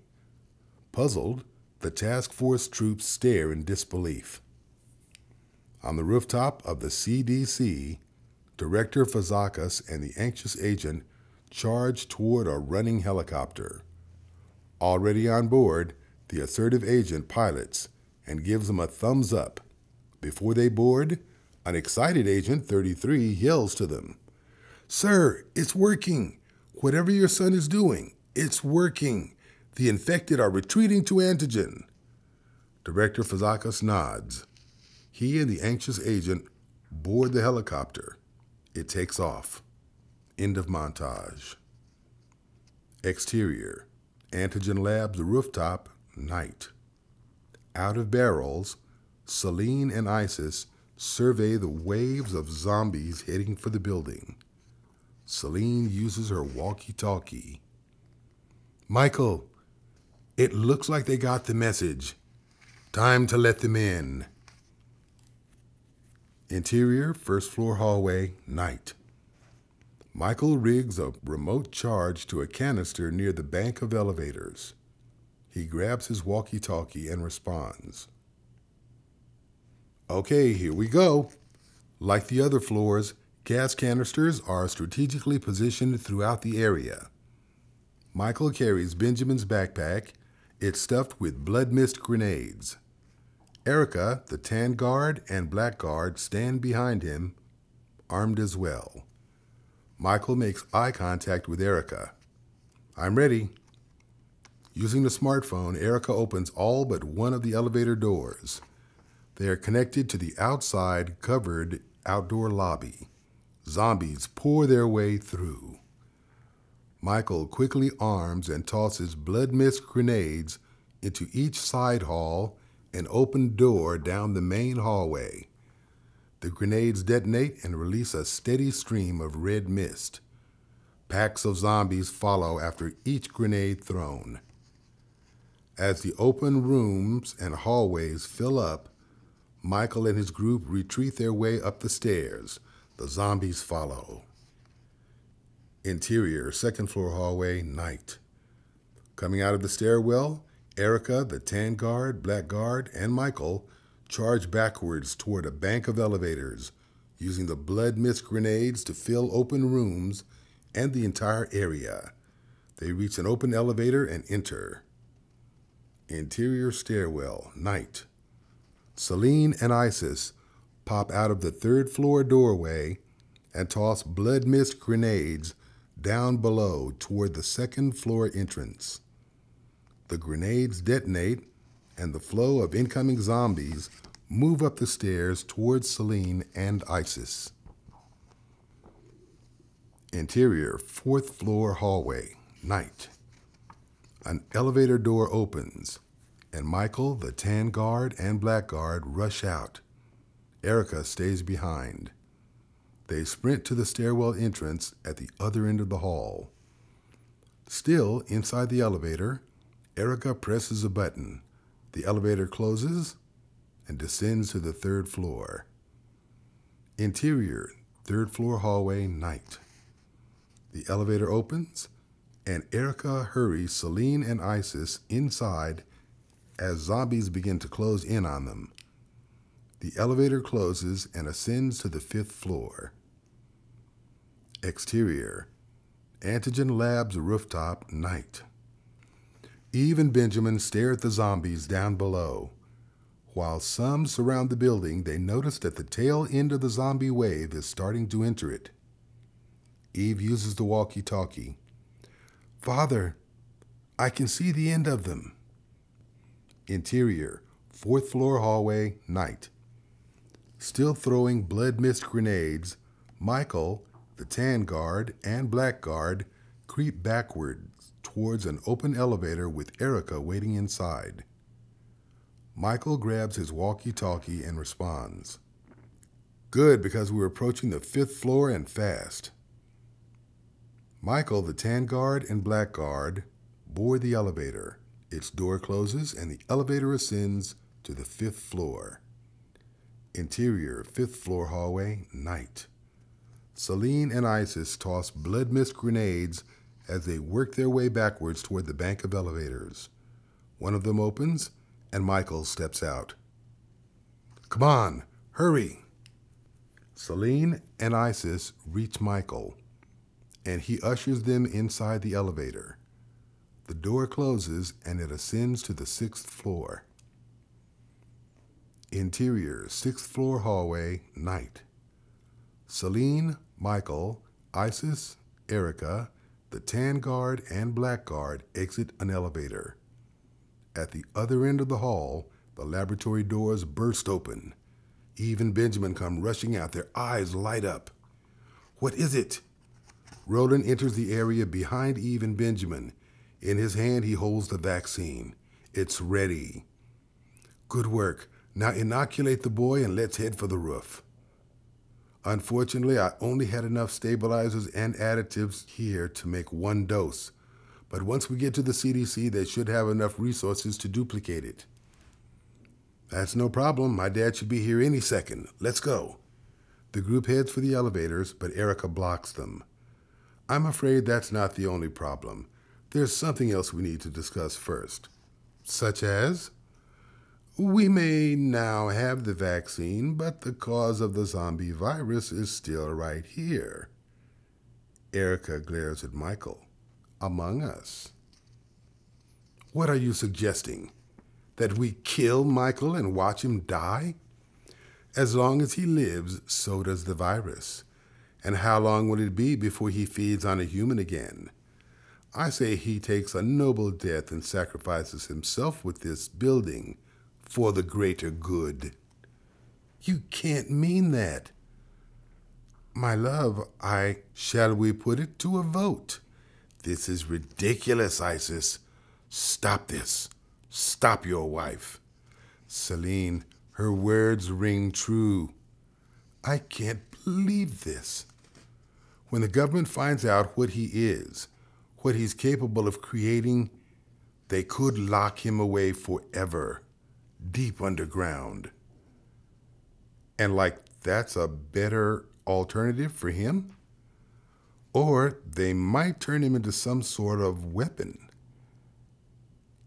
Puzzled, the task force troops stare in disbelief. On the rooftop of the CDC, Director Fazakas and the anxious agent charge toward a running helicopter. Already on board, the assertive agent pilots and gives them a thumbs up. Before they board, an excited Agent 33 yells to them, "Sir, it's working. Whatever your son is doing, it's working. The infected are retreating to Antigen." Director Fazakas nods. He and the anxious agent board the helicopter. It takes off. End of montage. Exterior. Antigen Lab's rooftop, night. Out of barrels, Celine and Isis survey the waves of zombies heading for the building. Celine uses her walkie-talkie. "Michael, it looks like they got the message. Time to let them in." Interior, 1st floor hallway, night. Michael rigs a remote charge to a canister near the bank of elevators. He grabs his walkie-talkie and responds. "Okay, here we go." Like the other floors, gas canisters are strategically positioned throughout the area. Michael carries Benjamin's backpack. It's stuffed with blood mist grenades. Erica, the tan guard, and black guard stand behind him, armed as well. Michael makes eye contact with Erica. "I'm ready." Using the smartphone, Erica opens all but one of the elevator doors. They are connected to the outside, covered outdoor lobby. Zombies pour their way through. Michael quickly arms and tosses blood mist grenades into each side hall and open door down the main hallway. The grenades detonate and release a steady stream of red mist. Packs of zombies follow after each grenade thrown. As the open rooms and hallways fill up, Michael and his group retreat their way up the stairs. The zombies follow. Interior, 2nd floor hallway, night. Coming out of the stairwell, Erica, the tan guard, black guard, and Michael charge backwards toward a bank of elevators, using the blood mist grenades to fill open rooms and the entire area. They reach an open elevator and enter. Interior stairwell, night. Celine and Isis pop out of the 3rd floor doorway and toss blood mist grenades down below toward the second-floor entrance. The grenades detonate, and the flow of incoming zombies move up the stairs towards Celine and Isis. Interior, 4th floor hallway, night. An elevator door opens, and Michael, the tan guard, and black guard rush out. Erica stays behind. They sprint to the stairwell entrance at the other end of the hall. Still inside the elevator, Erica presses a button. The elevator closes and descends to the 3rd floor. Interior, 3rd floor hallway, night. The elevator opens, and Erica hurries Celine and Isis inside as zombies begin to close in on them. The elevator closes and ascends to the 5th floor. Exterior, Antigen Labs rooftop, night. Eve and Benjamin stare at the zombies down below. While some surround the building, they notice that the tail end of the zombie wave is starting to enter it. Eve uses the walkie-talkie. "Father, I can see the end of them." Interior, 4th floor hallway, night. Still throwing blood mist grenades, Michael, the tan guard, and black guard creep backwards towards an open elevator with Erica waiting inside. Michael grabs his walkie-talkie and responds. "Good, because we're approaching the 5th floor and fast." Michael, the tan guard, and black guard board the elevator. Its door closes and the elevator ascends to the 5th floor. Interior, 5th floor hallway, night. Celine and Isis toss blood mist grenades as they work their way backwards toward the bank of elevators. One of them opens, and Michael steps out. "Come on, hurry!" Celine and Isis reach Michael, and he ushers them inside the elevator. The door closes, and it ascends to the 6th floor. Interior, 6th floor hallway, night. Celine, Michael, Isis, Erica, the tan guard, and black guard exit an elevator. At the other end of the hall, the laboratory doors burst open. Eve and Benjamin come rushing out, their eyes light up. "What is it?" Roland enters the area behind Eve and Benjamin. In his hand, he holds the vaccine. "It's ready." "Good work. Now inoculate the boy and let's head for the roof." "Unfortunately, I only had enough stabilizers and additives here to make 1 dose. But once we get to the CDC, they should have enough resources to duplicate it." "That's no problem. My dad should be here any second. Let's go." The group heads for the elevators, but Erica blocks them. "I'm afraid that's not the only problem. There's something else we need to discuss first." "Such as?" "We may now have the vaccine, but the cause of the zombie virus is still right here." Erica glares at Michael. "Among us." "What are you suggesting? That we kill Michael and watch him die? As long as he lives, so does the virus. And how long will it be before he feeds on a human again? I say he takes a noble death and sacrifices himself with this building for the greater good." "You can't mean that." "My love, shall we put it to a vote?" "This is ridiculous, Isis. Stop this. Stop your wife." "Celine, her words ring true." "I can't believe this." "When the government finds out what he is, what he's capable of creating, they could lock him away forever, deep underground." "And that's a better alternative for him?" "Or they might turn him into some sort of weapon.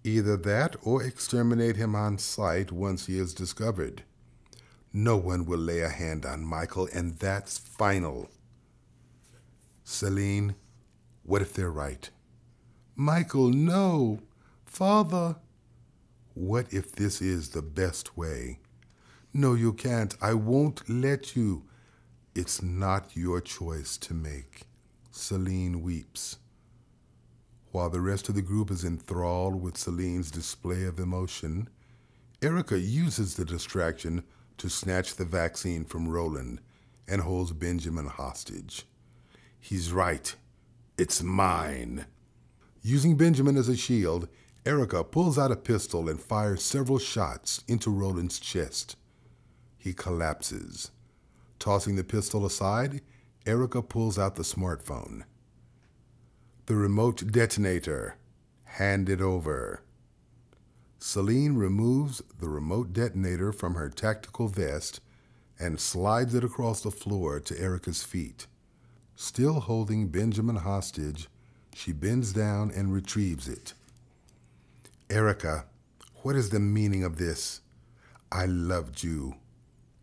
Either that or exterminate him on sight once he is discovered. No one will lay a hand on Michael, and that's final." "Celine, what if they're right?" "Michael, no. Father." "What if this is the best way?" "No, you can't. I won't let you. It's not your choice to make. Celine weeps. While the rest of the group is enthralled with Celine's display of emotion, Erica uses the distraction to snatch the vaccine from Roland and holds Benjamin hostage. He's right. It's mine. Using Benjamin as a shield, Erica pulls out a pistol and fires several shots into Roland's chest. He collapses. Tossing the pistol aside, Erica pulls out the smartphone. The remote detonator. Hand it over. Celine removes the remote detonator from her tactical vest and slides it across the floor to Erica's feet. Still holding Benjamin hostage, she bends down and retrieves it. Erica, what is the meaning of this? I loved you,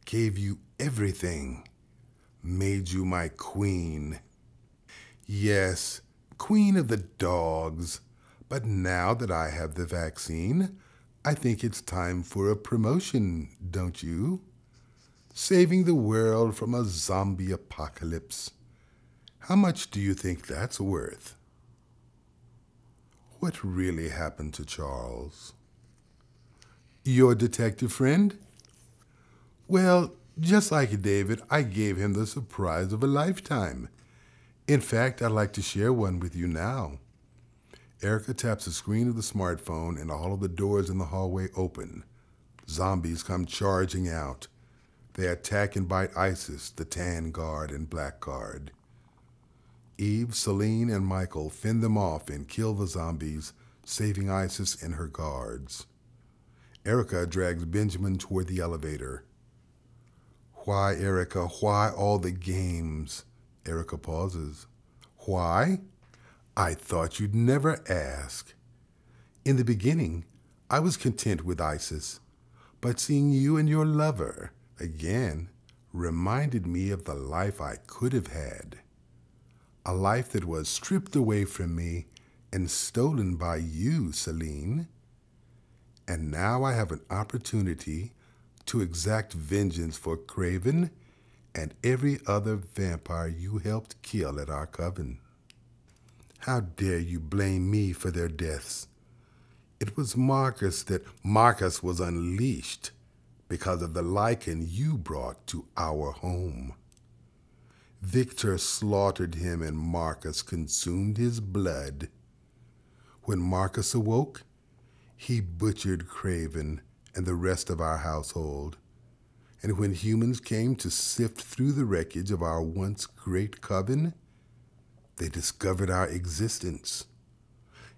gave you everything, made you my queen. Yes, queen of the dogs. But now that I have the vaccine, I think it's time for a promotion, don't you? Saving the world from a zombie apocalypse. How much do you think that's worth? What really happened to Charles? Your detective friend? Well, just like David, I gave him the surprise of a lifetime. In fact, I'd like to share one with you now. Erica taps the screen of the smartphone and all of the doors in the hallway open. Zombies come charging out. They attack and bite Isis, the tan guard and black guard. Eve, Celine, and Michael fend them off and kill the zombies, saving Isis and her guards. Erica drags Benjamin toward the elevator. Why, Erica, why all the games? Erica pauses. Why? I thought you'd never ask. In the beginning, I was content with Isis, but seeing you and your lover again reminded me of the life I could have had. A life that was stripped away from me and stolen by you, Celine. And now I have an opportunity to exact vengeance for Craven and every other vampire you helped kill at our coven. How dare you blame me for their deaths? It was Marcus was unleashed because of the lichen you brought to our home. Victor slaughtered him and Marcus consumed his blood. When Marcus awoke, he butchered Craven and the rest of our household. And when humans came to sift through the wreckage of our once great coven, they discovered our existence.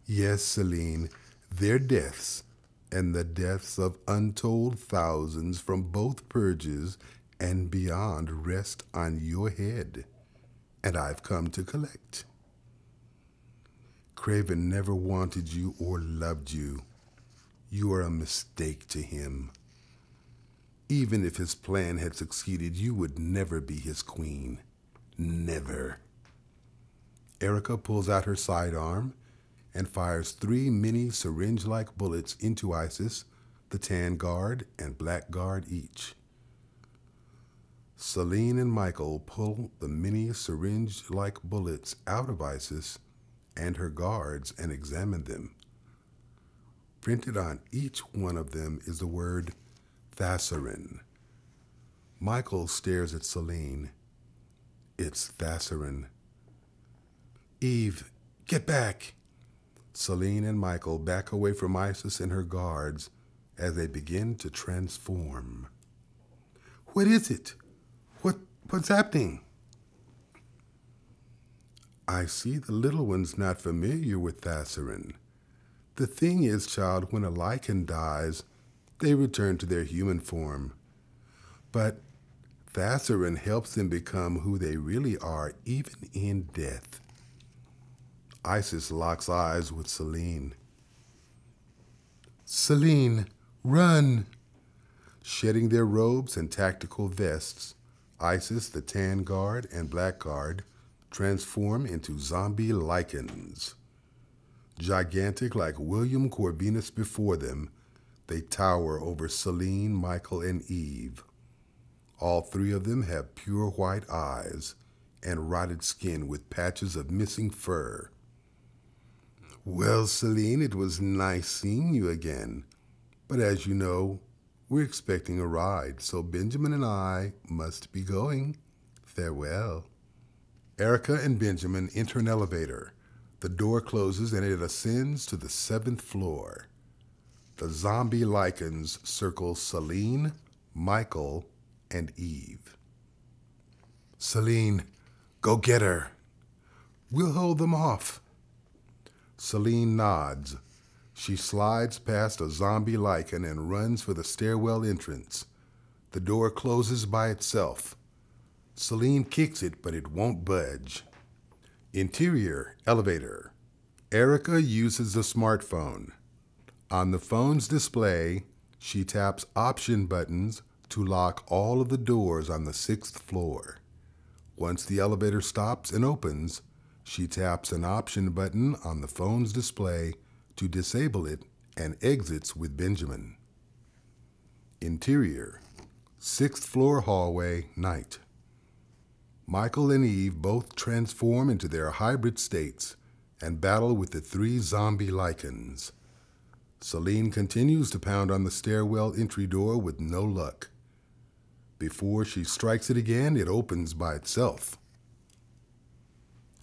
Yes, Celine, their deaths and the deaths of untold thousands from both purges and beyond rest on your head, and I've come to collect. Craven never wanted you or loved you. You are a mistake to him. Even if his plan had succeeded, you would never be his queen. Never. Erica pulls out her sidearm and fires 3 mini syringe-like bullets into Isis, the tan guard, and black guard each. Celine and Michael pull the mini syringe-like bullets out of Isis and her guards and examine them. Printed on each one of them is the word Thassarin. Michael stares at Celine. It's Thassarin. Eve, get back! Celine and Michael back away from Isis and her guards as they begin to transform. What is it? What's happening? I see the little one's not familiar with Thassarin. The thing is, child, when a lichen dies, they return to their human form. But Thassarin helps them become who they really are, even in death. Isis locks eyes with Celine. Celine, run! Shedding their robes and tactical vests, Isis, the tan guard, and black guard transform into zombie lichens. Gigantic like William Corvinus before them, they tower over Celine, Michael, and Eve. All three of them have pure white eyes and rotted skin with patches of missing fur. Well, Celine, it was nice seeing you again. But as you know, we're expecting a ride, so Benjamin and I must be going. Farewell. Erica and Benjamin enter an elevator. The door closes and it ascends to the 7th floor. The zombie lichens circle Celine, Michael, and Eve. Celine, go get her. We'll hold them off. Celine nods. She slides past a zombie lichen and runs for the stairwell entrance. The door closes by itself. Celine kicks it, but it won't budge. Interior, elevator. Erica uses the smartphone. On the phone's display, she taps option buttons to lock all of the doors on the 6th floor. Once the elevator stops and opens, she taps an option button on the phone's display to disable it and exits with Benjamin. Interior, 6th floor hallway, night. Michael and Eve both transform into their hybrid states and battle with the 3 zombie lichens. Celine continues to pound on the stairwell entry door with no luck. Before she strikes it again, it opens by itself.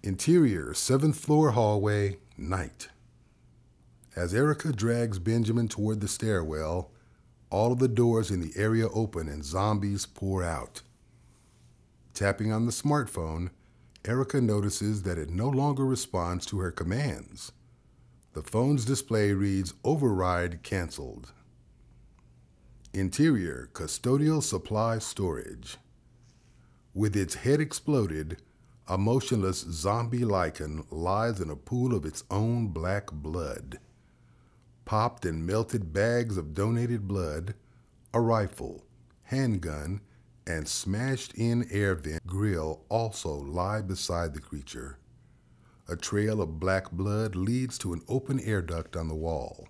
Interior, 7th floor hallway, night. As Erica drags Benjamin toward the stairwell, all of the doors in the area open and zombies pour out. Tapping on the smartphone, Erica notices that it no longer responds to her commands. The phone's display reads override canceled. Interior, custodial supply storage. With its head exploded, a motionless zombie lichen lies in a pool of its own black blood. Popped and melted bags of donated blood, a rifle, handgun, and smashed-in air vent grill also lie beside the creature. A trail of black blood leads to an open air duct on the wall.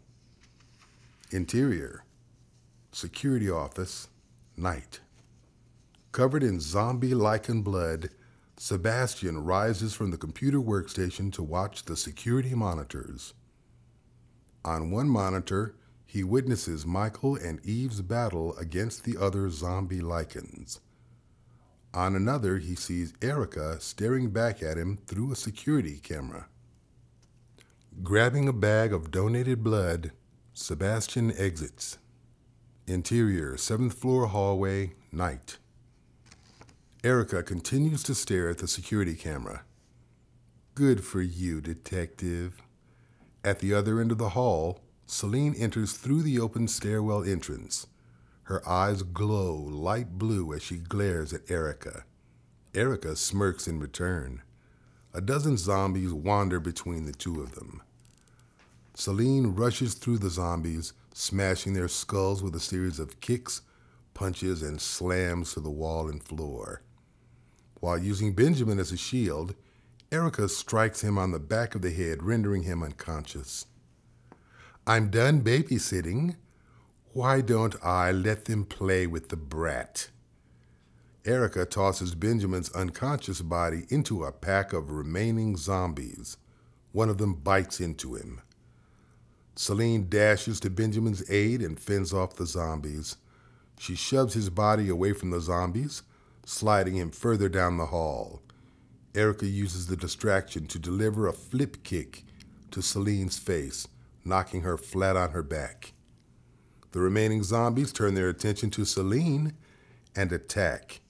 Interior, security office, night. Covered in zombie lichen blood, Sebastian rises from the computer workstation to watch the security monitors. On one monitor, he witnesses Michael and Eve's battle against the other zombie lichens. On another, he sees Erica staring back at him through a security camera. Grabbing a bag of donated blood, Sebastian exits. Interior, 7th floor hallway, night. Erica continues to stare at the security camera. Good for you, detective. At the other end of the hall, Celine enters through the open stairwell entrance. Her eyes glow light blue as she glares at Erica. Erica smirks in return. A dozen zombies wander between the two of them. Celine rushes through the zombies, smashing their skulls with a series of kicks, punches, and slams to the wall and floor. While using Benjamin as a shield, Erica strikes him on the back of the head, rendering him unconscious. I'm done babysitting. Why don't I let them play with the brat? Erica tosses Benjamin's unconscious body into a pack of remaining zombies. One of them bites into him. Celine dashes to Benjamin's aid and fends off the zombies. She shoves his body away from the zombies, sliding him further down the hall. Erica uses the distraction to deliver a flip kick to Celine's face, knocking her flat on her back. The remaining zombies turn their attention to Celine and attack.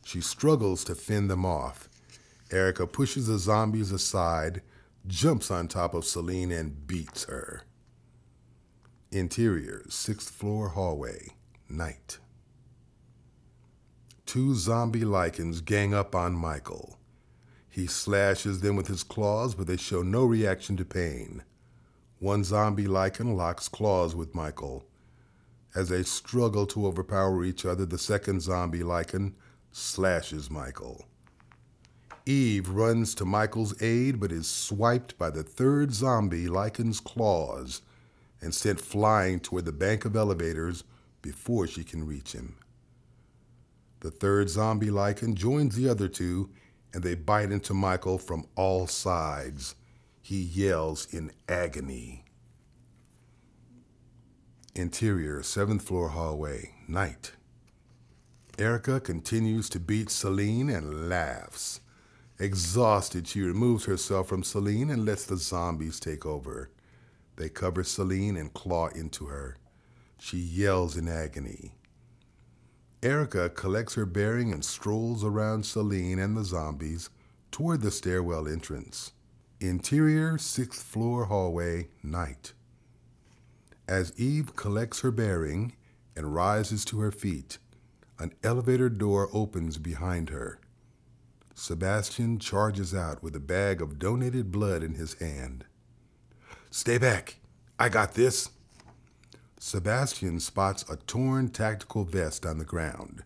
She struggles to fend them off. Erica pushes the zombies aside, jumps on top of Celine, and beats her. Interior, 6th floor hallway, night. 2 zombie lichens gang up on Michael. He slashes them with his claws, but they show no reaction to pain. One zombie lichen locks claws with Michael. As they struggle to overpower each other, the second zombie lichen slashes Michael. Eve runs to Michael's aid, but is swiped by the third zombie lichen's claws and sent flying toward the bank of elevators before she can reach him. The third zombie lichen joins the other two, and they bite into Michael from all sides. He yells in agony. Interior, 7th floor hallway, night. Erica continues to beat Celine and laughs. Exhausted, she removes herself from Celine and lets the zombies take over. They cover Celine and claw into her. She yells in agony. Erica collects her bearing and strolls around Celine and the zombies toward the stairwell entrance. Interior, 6th floor hallway, night. As Eve collects her bearing and rises to her feet, an elevator door opens behind her. Sebastian charges out with a bag of donated blood in his hand. "Stay back. I got this." Sebastian spots a torn tactical vest on the ground.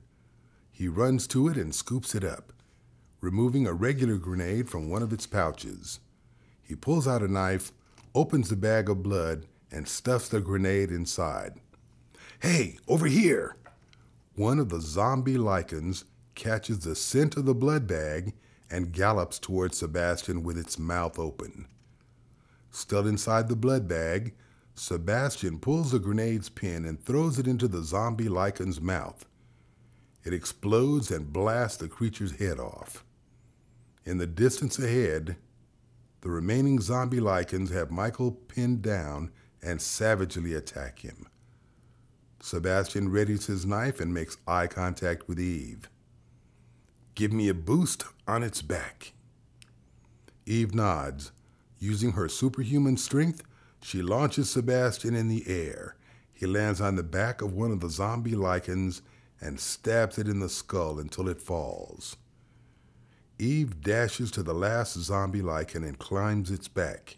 He runs to it and scoops it up, removing a regular grenade from one of its pouches. He pulls out a knife, opens the bag of blood, and stuffs the grenade inside. "Hey, over here!" One of the zombie lichens catches the scent of the blood bag and gallops towards Sebastian with its mouth open. Still inside the blood bag, Sebastian pulls the grenade's pin and throws it into the zombie lichen's mouth. It explodes and blasts the creature's head off. In the distance ahead, the remaining zombie lichens have Michael pinned down and savagely attack him. Sebastian readies his knife and makes eye contact with Eve. "Give me a boost on its back." Eve nods. Using her superhuman strength, she launches Sebastian in the air. He lands on the back of one of the zombie lichens and stabs it in the skull until it falls. Eve dashes to the last zombie lichen and climbs its back.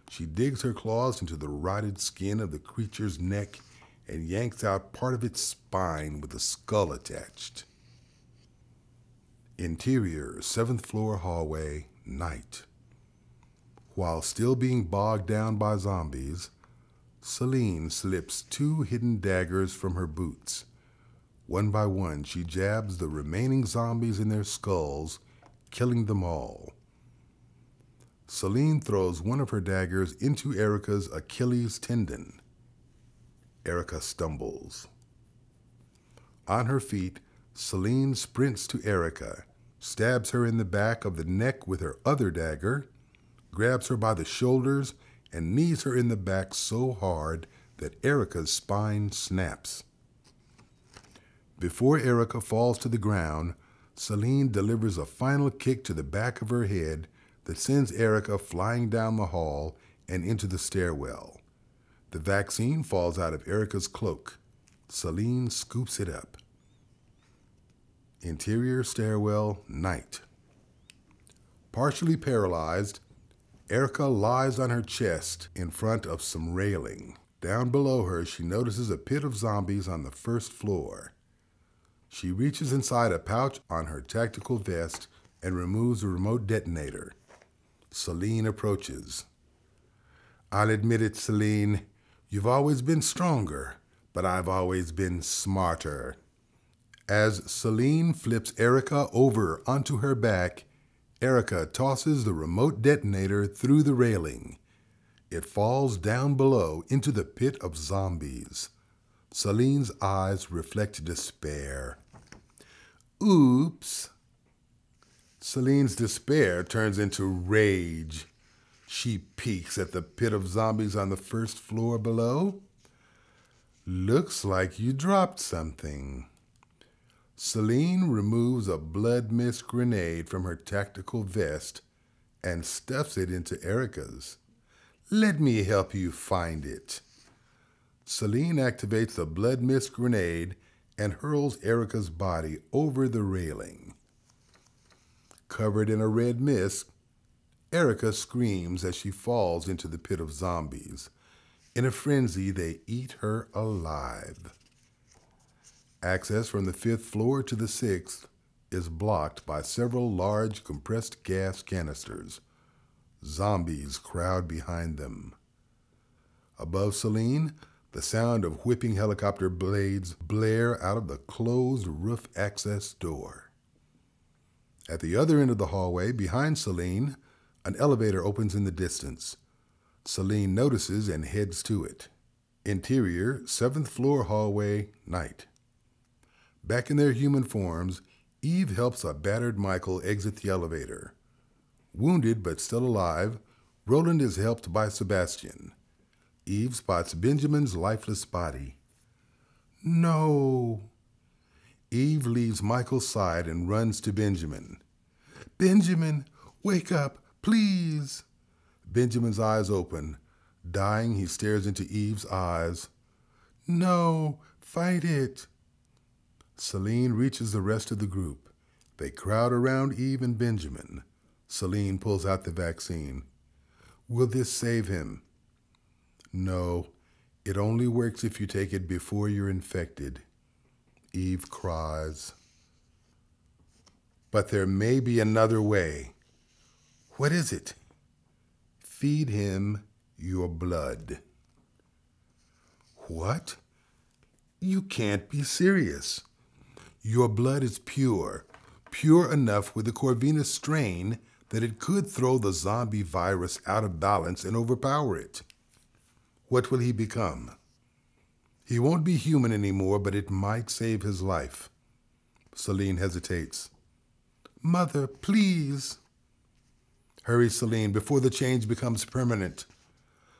She digs her claws into the rotted skin of the creature's neck and yanks out part of its spine with the skull attached. Interior, 7th floor hallway, night. While still being bogged down by zombies, Celine slips 2 hidden daggers from her boots. One by one, she jabs the remaining zombies in their skulls, killing them all. Celine throws one of her daggers into Erica's Achilles tendon. Erica stumbles. On her feet, Celine sprints to Erica, stabs her in the back of the neck with her other dagger, grabs her by the shoulders, and knees her in the back so hard that Erica's spine snaps. Before Erica falls to the ground, Celine delivers a final kick to the back of her head that sends Erica flying down the hall and into the stairwell. The vaccine falls out of Erica's cloak. Celine scoops it up. Interior stairwell, night. Partially paralyzed, Erica lies on her chest in front of some railing. Down below her, she notices a pit of zombies on the 1st floor. She reaches inside a pouch on her tactical vest and removes a remote detonator. Celine approaches. "I'll admit it, Celine. You've always been stronger, but I've always been smarter." As Celine flips Erica over onto her back, Erica tosses the remote detonator through the railing. It falls down below into the pit of zombies. Celine's eyes reflect despair. "Oops." Celine's despair turns into rage. She peeks at the pit of zombies on the 1st floor below. "Looks like you dropped something." Celine removes a blood mist grenade from her tactical vest and stuffs it into Erica's. "Let me help you find it." Celine activates the blood mist grenade and hurls Erica's body over the railing. Covered in a red mist, Erica screams as she falls into the pit of zombies. In a frenzy, they eat her alive. Access from the 5th floor to the 6th is blocked by several large compressed gas canisters. Zombies crowd behind them. Above Celine, The sound of whipping helicopter blades blare out of the closed roof access door. At the other end of the hallway, behind Celine, an elevator opens in the distance. Celine notices and heads to it. Interior, 7th floor hallway, night. Back in their human forms, Eve helps a battered Michael exit the elevator. Wounded but still alive, Roland is helped by Sebastian. Eve spots Benjamin's lifeless body. No! Eve leaves Michael's side and runs to Benjamin. Benjamin, wake up, please! Benjamin's eyes open. Dying, he stares into Eve's eyes. No, fight it! Celine reaches the rest of the group. They crowd around Eve and Benjamin. Celine pulls out the vaccine. Will this save him? No, it only works if you take it before you're infected. Eve cries. But there may be another way. What is it? Feed him your blood. What? You can't be serious. Your blood is pure enough with the Corvinus strain that it could throw the zombie virus out of balance and overpower it. What will he become? He won't be human anymore, but it might save his life. Celine hesitates. Mother, please. Hurry, Celine, before the change becomes permanent.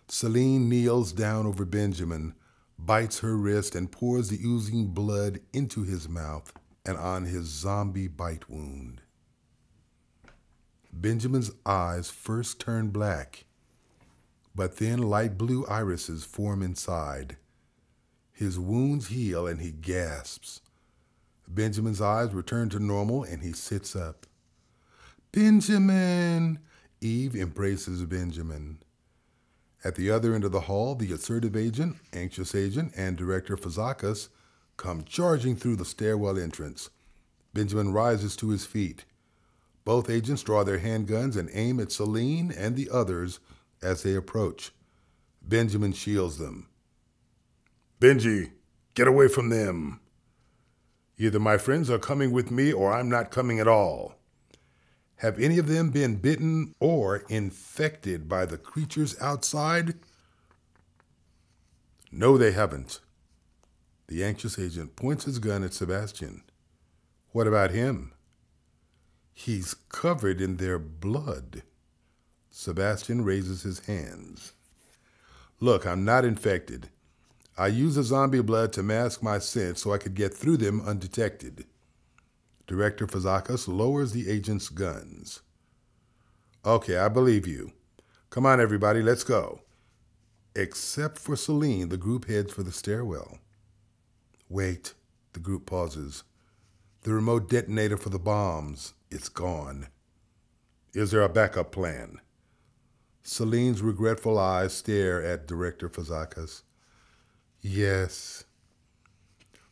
Celine kneels down over Benjamin, bites her wrist, and pours the oozing blood into his mouth and on his zombie bite wound. Benjamin's eyes first turn black, but then light blue irises form inside. His wounds heal and he gasps. Benjamin's eyes return to normal and he sits up. Benjamin! Eve embraces Benjamin. At the other end of the hall, the assertive agent, anxious agent, and Director Fazakas come charging through the stairwell entrance. Benjamin rises to his feet. Both agents draw their handguns and aim at Celine and the others as they approach. Benjamin shields them. Benji, get away from them. Either my friends are coming with me or I'm not coming at all. Have any of them been bitten or infected by the creatures outside? No, they haven't. The anxious agent points his gun at Sebastian. What about him? He's covered in their blood. Sebastian raises his hands. Look, I'm not infected. I use the zombie blood to mask my scent so I could get through them undetected. Director Fazakas lowers the agent's guns. Okay, I believe you. Come on, everybody, let's go. Except for Celine, the group heads for the stairwell. Wait, the group pauses. The remote detonator for the bombs, it's gone. Is there a backup plan? Celine's regretful eyes stare at Director Fazakas. Yes.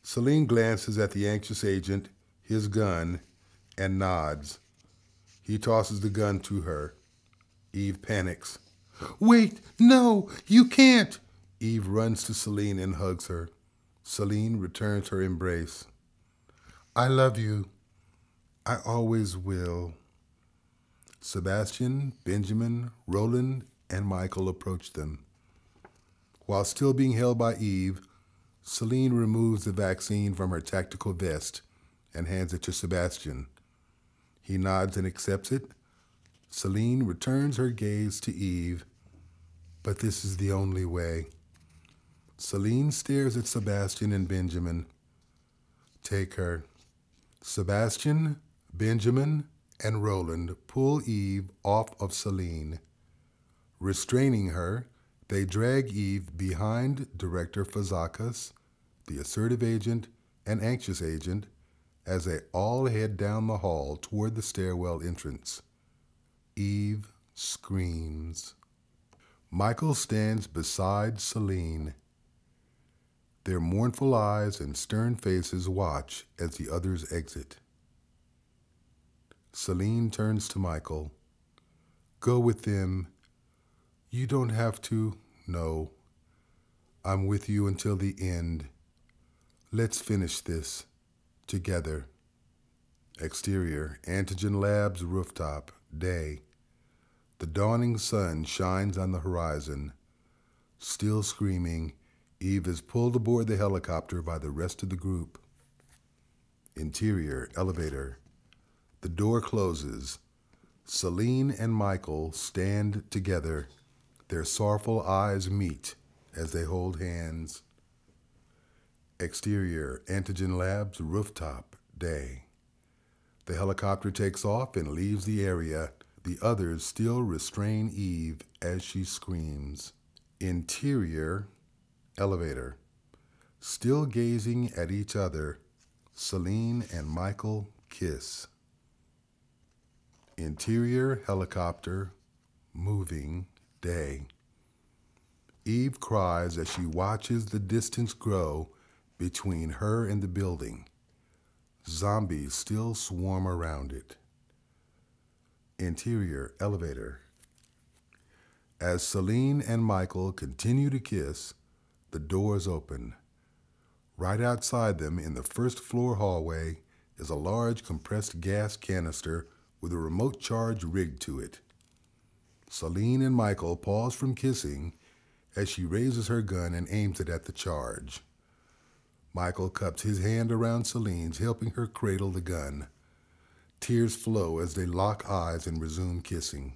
Celine glances at the anxious agent, his gun, and nods. He tosses the gun to her. Eve panics. Wait, no, you can't. Eve runs to Celine and hugs her. Celine returns her embrace. I love you. I always will. Sebastian, Benjamin, Roland, and Michael approach them. While still being held by Eve, Celine removes the vaccine from her tactical vest and hands it to Sebastian. He nods and accepts it. Celine returns her gaze to Eve, but this is the only way. Celine stares at Sebastian and Benjamin. Take her. Sebastian, Benjamin, and Roland pull Eve off of Celine. Restraining her, they drag Eve behind Director Fazakas, the assertive agent, and anxious agent, as they all head down the hall toward the stairwell entrance. Eve screams. Michael stands beside Celine. Their mournful eyes and stern faces watch as the others exit. Celine turns to Michael. Go with them. You don't have to. No. I'm with you until the end. Let's finish this together. Exterior, Antigen Labs rooftop, day. The dawning sun shines on the horizon. Still screaming, Eve is pulled aboard the helicopter by the rest of the group. Interior, elevator. The door closes. Celine and Michael stand together. Their sorrowful eyes meet as they hold hands. Exterior, Antigen Labs rooftop, day. The helicopter takes off and leaves the area. The others still restrain Eve as she screams. Interior, elevator. Still gazing at each other, Celine and Michael kiss. Interior, helicopter, moving, day. Eve cries as she watches the distance grow between her and the building. Zombies still swarm around it. Interior, elevator. As Celine and Michael continue to kiss, the doors open. Right outside them in the first floor hallway is a large compressed gas canister with a remote charge rigged to it. Celine and Michael pause from kissing as she raises her gun and aims it at the charge. Michael cups his hand around Celine's, helping her cradle the gun. Tears flow as they lock eyes and resume kissing.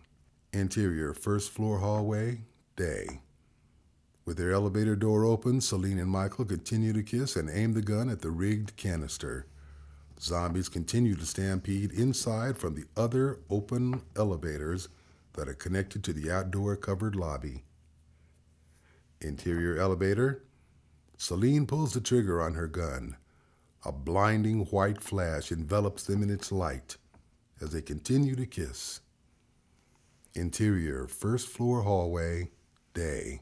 Interior, first floor hallway, day. With their elevator door open, Celine and Michael continue to kiss and aim the gun at the rigged canister. Zombies continue to stampede inside from the other open elevators that are connected to the outdoor covered lobby. Interior elevator. Celine pulls the trigger on her gun. A blinding white flash envelops them in its light as they continue to kiss. Interior, first floor hallway, day.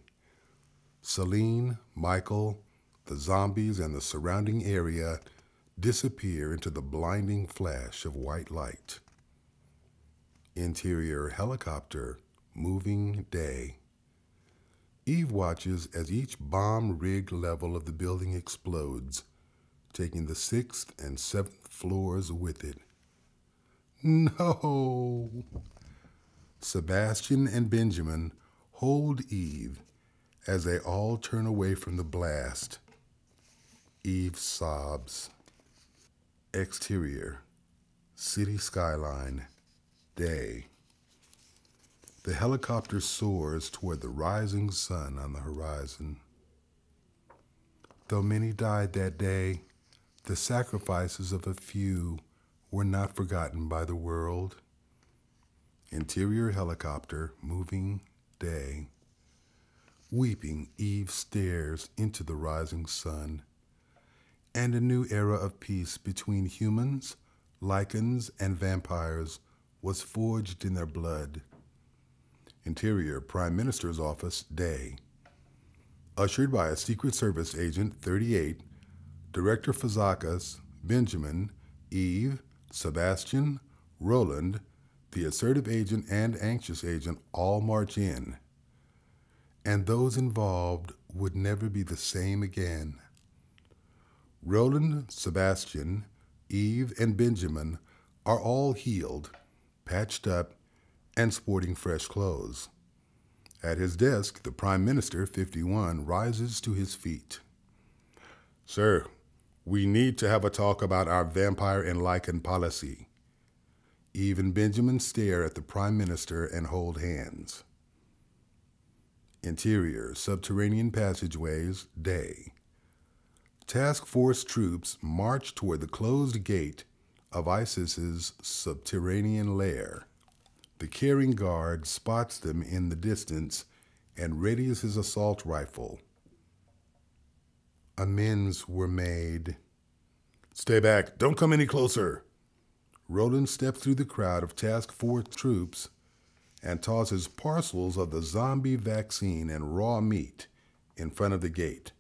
Celine, Michael, the zombies, and the surrounding area disappear into the blinding flash of white light. Interior, helicopter, moving, day. Eve watches as each bomb-rigged level of the building explodes, taking the 6th and 7th floors with it. No! Sebastian and Benjamin hold Eve as they all turn away from the blast. Eve sobs. Exterior, city skyline, day. The helicopter soars toward the rising sun on the horizon. Though many died that day, the sacrifices of a few were not forgotten by the world. Interior helicopter, moving, day. Weeping, Eve stares into the rising sun, and a new era of peace between humans, lichens, and vampires was forged in their blood. Interior, Prime Minister's office, day. Ushered by a Secret Service agent, 38, Director Fazakas, Benjamin, Eve, Sebastian, Roland, the assertive agent and anxious agent all march in. And those involved would never be the same again. Roland, Sebastian, Eve, and Benjamin are all healed, patched up, and sporting fresh clothes. At his desk, the Prime Minister, 51, rises to his feet. Sir, we need to have a talk about our vampire and lichen policy. Eve and Benjamin stare at the Prime Minister and hold hands. Interior, subterranean passageways, day. Task Force troops march toward the closed gate of ISIS's subterranean lair. The caring guard spots them in the distance and readies his assault rifle. Amends were made. Stay back. Don't come any closer. Roland steps through the crowd of Task Force troops and tosses parcels of the zombie vaccine and raw meat in front of the gate.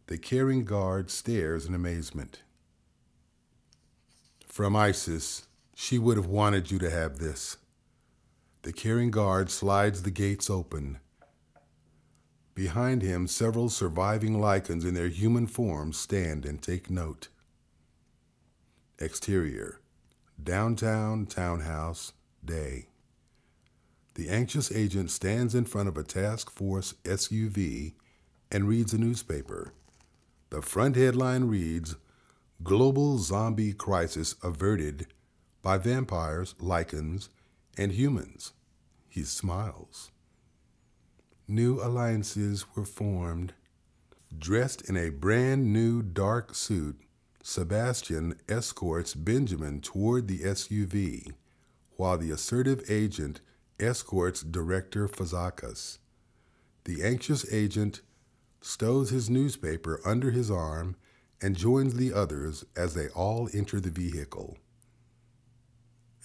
The caring guard stares in amazement. From ISIS, she would have wanted you to have this. The caring guard slides the gates open. Behind him, several surviving lichens in their human forms stand and take note. Exterior, downtown townhouse, day. The anxious agent stands in front of a task force SUV and reads a newspaper. The front headline reads, "Global Zombie Crisis Averted by Vampires, Lichens, and Humans." He smiles. New alliances were formed. Dressed in a brand new dark suit, Sebastian escorts Benjamin toward the SUV, while the assertive agent escorts Director Fazakas. The anxious agent stows his newspaper under his arm and joins the others as they all enter the vehicle.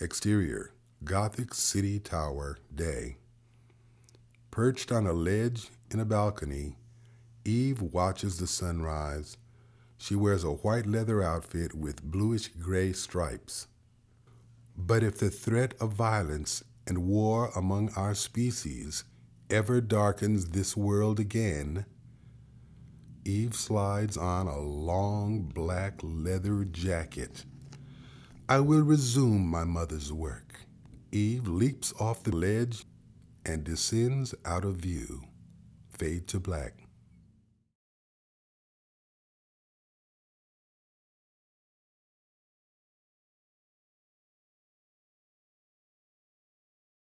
Exterior, Gothic City Tower, day. Perched on a ledge in a balcony, Eve watches the sunrise. She wears a white leather outfit with bluish-gray stripes. But if the threat of violence and war among our species ever darkens this world again, Eve slides on a long black leather jacket. I will resume my mother's work. Eve leaps off the ledge and descends out of view. Fade to black.